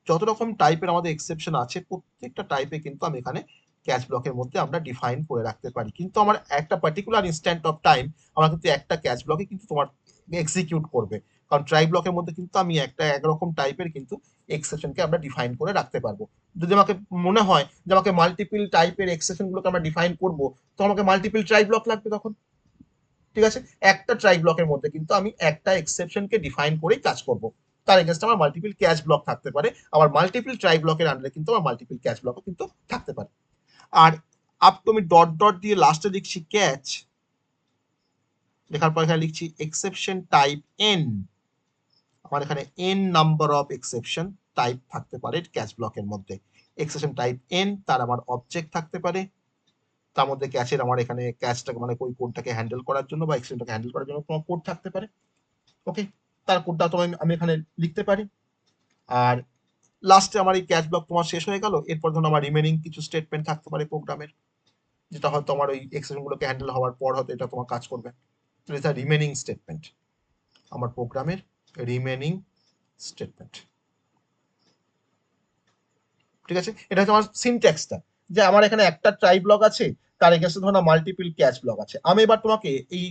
[SPEAKER 3] যত রকম টাইপের আমাদের এক্সেপশন আছে প্রত্যেকটা টাইপে কিন্তু আমি এখানে ক্যাচ ব্লকের মধ্যে আমরা ডিফাইন করে রাখতে পারি। কিন্তু আমার একটা পার্টিকুলার ইনস্ট্যান্ট অফ টাইম আমরা কিন্তু একটা ক্যাচ ব্লকে কিন্তু তোমার এক্সিকিউট করবে, কারণ ট্রাই ব্লকের মধ্যে কিন্তু আমি একটা একরকম টাইপের কিন্তু এক্সেপশনকে আমরা ডিফাইন করে রাখতে পারবো। যদি আমাকে মনে হয় যে আমাকে মাল্টিপল টাইপের এক্সেপশনগুলোকে আমরা ডিফাইন করবো, তো আমাকে মাল্টিপল ট্রাই ব্লক লাগবে তখন। ঠিক আছে, একটা ট্রাই ব্লকের মধ্যে কিন্তু আমি একটা এক্সেপশনকে ডিফাইন করেই কাজ করব। তার এগেনস্ট আমার মাল্টিপল ক্যাচ ব্লক থাকতে পারে, আবার মাল্টিপল ট্রাই ব্লকের আন্ডারে কিন্তু আমার মাল্টিপল ক্যাচ ব্লকও কিন্তু থাকতে পারে। আর আপ তো আমি ডট ডট দিয়ে লাস্টে লিখছি ক্যাচ, লেখার পর এখানে লিখছি এক্সেপশন টাইপ এন। আমার এখানে N number of exception type থাকতে পারে ক্যাচ ব্লকের মধ্যে। এক্সেপশন টাইপ এন, তার আমার অবজেক্ট থাকতে পারে, তার মধ্যে ক্যাচের আমার এখানে ক্যাচটাকে মানে ওই কোডটাকে হ্যান্ডেল করার জন্য বা এক্সেপশনটাকে হ্যান্ডেল করার জন্য তোমার কোড থাকতে পারে। ওকে, তার কোডটা তো আমি এখানে লিখতে পারি। আর লাস্টে আমার এই ক্যাচ ব্লক তোমার শেষ হয়ে গেল, এরপর ধরুন আমার রিমেনিং কিছু স্টেটমেন্ট থাকতে পারে প্রোগ্রামের, যেটা হয়তো আমার ওই এক্সেপশনগুলোকে হ্যান্ডেল হওয়ার পর হয়তো এটা তোমার কাজ করবে। এটা রিমেনিং স্টেটমেন্ট, আমার প্রোগ্রামের রিমেনিং স্টেটমেন্ট। ঠিক আছে, এটা হচ্ছে আমার সিনট্যাক্সটা, যে আমার এখানে একটা ট্রাই ব্লক আছে, তার এগেন্সটে ধরুন মাল্টিপল ক্যাচ ব্লক আছে। আমি এবার তোমাকে এই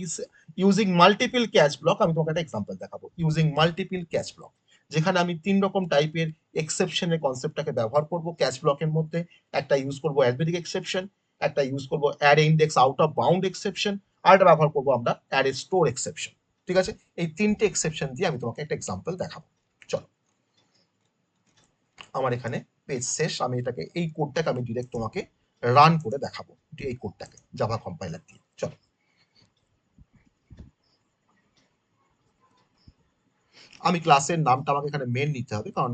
[SPEAKER 3] ইউজিং মাল্টিপল ক্যাচ ব্লক আমি তোমাকে একটা এক্সাম্পল দেখাবো। ইউজিং মাল্টিপল ক্যাচ ব্লক, যেখানে আমি 3 রকম টাইপের এক্সেপশনের কনসেপ্টটাকে ব্যবহার করব ক্যাচ ব্লকের মধ্যে। একটা ইউজ করব অ্যারিথমেটিক এক্সেপশন, একটা ইউজ করব array index out of bound exception, আর একটা ব্যবহার করব আমরা অ্যারে স্টোর এক্সেপশন। ঠিক আছে, এই 3টে এক্সেপশন দিয়ে আমি তোমাকে একটা এক্সাম্পল দেখাবো। চলো, আমার এখানে পেজ শেষ। আমি এটাকে এই কোডটাকে আমি ডিরেক্ট তোমাকে রান করে দেখাবো, এই কোডটাকে জাভা কম্পাইলার দিয়ে। চলো, আমি ক্লাসের নামটা আমাকে এখানে মেন নিতে হবে, কারণ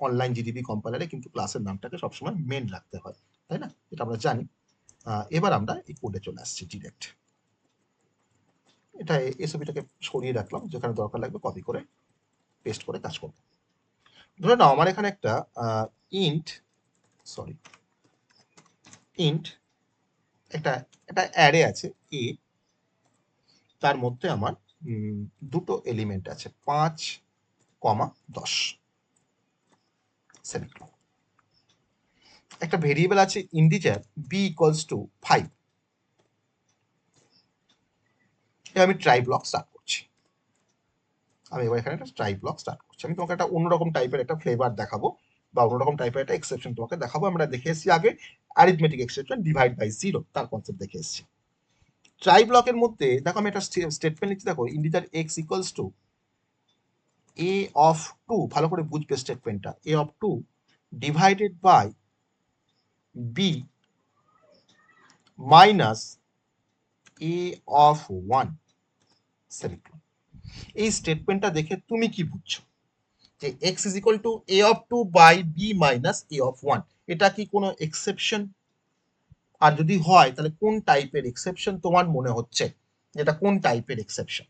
[SPEAKER 3] অনলাইন জিডিবি কম্পাইলারে কিন্তু ক্লাসের নামটাকে সবসময় মেন রাখতে হয়, তাই না? এটা আমরা জানি। এবার আমরা এই কোডে চলে আসছি ডিরেক্ট। এটা এসবিটাকে সরিয়ে রাখলাম, যেখানে দরকার লাগবে কপি করে পেস্ট করে কাজ করব। ধরে নাও আমার এখানে একটা ইন্ট একটা অ্যারে আছে এ, তার মধ্যে আমার দুটো এলিমেন্ট আছে 5,10 সেমিকোলন। একটা ভেরিয়েবল আছে ইন্টিজার b ইকুয়ালস টু 5। এবার আমি ট্রাই ব্লক স্টার্ট করছি। আমি এবার এখানে একটা ট্রাই ব্লক স্টার্ট করছি। আমি তোমাকে একটা অন্যরকম টাইপের একটা ফ্লেভার দেখাবো, বা অন্যরকম টাইপের একটা এক্সেপশন তোমাকে দেখাবো। আমরা দেখে এসেছি আগে অ্যারিথমেটিক এক্সেপশন ডিভাইড বাই 0, তার কনসেপ্ট দেখে এসেছি। ট্রাই ব্লকের মধ্যে দেখো আমি একটা স্টেটমেন্ট লিখছি, দেখো integer x equals to a of 2, ভালো করে বুঝবে স্টেটমেন্টটা, a of 2 divided by b minus a of 1 semicolon. এই স্টেটমেন্টটা দেখে তুমি কি বুঝছো যে x is equal to a of 2 by b minus a of 1, এটা কি কোনো এক্সেপশন? আর যদি হয় তাহলে কোন টাইপের এক্সেপশন তোমার মনে হচ্ছে, এটা কোন টাইপের এক্সেপশন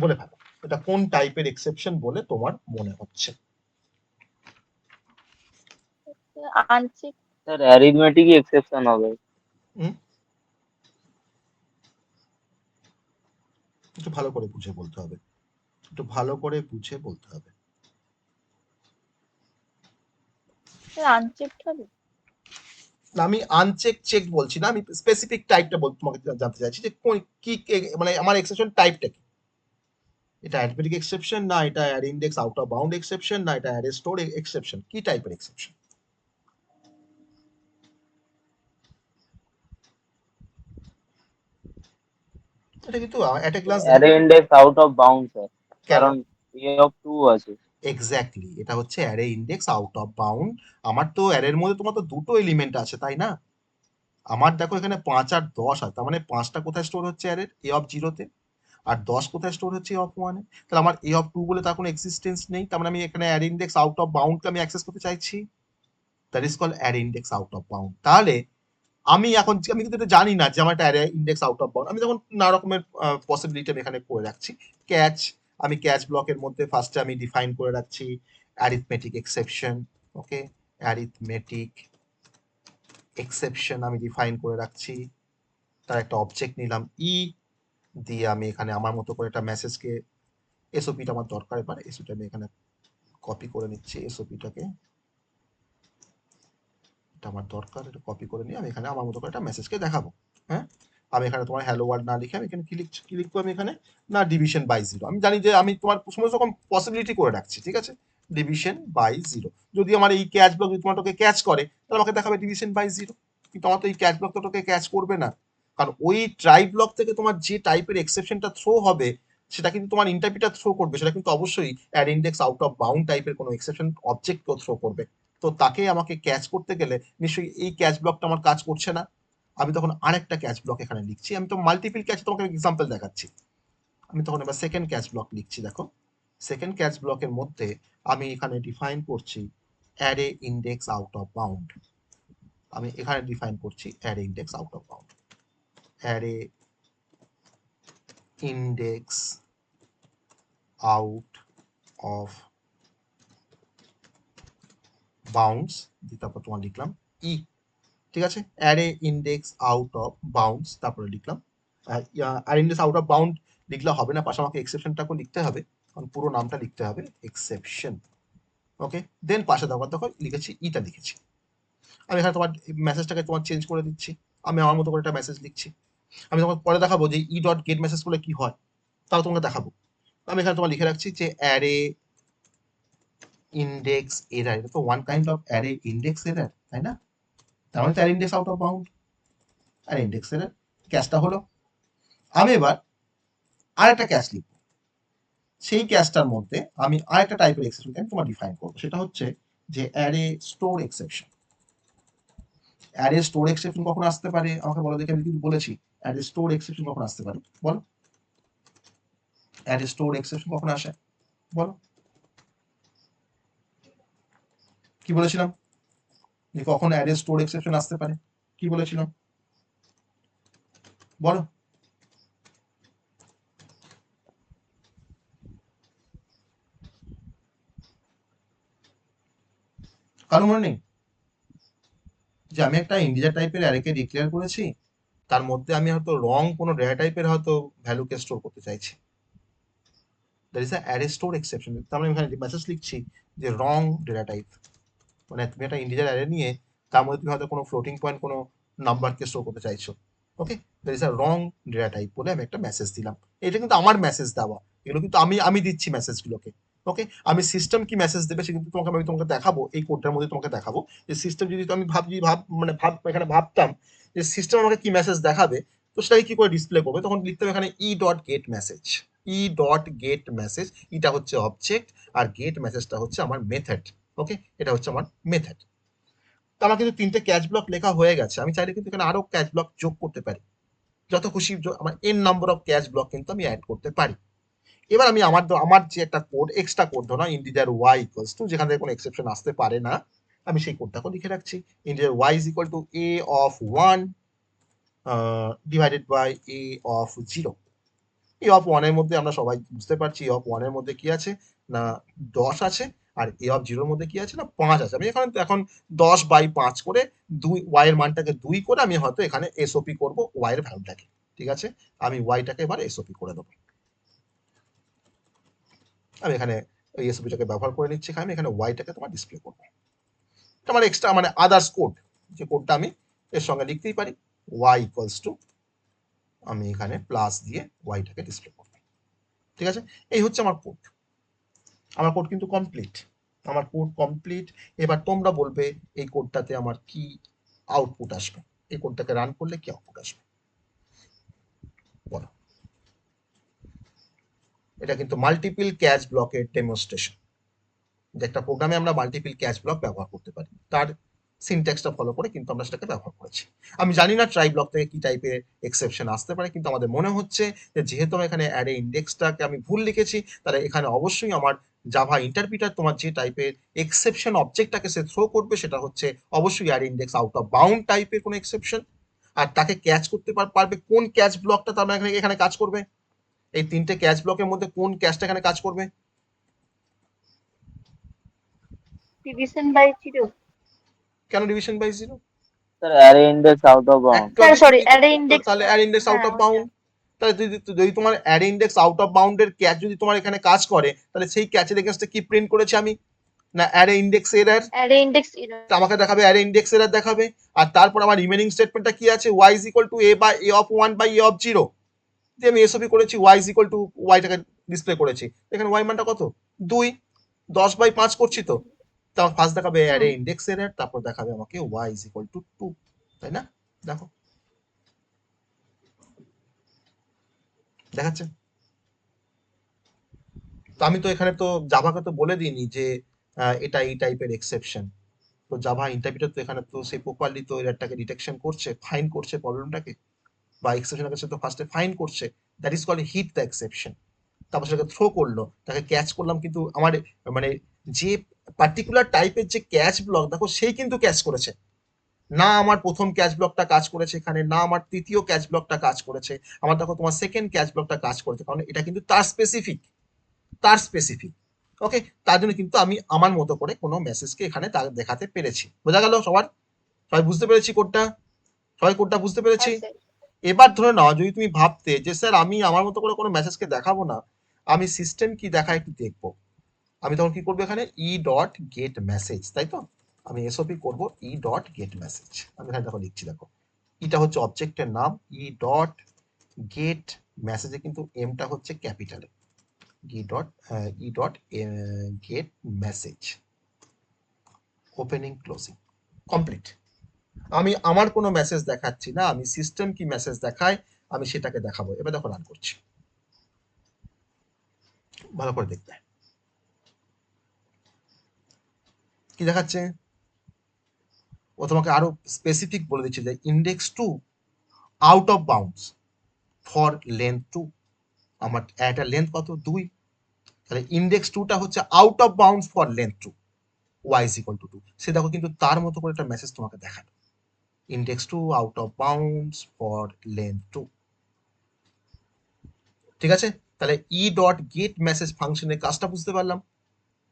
[SPEAKER 3] বলে ভাবো, এটা কোন টাইপের এক্সেপশন বলে তোমার মনে হচ্ছে?
[SPEAKER 1] আনচেক।
[SPEAKER 4] স্যার অ্যারিথমেটিক এক্সেপশন হবে।
[SPEAKER 3] একটু ভালো করে বুঝে বলতে হবে, একটু ভালো করে বুঝে বলতে হবে।
[SPEAKER 1] আনচেকড হবে।
[SPEAKER 3] না, আমি আনচেক চেক বলছি না, আমি স্পেসিফিক টাইপটা তোমাকে জানতে চাইছি যে কোন কি মানে আমার এক্সেপশন টাইপটা কি। এটা অ্যারিথমেটিক এক্সেপশন, না এটা array index out of bound exception, না এটা অ্যারে স্টোর এক্সেপশন, কি টাইপের এক্সেপশন? এটা কিন্তু অ্যাট এ গ্লান্স দেখে
[SPEAKER 4] array index out of bound sir,
[SPEAKER 3] কেন?
[SPEAKER 4] কারণ এ অফ 2 আছে।
[SPEAKER 3] এক্স্যাক্টলি, এটা হচ্ছে array index out of bound. আমার তো অ্যারের মধ্যে তোমার তো দুটো এলিমেন্ট আছে, তাই না? আমার দেখো এখানে 5 আর 10 আছে, তার মানে 5টা কোথায় স্টোর হচ্ছে অ্যারের এ অফ 0-তে, আর 10 কোথায় স্টোর হচ্ছে এ অফ 1-এ। তাহলে আমার এ অফ 2 বলে তার কোনো এক্সিস্টেন্স নেই, তার মানে আমি এখানে অ্যারে ইন্ডেক্স আউট অফ বাউন্ডকে আমি অ্যাক্সেস করতে চাইছি, that is called array index out of bound. তাহলে আমি কিন্তু এটা জানি না যে আমার একটা array index out of bound, আমি যখন নানা রকমের পসিবিলিটি আমি এখানে করে রাখছি। ক্যাচ, আমি ক্যাচ ব্লকের মধ্যে ফার্স্টে আমি ডিফাইন করে রাখছি অ্যারিথমেটিক এক্সেপশন, ওকে, অ্যারিথমেটিক এক্সেপশন আমি ডিফাইন করে রাখছি, তার একটা অবজেক্ট নিলাম ই, দিয়ে আমি এখানে আমার মতো করে একটা মেসেজকে, এসওপিটা আমার দরকার, এবার এসওপিটা আমি এখানে কপি করে নিচ্ছি, এসওপিটাকে, এটা আমার দরকার, এটা কপি করে নিয়ে আমি এখানে আমার মতো করে একটা মেসেজকে দেখাবো। হ্যাঁ, আমি এখানে তোমার হ্যালো ওয়ার্ল্ড না লিখে আমি এখানে কি লিখবো, আমি এখানে না ডিভিশন বাই 0, আমি জানি যে আমি তোমার সমস্ত রকম পসিবিলিটি করে রাখছি, ঠিক আছে, ডিভিশন বাই 0। যদি আমার এই ক্যাচ ব্লক যদি তোমার তোকে ক্যাচ করে তাহলে আমাকে দেখাবে ডিভিশন বাই 0, কিন্তু আমার তো এই ক্যাচ ব্লক তো তোকে ক্যাচ করবে না, কারণ ওই ট্রাই ব্লক থেকে তোমার যে টাইপের এক্সেপশনটা থ্রো হবে সেটা কিন্তু তোমার ইন্টারপ্রিটার থ্রো করবে, সেটা কিন্তু অবশ্যই add index out of bound টাইপের কোনো এক্সেপশন অবজেক্টকেও থ্রো করবে। তো তাকে আমাকে ক্যাচ করতে গেলে নিশ্চয়ই এই ক্যাচ ব্লকটা আমার কাজ করছে না, আমি তখন আরেকটা ক্যাচ ব্লক এখানে লিখছি, আমি তো মাল্টিপল ক্যাচ তোমাকে এক্সাম্পল দেখাচ্ছি, আমি তখন এবার সেকেন্ড ক্যাচ ব্লক লিখছি। দেখো সেকেন্ড ক্যাচ ব্লকের মধ্যে আমি এখানে ডিফাইন করছি array index out of bound, আমি এখানে ডিফাইন করছি array index out of bound, array index out of bounds, তারপর তোমার লিখলাম ই, ঠিক আছে, array index out of bounds, তারপরে লিখলাম আর ইন্ডেক্স আউট অফ বাউন্ড লিখলে হবে না, পাশে আমাকে এক্সেপশনটাকেও লিখতে হবে, কারণ পুরো নামটা লিখতে হবে এক্সেপশন, ওকে, দেন পাশে দেখো লিখেছি ইটা লিখেছি, আমি এখানে তোমার মেসেজটাকে তোমার চেঞ্জ করে দিচ্ছি, আমি আমার মতো করে একটা মেসেজ লিখছি, আমি তোমাকে পরে দেখাবো যে ই ডট গেট মেসেজ করলে কি হয়, তাও তোমাকে দেখাবো। আমি এখানে তোমার লিখে রাখছি যে অ্যারে ইন্ডেক্স এরার, এটা তো one kind of array index error, তাই না, তার মানে array index out of bound, আর ইন্ডেক্স এরার ক্যাচটা হলো। আমি এবার আরেকটা ক্যাচ লিখব, সেই ক্যাচটার মধ্যে আমি আরেকটা টাইপের এক্সেপশন তোমার ডিফাইন করবো, সেটা হচ্ছে যে array store exception. Array store exception কখন আসতে পারে আমাকে বলো দেখে, আমি কিন্তু বলেছি অ্যারে স্টোর এক্সেপশন কখন আসতে পারে, বলো অ্যারে স্টোর এক্সেপশন কখন আসে, বলো কি বলেছিলাম যে কখন অ্যারে স্টোর এক্সেপশন আসতে পারে, কি বলেছিলাম বলো, কারো মনে নেই যে আমি একটা ইন্টিজার টাইপের অ্যারেকে ডিক্লেয়ার করেছি, তার মধ্যে আমি হয়তো রং কোনো ডেটা টাইপের হয়তো ভ্যালুকে স্টোর করতে চাইছি, that is array store exception. তার মানে এখানে মেসেজ লিখছি যে রং ডেটা টাইপ, মানে তুমি একটা ইন্টিজার অ্যারে নিয়ে তার মধ্যে তুমি হয়তো কোনো ফ্লোটিং পয়েন্ট কোনো নাম্বারকে স্টোর করতে চাইছো, okay, that is a wrong data type বলে আমি একটা মেসেজ দিলাম, এটা কিন্তু আমার মেসেজ দেওয়া, এগুলো কিন্তু আমি দিচ্ছি মেসেজগুলোকে, ওকে, আমি সিস্টেম কি মেসেজ দেবে সে কিন্তু তোমাকে দেখাবো, এই কোডটার মধ্যে তোমাকে দেখাবো যে সিস্টেম যদি আমি এখানে ভাবতাম যে সিস্টেম আমাকে কি মেসেজ দেখাবে, তো সেটাকে কি করে ডিসপ্লে করবে, তখন লিখতে হবে এখানে ই ডট গেট মেসেজ, ই ডট গেট মেসেজ, এটা হচ্ছে অবজেক্ট আর গেট মেসেজটা হচ্ছে আমার মেথড, ওকে, এটা হচ্ছে আমার মেথড। তো আমার কিন্তু 3টে ক্যাচ ব্লক লেখা হয়ে গেছে, আমি চাইলে কিন্তু এখানে আরো ক্যাচ ব্লক যোগ করতে পারি, যত খুশি আমার N number of catch block কিন্তু আমি অ্যাড করতে পারি। এবার আমি আমার যে একটা কোড এক্সট্রা কোড ধরো ইন্টিজার ওয়াই ইকুয়ালস টু, যেখান থেকে কোনো এক্সেপশন আসতে পারে না, আমি সেই কোডটাকে লিখে রাখছি, integer y is equal to a of 1 divided by a of 0। A of 1 এর মধ্যে আমরা সবাই বুঝতে পারছি এ অফ 1 এর মধ্যে কি আছে না 10 আছে, আর এ অফ 0 এর মধ্যে কি আছে না 5 আছে। আমি এখন 10 বাই 5 করে ওয়াই এর মানটাকে 2 করে আমি হয়তো এখানে এসওপি করব ওয়াই এর ভ্যালুটাকে, ঠিক আছে, আমি ওয়াইটাকে এবার এসওপি করে দেবো, আমি এখানে ওই এসওপিটাকে ব্যবহার করে নিচ্ছি, আমি এখানে ওয়াইটাকে তোমার ডিসপ্লে করবো, এটা আমার এক্সট্রা মানে আদার্স কোড, যে কোডটা আমি এর সঙ্গে লিখতেই পারি, ওয়াই ইকুয়ালস টু আমি এখানে প্লাস দিয়ে ওয়াইটাকে ডিসপ্লে করবো, ঠিক আছে, এই হচ্ছে আমার কোড, আমার কোড কিন্তু কমপ্লিট, আমার কোড কমপ্লিট। এবার তোমরা বলবে এই কোডটাতে আমার কি আউটপুট আসবে, এই কোডটাকে রান করলে কি আউটপুট আসবে বলো। এটা কিন্তু মাল্টিপল ক্যাচ ব্লকের ডেমনস্ট্রেশন, যে একটা প্রোগ্রামে আমরা মাল্টিপল ক্যাচ ব্লক ব্যবহার করতে পারি, তার সিনট্যাক্সটা ফলো করে কিন্তু আমরা সেটাকে ব্যবহার করেছি। আমি জানি না ট্রাই ব্লক থেকে কি টাইপের এক্সেপশন আসতে পারে, কিন্তু আমাদের মনে হচ্ছে যে যেহেতু আমি এখানে অ্যারে ইন্ডেক্সটাকে আমি ভুল লিখেছি, তাহলে এখানে অবশ্যই আমার জাভা ইন্টারপ্রিটার তোমার যে টাইপের এক্সেপশন অবজেক্টটাকে সে থ্রো করবে সেটা হচ্ছে অবশ্যই array index out of bound টাইপের কোনো এক্সেপশন। আর তাকে ক্যাচ করতে পারবে কোন ক্যাচ ব্লকটা তার মানে এখানে কাজ করবে, এই তিনটে ক্যাচ ব্লকের মধ্যে কোন ক্যাচটা এখানে কাজ করবে?
[SPEAKER 1] Division by zero.
[SPEAKER 3] কেন division by zero?
[SPEAKER 4] Sir array index out of bound.
[SPEAKER 1] Sir
[SPEAKER 3] একটু
[SPEAKER 1] সরি, অ্যারে ইন্ডেক্স।
[SPEAKER 3] তাহলে অ্যারে ইন্ডেক্স আউট
[SPEAKER 1] হ্যাঁ,
[SPEAKER 3] অফ
[SPEAKER 1] ওটা।
[SPEAKER 3] বাউন্ড। তাহলে যদি তোমার অ্যারে ইন্ডেক্স আউট অফ বাউন্ডের ক্যাচ যদি তোমার এখানে কাজ করে, তাহলে সেই ক্যাচের এগেইনস্টে কি প্রিন্ট করেছি আমি? না array index error.
[SPEAKER 1] Array index error.
[SPEAKER 3] আমাকে দেখাবে অ্যারে ইন্ডেক্স এরর দেখাবে। আর তারপর আমার রিমেনিং স্টেটমেন্টটা কি আছে? y is equal to a by a of 1 by a of 0 দিয়ে আমি এসবই করেছি, y is equal to y-টাকে ডিসপ্লে করেছি। এখানে y মানটা কত? 2। 10 by 5 করছি তো। তারপর ফার্স্ট দেখাবে অ্যারে ইন্ডেক্স এরর, তারপর দেখাবে আমাকে y is equal to 2, তাই না? দেখো দেখাচ্ছে। তো আমি তো এখানে তো জাভাকে তো বলে দিইনি যে এটা এই টাইপের এক্সেপশন। তো জাভা ইন্টারপ্রিটার তো এখানে তো সেই প্রপারলি তো এররটাকে ডিটেকশন করছে, ফাইন্ড করছে প্রবলেমটাকে, বা এক্সেপশনটাকে সে তো ফার্স্টে ফাইন্ড করছে। That is called hit the exception. তারপর সেটাকে থ্রো করলো, তাকে ক্যাচ করলাম, কিন্তু আমার মানে যে পার্টিকুলার টাইপের যে ক্যাচ ব্লক দেখো সেই কিন্তু ক্যাচ করেছে না। আমার প্রথম ক্যাচ ব্লকটা কাজ করেছে এখানে, না আমার তৃতীয় ক্যাচ ব্লকটা কাজ করেছে, আমার দেখো তোমার সেকেন্ড ক্যাচ ব্লকটা কাজ করেছে, কারণ এটা কিন্তু তার স্পেসিফিক। ওকে, তার জন্য কিন্তু আমি আমার মতো করে কোনো মেসেজকে এখানে তার দেখাতে পেরেছি। বোঝা গেল সবার? সবাই বুঝতে পেরেছি কোডটা? সবাই কোডটা বুঝতে পেরেছি?
[SPEAKER 1] হ্যাঁ স্যার।
[SPEAKER 3] এবার ধরে নাও যদি তুমি ভাবতে যে স্যার আমি আমার মতো করে কোনো মেসেজকে দেখাবো না, আমি সিস্টেম কি দেখায় একটু দেখবো, আমি তখন কি করবো? এখানে ই ডট গেট মেসেজ, তাই তো? আমি এসওপি করব ই ডট গেট মেসেজ। আমি এখানে দেখো লিখছি, দেখো এটা হচ্ছে অবজেক্টের নাম, ই ডট গেট মেসেজে কিন্তু এমটা হচ্ছে ক্যাপিটালে, e dot get message, opening closing, complete. আমি আমার কোনো মেসেজ দেখাচ্ছি না, আমি সিস্টেম কি মেসেজ দেখায় আমি সেটাকে দেখাবো। এবার দেখো রান করছি, ভালো করে দেখবে কি দেখাচ্ছে। ও তোমাকে আরো স্পেসিফিক বলে দিচ্ছে যে index 2 out of bounds for length 2। আমার একটা লেন্থ কত? 2। তাহলে ইন্ডেক্স 2টা হচ্ছে out of bounds for length 2, y is equal to 2। সে দেখো কিন্তু তার মতো করে একটা মেসেজ তোমাকে দেখালো, index 2 out of bounds for length 2। ঠিক আছে? তাহলে ই ডট গেট মেসেজ ফাংশনের কাজটা বুঝতে পারলাম,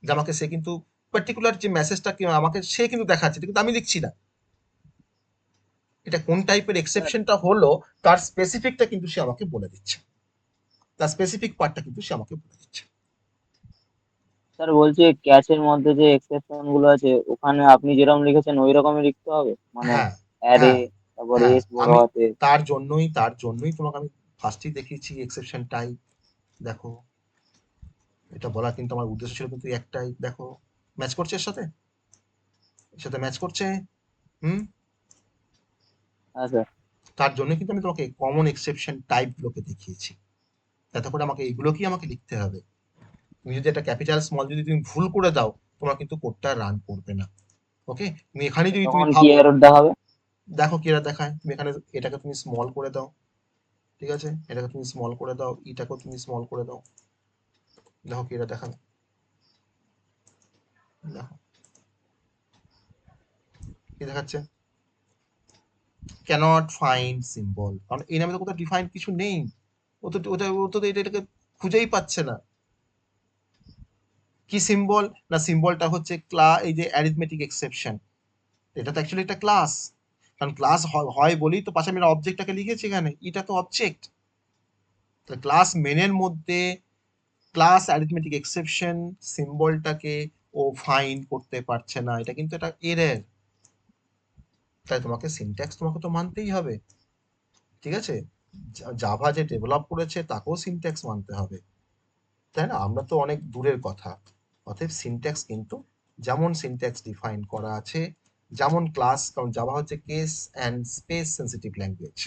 [SPEAKER 3] যে আমাকে সে কিন্তু পার্টিকুলার যে মেসেজটা আমাকে সে কিন্তু দেখাচ্ছে, কিন্তু আমি দেখছি না। এটা কোন টাইপের এক্সেপশনটা হলো তার স্পেসিফিকটা কিন্তু সে আমাকে বলে দিচ্ছে, তার স্পেসিফিক পার্টটা কিন্তু সে আমাকে বলে দিচ্ছে।
[SPEAKER 4] স্যার বলছি ক্যাচের মধ্যে যে এক্সেপশন গুলো আছে ওখানে আপনি যেরকম লিখেছেন ওই রকমই লিখতে হবে, মানে
[SPEAKER 3] হ্যাঁ
[SPEAKER 4] অ্যারে
[SPEAKER 3] হ্যাঁ
[SPEAKER 4] তারপর
[SPEAKER 3] হ্যাঁ,
[SPEAKER 4] এস বড়
[SPEAKER 3] আমি
[SPEAKER 4] হাতে।
[SPEAKER 3] তার জন্যই তোমাকে আমি ফার্স্টেই দেখিয়েছি এক্সেপশন টাইপ। দেখো এটা বলা কিন্তু আমার উদ্দেশ্য ছিল কিন্তু একটাই, দেখো ম্যাচ করছে এর সাথে ম্যাচ করছে। হুম,
[SPEAKER 4] হ্যাঁ স্যার।
[SPEAKER 3] তার জন্য কিন্তু আমি তোমাকে কমন এক্সেপশন টাইপ গুলোকে দেখিয়েছি, যাতে করে আমাকে এগুলোকেই আমাকে লিখতে হবে। তুমি যদি একটা ক্যাপিটাল স্মল যদি তুমি ভুল করে দাও, তোমার কিন্তু কোডটা রান করবে না। ওকে, তুমি এখানে যদি তুমি
[SPEAKER 4] তখন কি
[SPEAKER 3] ভাবো,
[SPEAKER 4] এরর দেখাবে?
[SPEAKER 3] দেখো কি এরা দেখায়, তুমি এখানে এটাকে তুমি স্মল করে দাও, ঠিক আছে, এটাকে তুমি স্মল করে দাও, এটাকেও তুমি স্মল করে দাও, দেখো কি এটা দেখাবে। দেখো কি দেখাচ্ছে, ক্যানট ফাইন্ড সিম্বল, কারণ এই নামে তো কোথাও ডিফাইন কিছু নেই। ও তো এটাকে খুঁজেই পাচ্ছে না। কি সিম্বল? না সিম্বলটা হচ্ছে এই যে অ্যারিথমেটিক এক্সেপশন, এটা তো অ্যাকচুয়ালি একটা ক্লাস, কারণ ক্লাস হয় বলেই তো পাশে আমি অবজেক্টটাকে লিখেছি এখানে, এটা তো অবজেক্ট। ক্লাস মেনের মধ্যে ক্লাস অ্যারিথমেটিক এক্সেপশন সিম্বলটাকে ও ফাইন্ড করতে পারছে না, এটা কিন্তু এটা এরর। তাই তোমাকে সিনট্যাক্স তোমাকে তো মানতেই হবে, ঠিক আছে? জাভা যে ডেভেলপ করেছে তাকেও সিনট্যাক্স মানতে হবে, তাই না? আমরা তো অনেক দূরের কথা। অতএব সিনট্যাক্স কিন্তু যেমন সিনট্যাক্স ডিফাইন করা আছে, যেমন ক্লাস, কারণ জাভা হচ্ছে case and space sensitive language.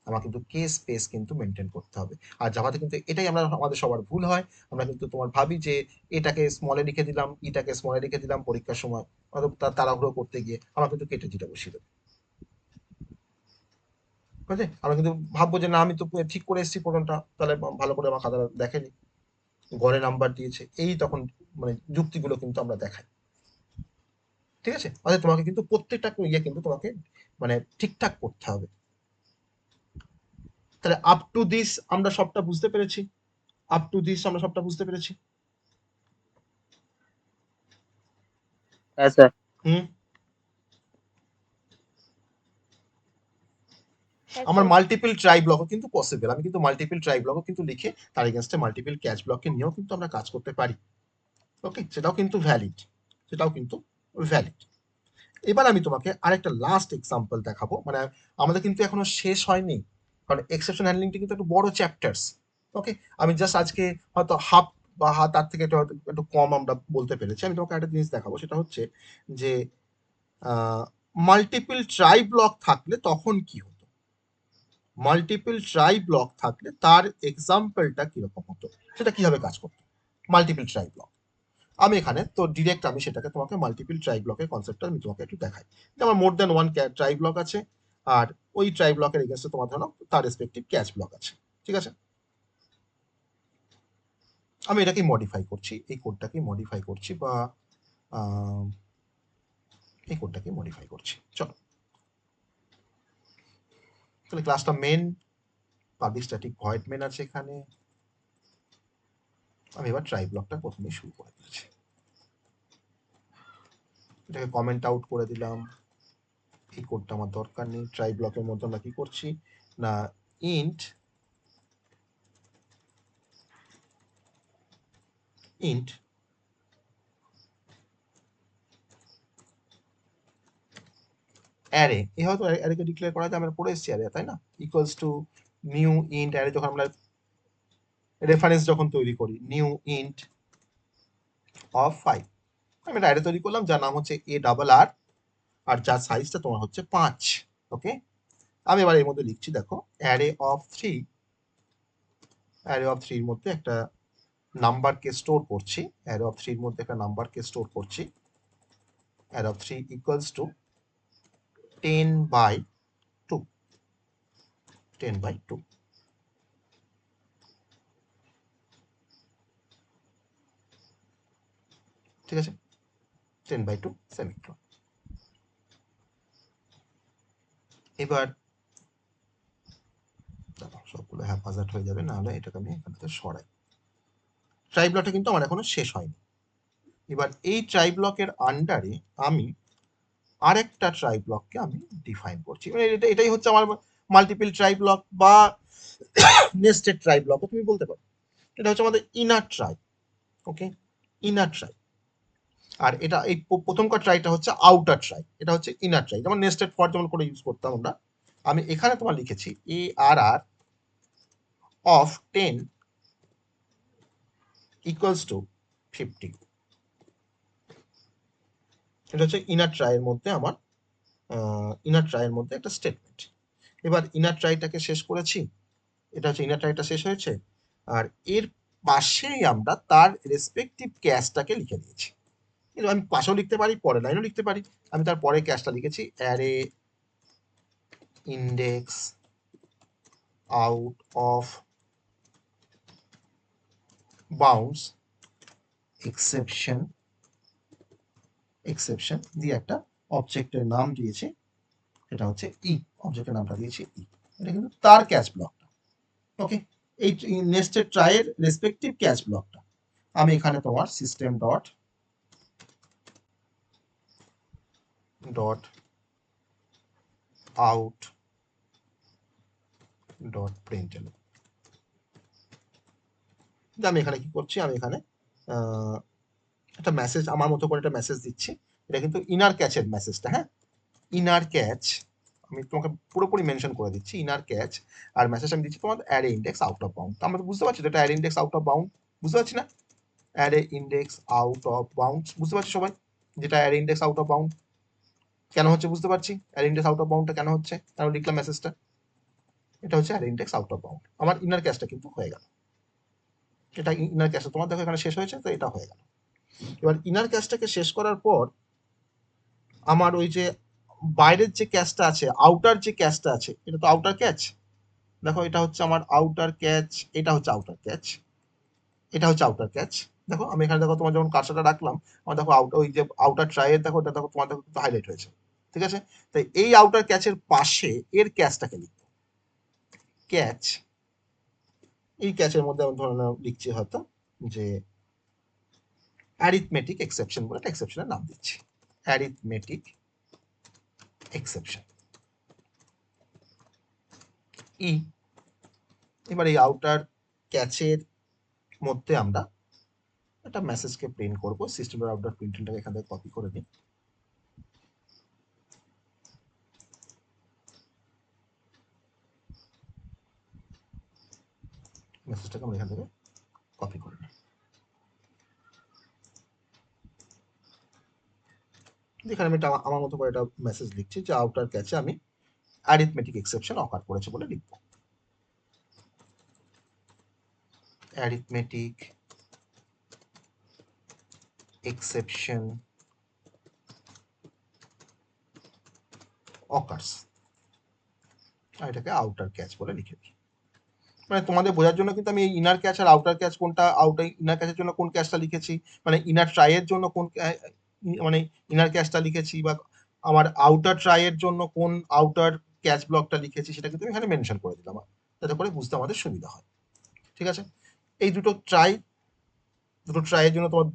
[SPEAKER 3] আমার কিন্তু কে স্পেস কিন্তু মেনটেন করতে হবে। আর জাভাতে কিন্তু এটাই আমাদের সবার ভুল হয়। আমরা কিন্তু তোমার ভাবি যে এটাকে স্মলে লিখে দিলাম, ইটাকে স্মলে লিখে দিলাম পরীক্ষার সময়, অথবা তাড়াহুড়ো করতে গিয়ে আমরা কিন্তু কেটে যেটা বসিয়ে দেবো। ঠিক আছে, আমরা কিন্তু ভাববো যে না আমি তো ঠিক করে এসেছি প্রোগ্রামটা, তাহলে ভালো করে আমার খাতাটা দেখেনি, গড়ে নাম্বার দিয়েছে, এই তখন মানে যুক্তিগুলো কিন্তু আমরা দেখাই। ঠিক আছে, অর্থাৎ তোমাকে কিন্তু প্রত্যেকটা ইয়ে কিন্তু তোমাকে মানে ঠিকঠাক করতে হবে। তাহলে আপ টু দিস আমরা সবটা বুঝতে পেরেছি, আপ টু দিস আমরা সবটা বুঝতে পেরেছি।
[SPEAKER 4] হ্যাঁ স্যার।
[SPEAKER 3] হুম।
[SPEAKER 1] হ্যাঁ
[SPEAKER 3] আমার
[SPEAKER 1] স্যার।
[SPEAKER 3] মাল্টিপল ট্রাই ব্লকও কিন্তু পসিবল, আমি কিন্তু মাল্টিপল ট্রাই ব্লকও কিন্তু লিখে তার এগেনস্টে মাল্টিপল ক্যাচ ব্লককে নিয়েও কিন্তু আমরা কাজ করতে পারি। ওকে, সেটাও কিন্তু ভ্যালিড, সেটাও কিন্তু ভ্যালিড। এবার আমি তোমাকে আরেকটা লাস্ট এক্সাম্পল দেখাবো, মানে আমাদের কিন্তু এখনো শেষ হয়নি, কারণ এক্সেপশন হ্যান্ডলিংটা কিন্তু একটু বড় চ্যাপ্টার্স। ওকে, আমি জাস্ট আজকে হয়তো হাফ বা তার থেকে একটু কম আমরা বলতে পেরেছি। আমি তোমাকে একটা জিনিস দেখাবো, সেটা হচ্ছে যে মাল্টিপল ট্রাই ব্লক থাকলে তখন কি হতো, মাল্টিপল ট্রাই ব্লক থাকলে তার এক্সাম্পলটা কিরকম হতো, সেটা কিভাবে কাজ করতো মাল্টিপল ট্রাই ব্লক। আমি এখানে তো ডিরেক্ট আমি সেটাকে তোমাকে মাল্টিপল ট্রাই ব্লকের কনসেপ্টটা আমি তোমাকে একটু দেখাই। যেমন more than one try block আছে, আর ওই ট্রাই ব্লকের এগেন্সটে তোমার ধরো তার রেসপেক্টিভ ক্যাচ ব্লক আছে। ঠিক আছে, আমি এটাকে মডিফাই করছি, এই কোডটাকে মডিফাই করছি, বা এই কোডটাকে মডিফাই করছি। চলো, তাহলে ক্লাসটা main public static void main আছে এখানে। আমি এবার ট্রাই ব্লকটা প্রথমেই শুরু করে দিচ্ছি, এটাকে কমেন্ট আউট করে দিলাম, এই কোডটা আমার দরকার নেই। ট্রাই ব্লকের মধ্যে আমরা কি করছি না, ইন্ট ইন্ট অ্যারে, এই হয়তো অ্যারেকে ডিক্লেয়ার করা যায়, আমরা পড়ে এসেছি অ্যারে, তাই না, equals to new int array, যখন আমরা রেফারেন্স যখন তৈরি করি, নিউ ইন্ট অফ 5, আমি একটা অ্যারে তৈরি করলাম যার নাম হচ্ছে এ ডাবল আর, আর যার সাইজটা তোমার হচ্ছে 5। ওকে, আমি এবার এর মধ্যে লিখছি, দেখো অ্যারে অফ 3, অ্যারে অফ 3 এর মধ্যে একটা নাম্বারকে স্টোর করছি, অ্যারে অফ 3 এর মধ্যে একটা নাম্বারকে স্টোর করছি, অ্যারে অফ 3 ইকুয়ালস টু 10/2, 10/2। ঠিক আছে, 10/2 সেমিকোলন। এবার সবগুলো হ্যাপাজার্ড হয়ে যাবে, না হলে এটাকে আমি এখান থেকে সরাই। ট্রাই ব্লকটা কিন্তু আমার এখনো শেষ হয়নি। এবার এই ট্রাই ব্লকের আন্ডারে আমি আরেকটা ট্রাই ব্লককে আমি ডিফাইন করছি, মানে এটাই হচ্ছে আমার মাল্টিপল ট্রাই ব্লক বা নেস্টেড ট্রাই ব্লক তুমি বলতে পারো। এটা হচ্ছে আমাদের ইনার ট্রাই। ওকে, ইনার ট্রাই। আর এটা এই প্রথমকার ট্রাইটা হচ্ছে আউটার ট্রাই, এটা হচ্ছে ইনার ট্রাই, যেমন নেস্টেড ফর যেমন করে ইউজ করতাম আমরা। আমি এখানে তোমার লিখেছি এ আর আর অফ 10 ইকুয়ালস টু 50। এটা হচ্ছে ইনার ট্রাইয়ের মধ্যে আমার ইনার ট্রাইয়ের মধ্যে একটা স্টেটমেন্ট। এবার ইনার ট্রাইটাকে শেষ করেছি, এটা হচ্ছে ইনার ট্রাইটা শেষ হয়েছে, আর এর পাশেই আমরা তার রেসপেক্টিভ ক্যাশটাকে লিখে দিয়েছি। কিন্তু আমি পাশেও লিখতে পারি, পরের লাইনও লিখতে পারি। আমি তার পরে ক্যাশটা লিখেছি array index out of bounds exception দিয়ে একটা অবজেক্টের নাম দিয়েছি, এটা হচ্ছে ই, অবজেক্টের নামটা দিয়েছি ই। এটা কিন্তু তার ক্যাচ ব্লকটা। ওকে, এই নেস্টেড ট্রাইয়ের রেসপেক্টিভ ক্যাচ ব্লকটা আমি এখানে তোমার সিস্টেম ডট আউট ডট প্রিন্টএল, আমি এখানে কি করছি, আমি এখানে একটা মেসেজ আমার মতো করে একটা মেসেজ দিচ্ছি। এটা কিন্তু ইনার ক্যাচের মেসেজটা, হ্যাঁ, ইনার ক্যাচ আমি তোমাকে পুরোপুরি মেনশন করে দিচ্ছি, ইনার ক্যাচ। আর মেসেজ আমি দিচ্ছি তোমার array index out of bound. আমরা বুঝতে পারছি এটা array index out of bound, বুঝতে পারছি না, array index out of bound, বুঝতে পারছি সবাই যেটা array index out of bound কেন হচ্ছে, বুঝতে পারছি অ্যারে ইন্ডেক্স আউট অফ বাউন্ডটা কেন হচ্ছে, কেন লিখলাম মেসেজটা। এটা হচ্ছে array index out of bound. আমার ইনার ক্যাচটা কিন্তু হয়ে গেল, এটা ইনার ক্যাচটা তোমার দেখো এখানে শেষ হয়েছে, তো এটা হয়ে গেল। এবার ইনার ক্যাচটাকে শেষ করার পর আমার ওই যে বাইরের যে ক্যাচটা আছে, আউটার যে ক্যাচটা আছে, এটা তো আউটার ক্যাচ। দেখো এটা হচ্ছে আমার আউটার ক্যাচ, এটা হচ্ছে আউটার ক্যাচ, এটা হচ্ছে আউটার ক্যাচ। দেখো আমি এখানে দেখো তোমার যখন কার্সারটা রাখলাম, আমার দেখো ওই যে আউটার ট্রাইয়ের দেখো এটা দেখো তোমার দেখো কিন্তু হাইলাইট হয়েছে, ঠিক আছে। তাই এই আউটার ক্যাচের পাশে এর ক্যাচটাকে লিখবো, ক্যাচ। এই ক্যাচের মধ্যে আমি ধরে নাও লিখছি হয়তো যে অ্যারিথমেটিক এক্সেপশন বলে একটা এক্সেপশনের নাম দিচ্ছি, অ্যারিথমেটিক এক্সেপশন ই। এবার এই আউটার ক্যাচের মধ্যে আমরা একটা মেসেজকে প্রিন্ট করবো। সিস্টেম ডট আউট ডট প্রিন্টটাকে এখান থেকে কপি করে নিই, মেসেজটাকে আমরা এখান থেকে কপি করে নিই। এখানে আমি আমার মতো করে একটা মেসেজ লিখছি যে আউটার ক্যাচে আমি অ্যারিথমেটিক এক্সেপশন অকার করেছে বলে লিখবো, অ্যারিথমেটিক এক্সেপশন অকার্স, আর এটাকে আউটার ক্যাচ বলে লিখে দিই। মানে তোমাদের বোঝার জন্য কিন্তু আমি এই ইনার ক্যাচ আর আউটার ক্যাচ কোনটা, আউটার ইনার ক্যাচের জন্য কোন ক্যাচটা লিখেছি, মানে ইনার ট্রাইয়ের জন্য কোন মানে ইনার ক্যাচটা লিখেছি, বা আমার আউটার ট্রাইয়ের জন্য কোন আউটার ক্যাচ ব্লকটা লিখেছি, সেটা কিন্তু এখানে মেনশন করে দিলাম, যাতে করে বুঝতে আমাদের সুবিধা হয়, ঠিক আছে। এই দুটো ট্রাইয়ের জন্য তোমার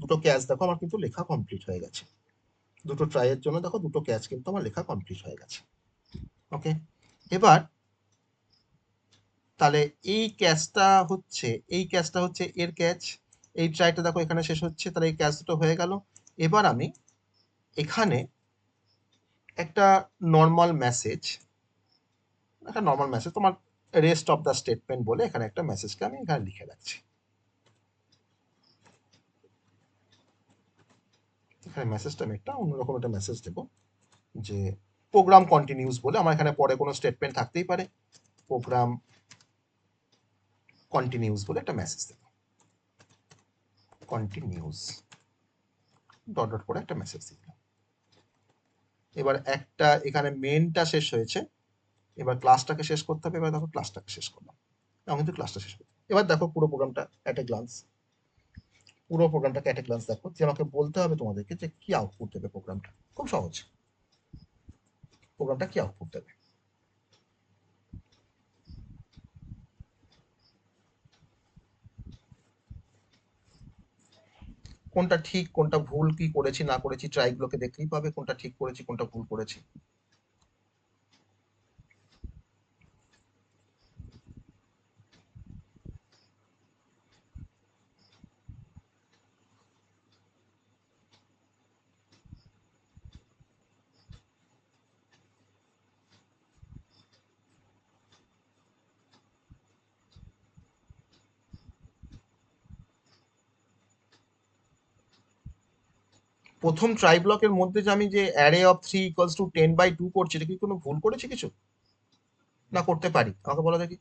[SPEAKER 3] দুটো ক্যাচ দেখো আমার কিন্তু লেখা কমপ্লিট হয়ে গেছে, দুটো ট্রাইয়ের জন্য দেখো দুটো ক্যাচ কিন্তু আমার লেখা কমপ্লিট হয়ে গেছে। ওকে, এবার তাহলে এই ক্যাচটা হচ্ছে এর ক্যাচ, এই ট্রাইটা দেখো এখানে শেষ হচ্ছে, তাহলে এই ক্যাচ দুটো হয়ে গেল। এবার আমি এখানে একটা নর্মাল মেসেজ তোমার রেস্ট অফ দ্য স্টেটমেন্ট বলে এখানে একটা মেসেজকে আমি এখানে লিখে রাখছি। এখানে মেসেজটা আমি একটা অন্যরকম একটা মেসেজ দেবো যে প্রোগ্রাম কন্টিনিউস বলে, আমার এখানে পরে কোনো স্টেটমেন্ট থাকতেই পারে, প্রোগ্রাম কন্টিনিউস বলে একটা মেসেজ দেবো, কন্টিনিউস ডট ডট করে একটা মেসেজ দিলাম। এবার একটা এখানে মেনটা শেষ হয়েছে, এবার ক্লাসটাকে শেষ করতে হবে। এবার দেখো ক্লাসটাকে শেষ করলাম, এখন কিন্তু ক্লাসটা শেষ করতে। এবার দেখো পুরো প্রোগ্রামটা অ্যাট এ গ্লান্স, দেখো যে আমাকে বলতে হবে তোমাদেরকে যে কি আউটপুট দেবে প্রোগ্রামটা। খুব সহজ, প্রোগ্রামটা কি আউটপুট দেবে। কোনটা ঠিক কোনটা ভুল, কি করেছি না করেছি ট্রাইগুলোকে দেখলেই পাবে কোনটা ঠিক করেছি কোনটা ভুল করেছি। প্রথম ট্রাই ব্লকের মধ্যে যে আমি যে অ্যারে অফ 3 ইকুয়ালস টু 10/2 করছি, এটা কি কোনো ভুল করেছি কিছু, না করতে পারি আমাকে বলো দেখি।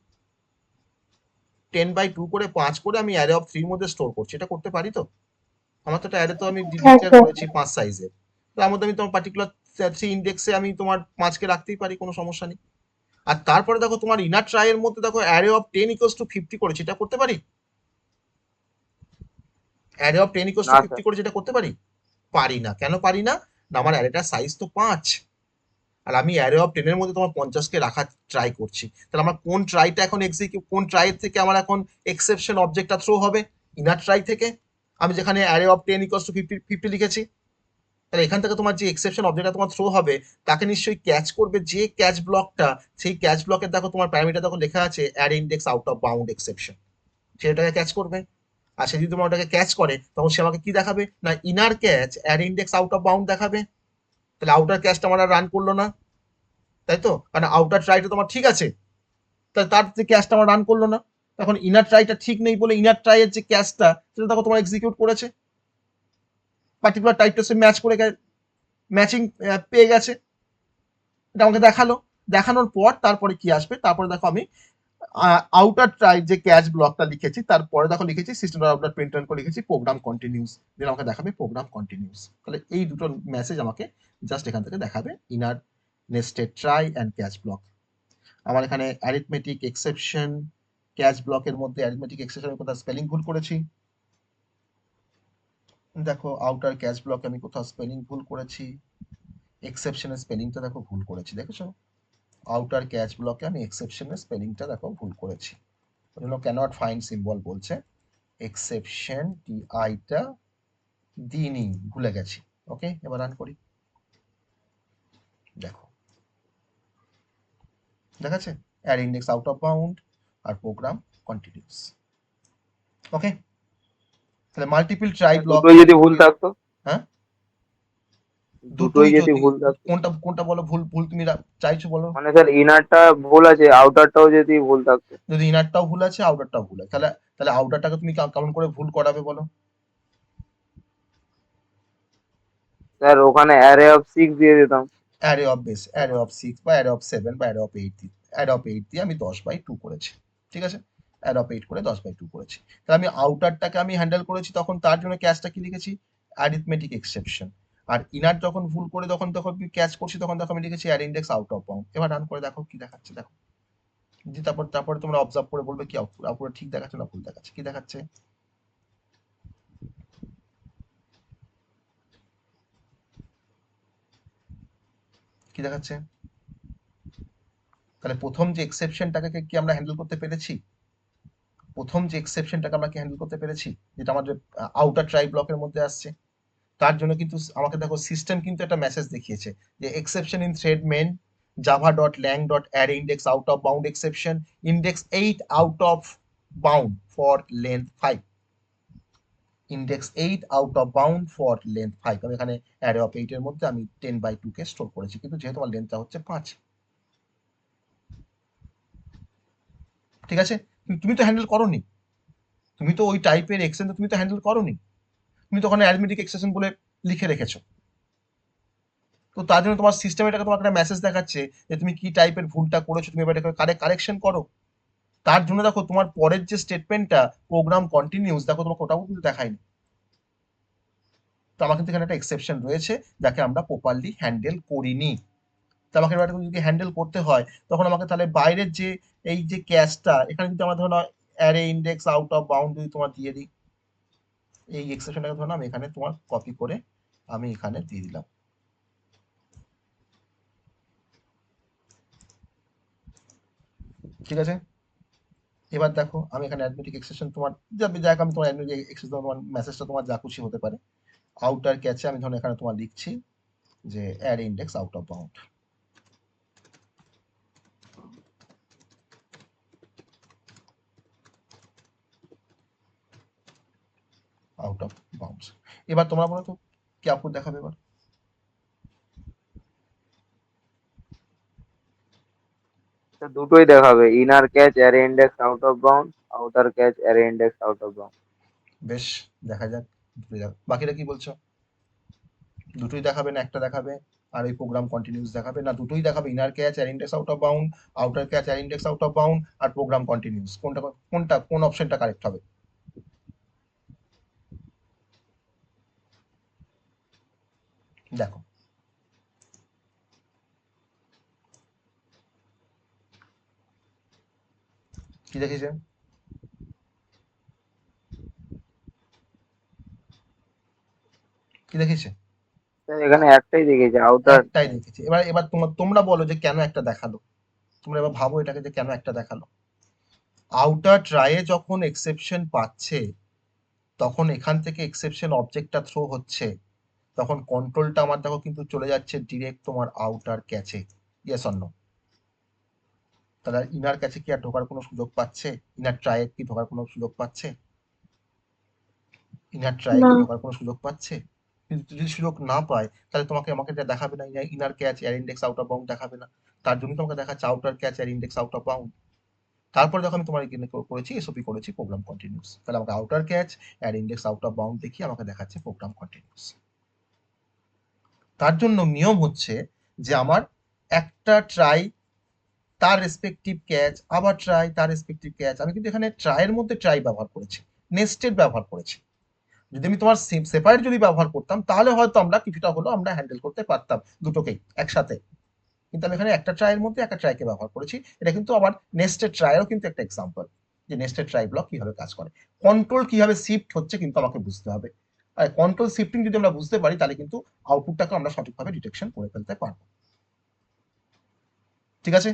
[SPEAKER 3] 10/2 করে 5 করে আমি অ্যারে অফ 3 মধ্যে স্টোর করছি, এটা করতে পারি তো? আমার তো একটা অ্যারে তো আমি ডিক্লেয়ার করেছি 5 সাইজের, তার মধ্যে আমি তোমার পার্টিকুলার 3 ইন্ডেক্সে আমি তোমার 5কে রাখতেই পারি, কোনো সমস্যা নেই। আর তারপরে দেখো তোমার ইনার ট্রাইয়ের মধ্যে দেখো অ্যারে অফ 10 ইকুয়ালস টু 50 করেছি, এটা করতে পারি? অ্যারে অফ 10 ইকুয়ালস টু 50 করেছি, এটা করতে পারি? পারি না। কেন পারি না? না আমার অ্যারেটার সাইজ তো 5, আর আমি অ্যারে অফ 10 এর মধ্যে তোমার 50কে রাখার ট্রাই করছি। তাহলে আমার কোন ট্রাইটা এখন কোন ট্রাই থেকে আমার এখন এক্সেপশন অবজেক্টটা থ্রো হবে? ইনার ট্রাই থেকে। আমি যেখানে অ্যারে অফ 10 ইকুয়ালস টু 50 লিখেছি, তাহলে এখান থেকে তোমার যে এক্সেপশন অবজেক্টটা তোমার থ্রো হবে তাকে নিশ্চয়ই ক্যাচ করবে যে ক্যাচ ব্লকটা, সেই ক্যাচ ব্লকের দেখো তোমার প্যারামিটার দেখো লেখা আছে array index out of bound exception, সেটাকে ক্যাচ করবে। আর সে যদি তোমার ওটাকে ক্যাচ করে তখন সে আমাকে কি দেখাবে, না inner catch array index out of bound দেখাবে। তাহলে আউটার ক্যাচটা আমার আর রান করলো না, তাই তো, কারণ আউটার ট্রাইটা তোমার ঠিক আছে, তাহলে তার যে ক্যাচটা আমার রান করলো না। তখন ইনার ট্রাইটা ঠিক নেই বলে ইনার ট্রাইয়ের যে ক্যাচটা সেটা দেখো তোমার এক্সিকিউট করেছে, পার্টিকুলার টাইপটা সে ম্যাচ করে ম্যাচিং পেয়ে গেছে, এটা আমাকে দেখালো দেখানোর পর তারপরে কি আসবে, তারপরে দেখো আমি আউটার ট্রাই যে ক্যাচ ব্লকটা লিখেছি তারপরে দেখো লিখেছি সিস্টেম আউটার প্রিন্ট করে লিখেছি প্রোগ্রাম কন্টিনিউস, দেন আমাকে দেখাবে প্রোগ্রাম কন্টিনিউস। তাহলে এই দুটো মেসেজ আমাকে জাস্ট এখান থেকে দেখাবে, inner nested try and catch block. আমার এখানে অ্যারিথমেটিক এক্সেপশন ক্যাচ ব্লকের মধ্যে অ্যারিথমেটিক এক্সেপশনের কোথাও স্পেলিং ভুল করেছি, দেখো আউটার ক্যাচ ব্লকে আমি কোথাও স্পেলিং ভুল করেছি, এক্সেপশনের স্পেলিংটা দেখো ভুল করেছি, দেখেছো আউটার ক্যাচ ব্লকে আমি এক্সেপশনের স্পেলিংটা দেখো ভুল করেছি, ওই জন্য ক্যানট ফাইন্ড সিম্বল বলছে, এক্সেপশন টি আইটা দিইনি, ভুলে গেছি। ওকে, এবার রান করি, দেখো দেখাচ্ছে array index out of bound আর প্রোগ্রাম কন্টিনিউস। ওকে, তাহলে মাল্টিপল ট্রাই ব্লক,
[SPEAKER 4] দুটোই যদি ভুল থাকতো,
[SPEAKER 3] হ্যাঁ
[SPEAKER 4] দুটোই
[SPEAKER 3] দুটোই
[SPEAKER 4] যদি
[SPEAKER 3] যদি,
[SPEAKER 4] ভুল থাকতো,
[SPEAKER 3] কোনটা কোনটা বলো, ভুল ভুল তুমি চাইছো বলো।
[SPEAKER 4] মানে স্যার ইনারটা ভুল আছে, আউটারটাও যদি ভুল থাকতো।
[SPEAKER 3] যদি ইনারটাও ভুল আছে আউটারটাও ভুল আছে, তাহলে তাহলে আউটারটাকে তুমি কেমন করে ভুল করাবে বলো।
[SPEAKER 4] স্যার ওখানে অ্যারে অফ 6 দিয়ে দিতাম।
[SPEAKER 3] Array of base, array of 6 বা অ্যারে অফ 7 বা অ্যারে অফ 8 দিয়ে, অ্যারে অফ 8 দিয়ে আমি 10/2 করেছি, ঠিক আছে, অ্যারে অফ 8 করে 10/2 করেছি। তাহলে আমি আউটারটাকে আমি হ্যান্ডেল করেছি, তখন তার জন্য ক্যাচটা কি লিখেছি, অ্যারিথমেটিক এক্সেপশন। আর ইনার যখন ভুল করে তখন তখন ক্যাচ করছি, তখন দেখো আমি লিখেছি array index out of bound. এবার রান করে দেখো কি দেখাচ্ছে, দেখো যে তারপরে তোমরা অবজার্ভ করে বলবে কি আউটপুট, আউটপুট ঠিক দেখাচ্ছে না ভুল দেখাচ্ছে, কি দেখাচ্ছে, কি দেখাচ্ছে। তাহলে প্রথম যে এক্সেপশনটাকে কি আমরা হ্যান্ডেল করতে পেরেছি, প্রথম যে এক্সেপশনটাকে আমরা কি হ্যান্ডেল করতে পেরেছি, যেটা আমাদের আউটার ট্রাই ব্লকের মধ্যে আসছে, তার জন্য কিন্তু আমাকে দেখো সিস্টেম কিন্তু একটা মেসেজ দেখিয়েছে যে exception in thread main Java dot lang dot array index out of bound exception index 8 out of bound for length 5, index 8 out of bound for length 5। আমি এখানে অ্যারে অফ 8 এর মধ্যে আমি 10/2 কে স্টোর করেছি, কিন্তু যেহেতু আমার লেন্থটা হচ্ছে 5, ঠিক আছে, তুমি তো হ্যান্ডেল করোনি, তুমি তো ওই টাইপের এক্সেপশন তুমি তো হ্যান্ডেল করোনি, তুমি তো ওখানে অ্যারিথমেটিক এক্সেপশন বলে লিখে রেখেছো। তো তার জন্য তোমার সিস্টেম এটাকে তোমাকে একটা মেসেজ দেখাচ্ছে যে তুমি কি টাইপের ভুলটা করেছো, তুমি এবার এটাকে কারেকশন করো। তার জন্য দেখো তোমার পরের যে স্টেটমেন্টটা প্রোগ্রাম কন্টিনিউস, দেখো তোমাকে ওটাও কিন্তু দেখায়নি। তো আমার কিন্তু এখানে একটা এক্সেপশন রয়েছে যাকে আমরা প্রপারলি হ্যান্ডেল করিনি। তো আমাকে এবার যদি হ্যান্ডেল করতে হয় তখন আমাকে তাহলে বাইরের যে এই যে ক্যাশটা, এখানে যদি আমার ধরো array index out of bound যদি তোমার দিয়ে দিই, এই এক্সেপশনটাকে ধরো আমি এখানে তোমার কপি করে আমি এখানে দিয়ে দিলাম, ঠিক আছে। এবার দেখো আমি এখানে অ্যাডমিটিক এক্সেপশন তোমার যাক আমি তোমার অ্যাডমিটিক এক্সেপশন তোমার মেসেজটা তোমার যা খুশি হতে পারে, আউটার ক্যাচে আমি ধরো এখানে তোমার লিখছি যে array index out of bound, out of bounds. এবার তোমরা বলো তো কি আউটপুট দেখাবে এবার।
[SPEAKER 4] স্যার দুটোই দেখাবে, inner catch array index out of bound, outer catch array index out of bound.
[SPEAKER 3] বেশ, দেখা যাক দুটোই দেখাবে, বাকিরা কি বলছো, দুটোই দেখাবে না একটা দেখাবে আর এই প্রোগ্রাম কন্টিনিউস দেখাবে, না দুটোই দেখাবে, inner catch array index out of bound, outer catch array index out of bound আর প্রোগ্রাম কন্টিনিউস, কোনটা কোনটা কোন অপশনটা কারেক্ট হবে। দেখো কি দেখেছে, কি দেখেছে,
[SPEAKER 4] স্যার এখানে একটাই দেখেছি, আউটার।
[SPEAKER 3] একটাই দেখেছে। এবার এবার তোমরা বলো যে কেন একটা দেখালো, তোমরা এবার ভাবো এটাকে যে কেন একটা দেখালো। আউটার ট্রাইয়ে যখন এক্সেপশন পাচ্ছে তখন এখান থেকে এক্সেপশন অবজেক্টটা থ্রো হচ্ছে, তখন কন্ট্রোলটা আমার দেখো কিন্তু চলে যাচ্ছে ডিরেক্ট তোমার আউটার ক্যাচে, ইয়েস অর নো। তাহলে ইনার ক্যাচে কি আর ঢোকার কোনো সুযোগ পাচ্ছে, ইনার ট্রাইয়ে কি ঢোকার কোনো সুযোগ পাচ্ছে, ইনার ট্রাইয়ে
[SPEAKER 2] না।
[SPEAKER 3] কি ঢোকার কোনো সুযোগ পাচ্ছে। কিন্তু যদি সুযোগ না পায় তাহলে আমাকে এটা দেখাবে না, ইনার ক্যাচ এর ইন্ডেক্স আউট অফ বাউন্ড দেখাবে না, তার জন্য তোমাকে দেখাচ্ছে আউটার ক্যাচ এর ইন্ডেক্স আউট অফ বাউন্ড। তারপরে যখন আমি তোমার এখানে করেছি এসওপি করেছি প্রোগ্রাম কন্টিনিউস, তাহলে আমাকে আউটার ক্যাচ এর ইন্ডেক্স আউট অফ বাউন্ড দেখিয়ে আমাকে দেখাচ্ছে প্রোগ্রাম কন্টিনিউস। তার জন্য নিয়ম হচ্ছে যে আমার একটা ট্রাই তার রেসপেক্টিভ ক্যাচ, আবার ট্রাই, তার রেসপেক্টিভ ক্যাচ। আমি কিন্তু এখানে ট্রাইয়ের মধ্যে ট্রাই ব্যবহার করেছি, নেস্টেড ব্যবহার করেছি। যদি আমি তোমার সেপারেট যদি ব্যবহার করতাম তাহলে হয়তো আমরা কিছুটা হলেও আমরা হ্যান্ডেল করতে পারতাম দুটোকেই একসাথে, কিন্তু আমি এখানে একটা ট্রাইয়ের মধ্যে একটা ট্রাইকে ব্যবহার করেছি। এটা কিন্তু আবার নেস্টেড ট্রাইয়েরও কিন্তু একটা এক্সাম্পল, যে নেস্টেড ট্রাই ব্লক কিভাবে কাজ করে, কন্ট্রোল কিভাবে শিফট হচ্ছে কিন্তু আমাকে বুঝতে হবে। আর কন্ট্রোল শিফটিং যদি আমরা বুঝতে পারি তাহলে কিন্তু আউটপুটটাকে আমরা সঠিকভাবে ডিটেকশন করে ফেলতে পারবো। ঠিক আছে,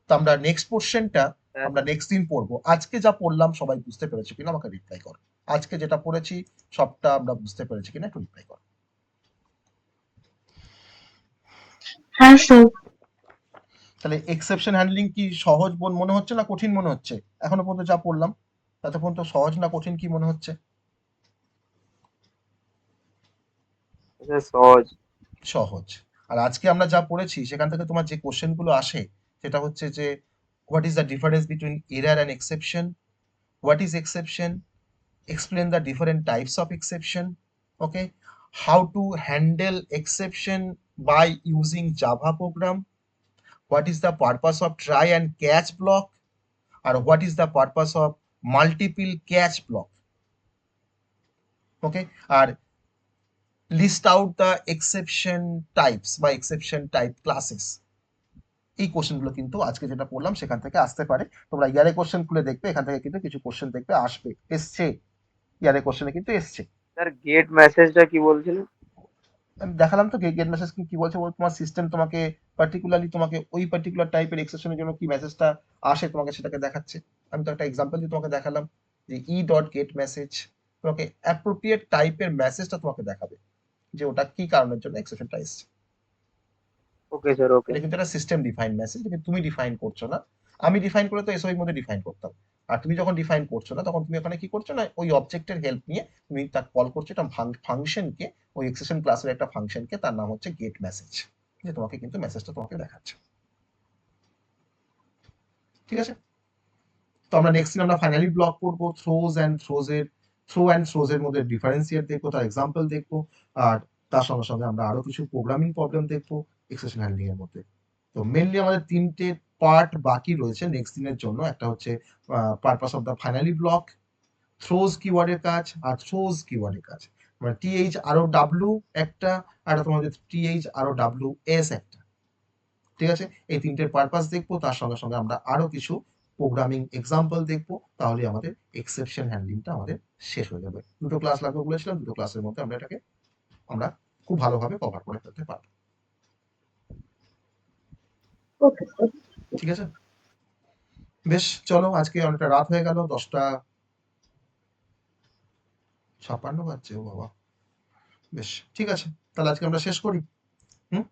[SPEAKER 3] তো আমরা নেক্সট পোর্শনটা
[SPEAKER 4] স্যার
[SPEAKER 3] আমরা নেক্সট দিন পড়বো। আজকে যা পড়লাম সবাই বুঝতে পেরেছে কিনা আমাকে রিপ্লাই করো। আজকে যেটা পড়েছি সবটা আমরা বুঝতে পেরেছি কিনা একটু রিপ্লাই করো।
[SPEAKER 1] হ্যাঁ স্যার।
[SPEAKER 3] তাহলে এক্সেপশন হ্যান্ডলিং কি সহজ মনে হচ্ছে না কঠিন মনে হচ্ছে? এখনো পর্যন্ত যা পড়লাম তাতে পর্যন্ত সহজ না কঠিন কি মনে হচ্ছে?
[SPEAKER 4] স্যার সহজ।
[SPEAKER 3] সহজ। আর আজকে আমরা যা পড়েছি সেখান থেকে তোমার যে কোশ্চেনগুলো আসে সেটা হচ্ছে যে what is the difference between error and exception, what is exception, explain the different types of exception, okay, how to handle exception by using Java program, what is the purpose of try and catch block, or what is the purpose of multiple catch block, okay, আর list out the exception types বা exception type classes। এই কোশ্চেনগুলো কিন্তু আজকে যেটা পড়লাম সেখান থেকে আসতে পারে। তোমরা ইয়ারে কোশ্চেন খুলে দেখবে, এখান থেকে কিন্তু কিছু কোশ্চেন দেখবে আসবে, এসছে, ইয়ারে কোশ্চেনে কিন্তু এসছে।
[SPEAKER 4] স্যার গেট মেসেজটা কি বলছিলেন?
[SPEAKER 3] আমি দেখালাম তো গেট মেসেজ কি বলছে, তোমার সিস্টেম তোমাকে পার্টিকুলারলি তোমাকে ওই পার্টিকুলার টাইপের এক্সেপশনের জন্য কি মেসেজটা আসে তোমাকে সেটাকে দেখাচ্ছে। আমি তো একটা এক্সাম্পল দিয়ে তোমাকে দেখালাম যে ই ডট গেট মেসেজ তোমাকে অ্যাপ্রোপ্রিয়েট টাইপের মেসেজটা তোমাকে দেখাবে যে ওটা কি কারণের জন্য এক্সেপশনটা এসছে।
[SPEAKER 4] ওকে স্যার, ওকে।
[SPEAKER 3] এটা কিন্তু একটা সিস্টেম ডিফাইন মেসেজ, কিন্তু তুমি ডিফাইন করছো না, আমি ডিফাইন করে তো এসওর মধ্যে ডিফাইন করতাম। আর তুমি যখন ডিফাইন করছো না তখন তুমি ওখানে কি করছো না ওই অবজেক্টের হেল্প নিয়ে তুমি তাকে কল করছো একটা ফাংশনকে, ওই এক্সেপশন ক্লাসের একটা ফাংশনকে, তার নাম হচ্ছে গেট মেসেজ, যে তোমাকে কিন্তু মেসেজটা তোমাকে দেখাচ্ছে। ঠিক আছে, তো আমরা নেক্সট দিন আমরা ফাইনালি ব্লক করবো থ্রোজ অ্যান্ড থ্রোজ এর মধ্যে ডিফারেন্সিয়েট দেখবো, তার এক্সাম্পল দেখবো, আর তার সঙ্গে সঙ্গে আমরা আরো কিছু প্রোগ্রামিং প্রবলেম দেখবো এক্সেপশন হ্যান্ডলিং এর মধ্যে। তো মেনলি আমাদের তিনটে পার্ট বাকি রয়েছে নেক্সট দিনের জন্য। একটা হচ্ছে purpose of the finally block, throws কিওয়ার্ডের কাজ, আর থ্রোজ কিওয়ার্ডের কাজ, মানে টিএইচ আর ও ডাব্লিউ একটা, আর তোমাদের টিএইচ আর ও ডাব্লিউ এস একটা। ঠিক আছে, এই তিনটের পারপাস দেখবো, তার সঙ্গে সঙ্গে আমরা আরো কিছু প্রোগ্রামিং এক্সাম্পল দেখবো, তাহলে আমাদের এক্সেপশন হ্যান্ডলিংটা আমাদের শেষ হয়ে যাবে। দুটো ক্লাস লাগবে বলেছিলাম, দুটো ক্লাসের মধ্যে আমরা এটাকে খুব ভালোভাবে কভার করে ফেলতে পারবো।
[SPEAKER 1] Okay sir.
[SPEAKER 3] ঠিক আছে, বেশ, চলো আজকে অনেকটা রাত হয়ে গেল, 10:56 বাজছে, ও বাবা। বেশ, ঠিক আছে, তাহলে আজকে আমরা শেষ করি। হুম।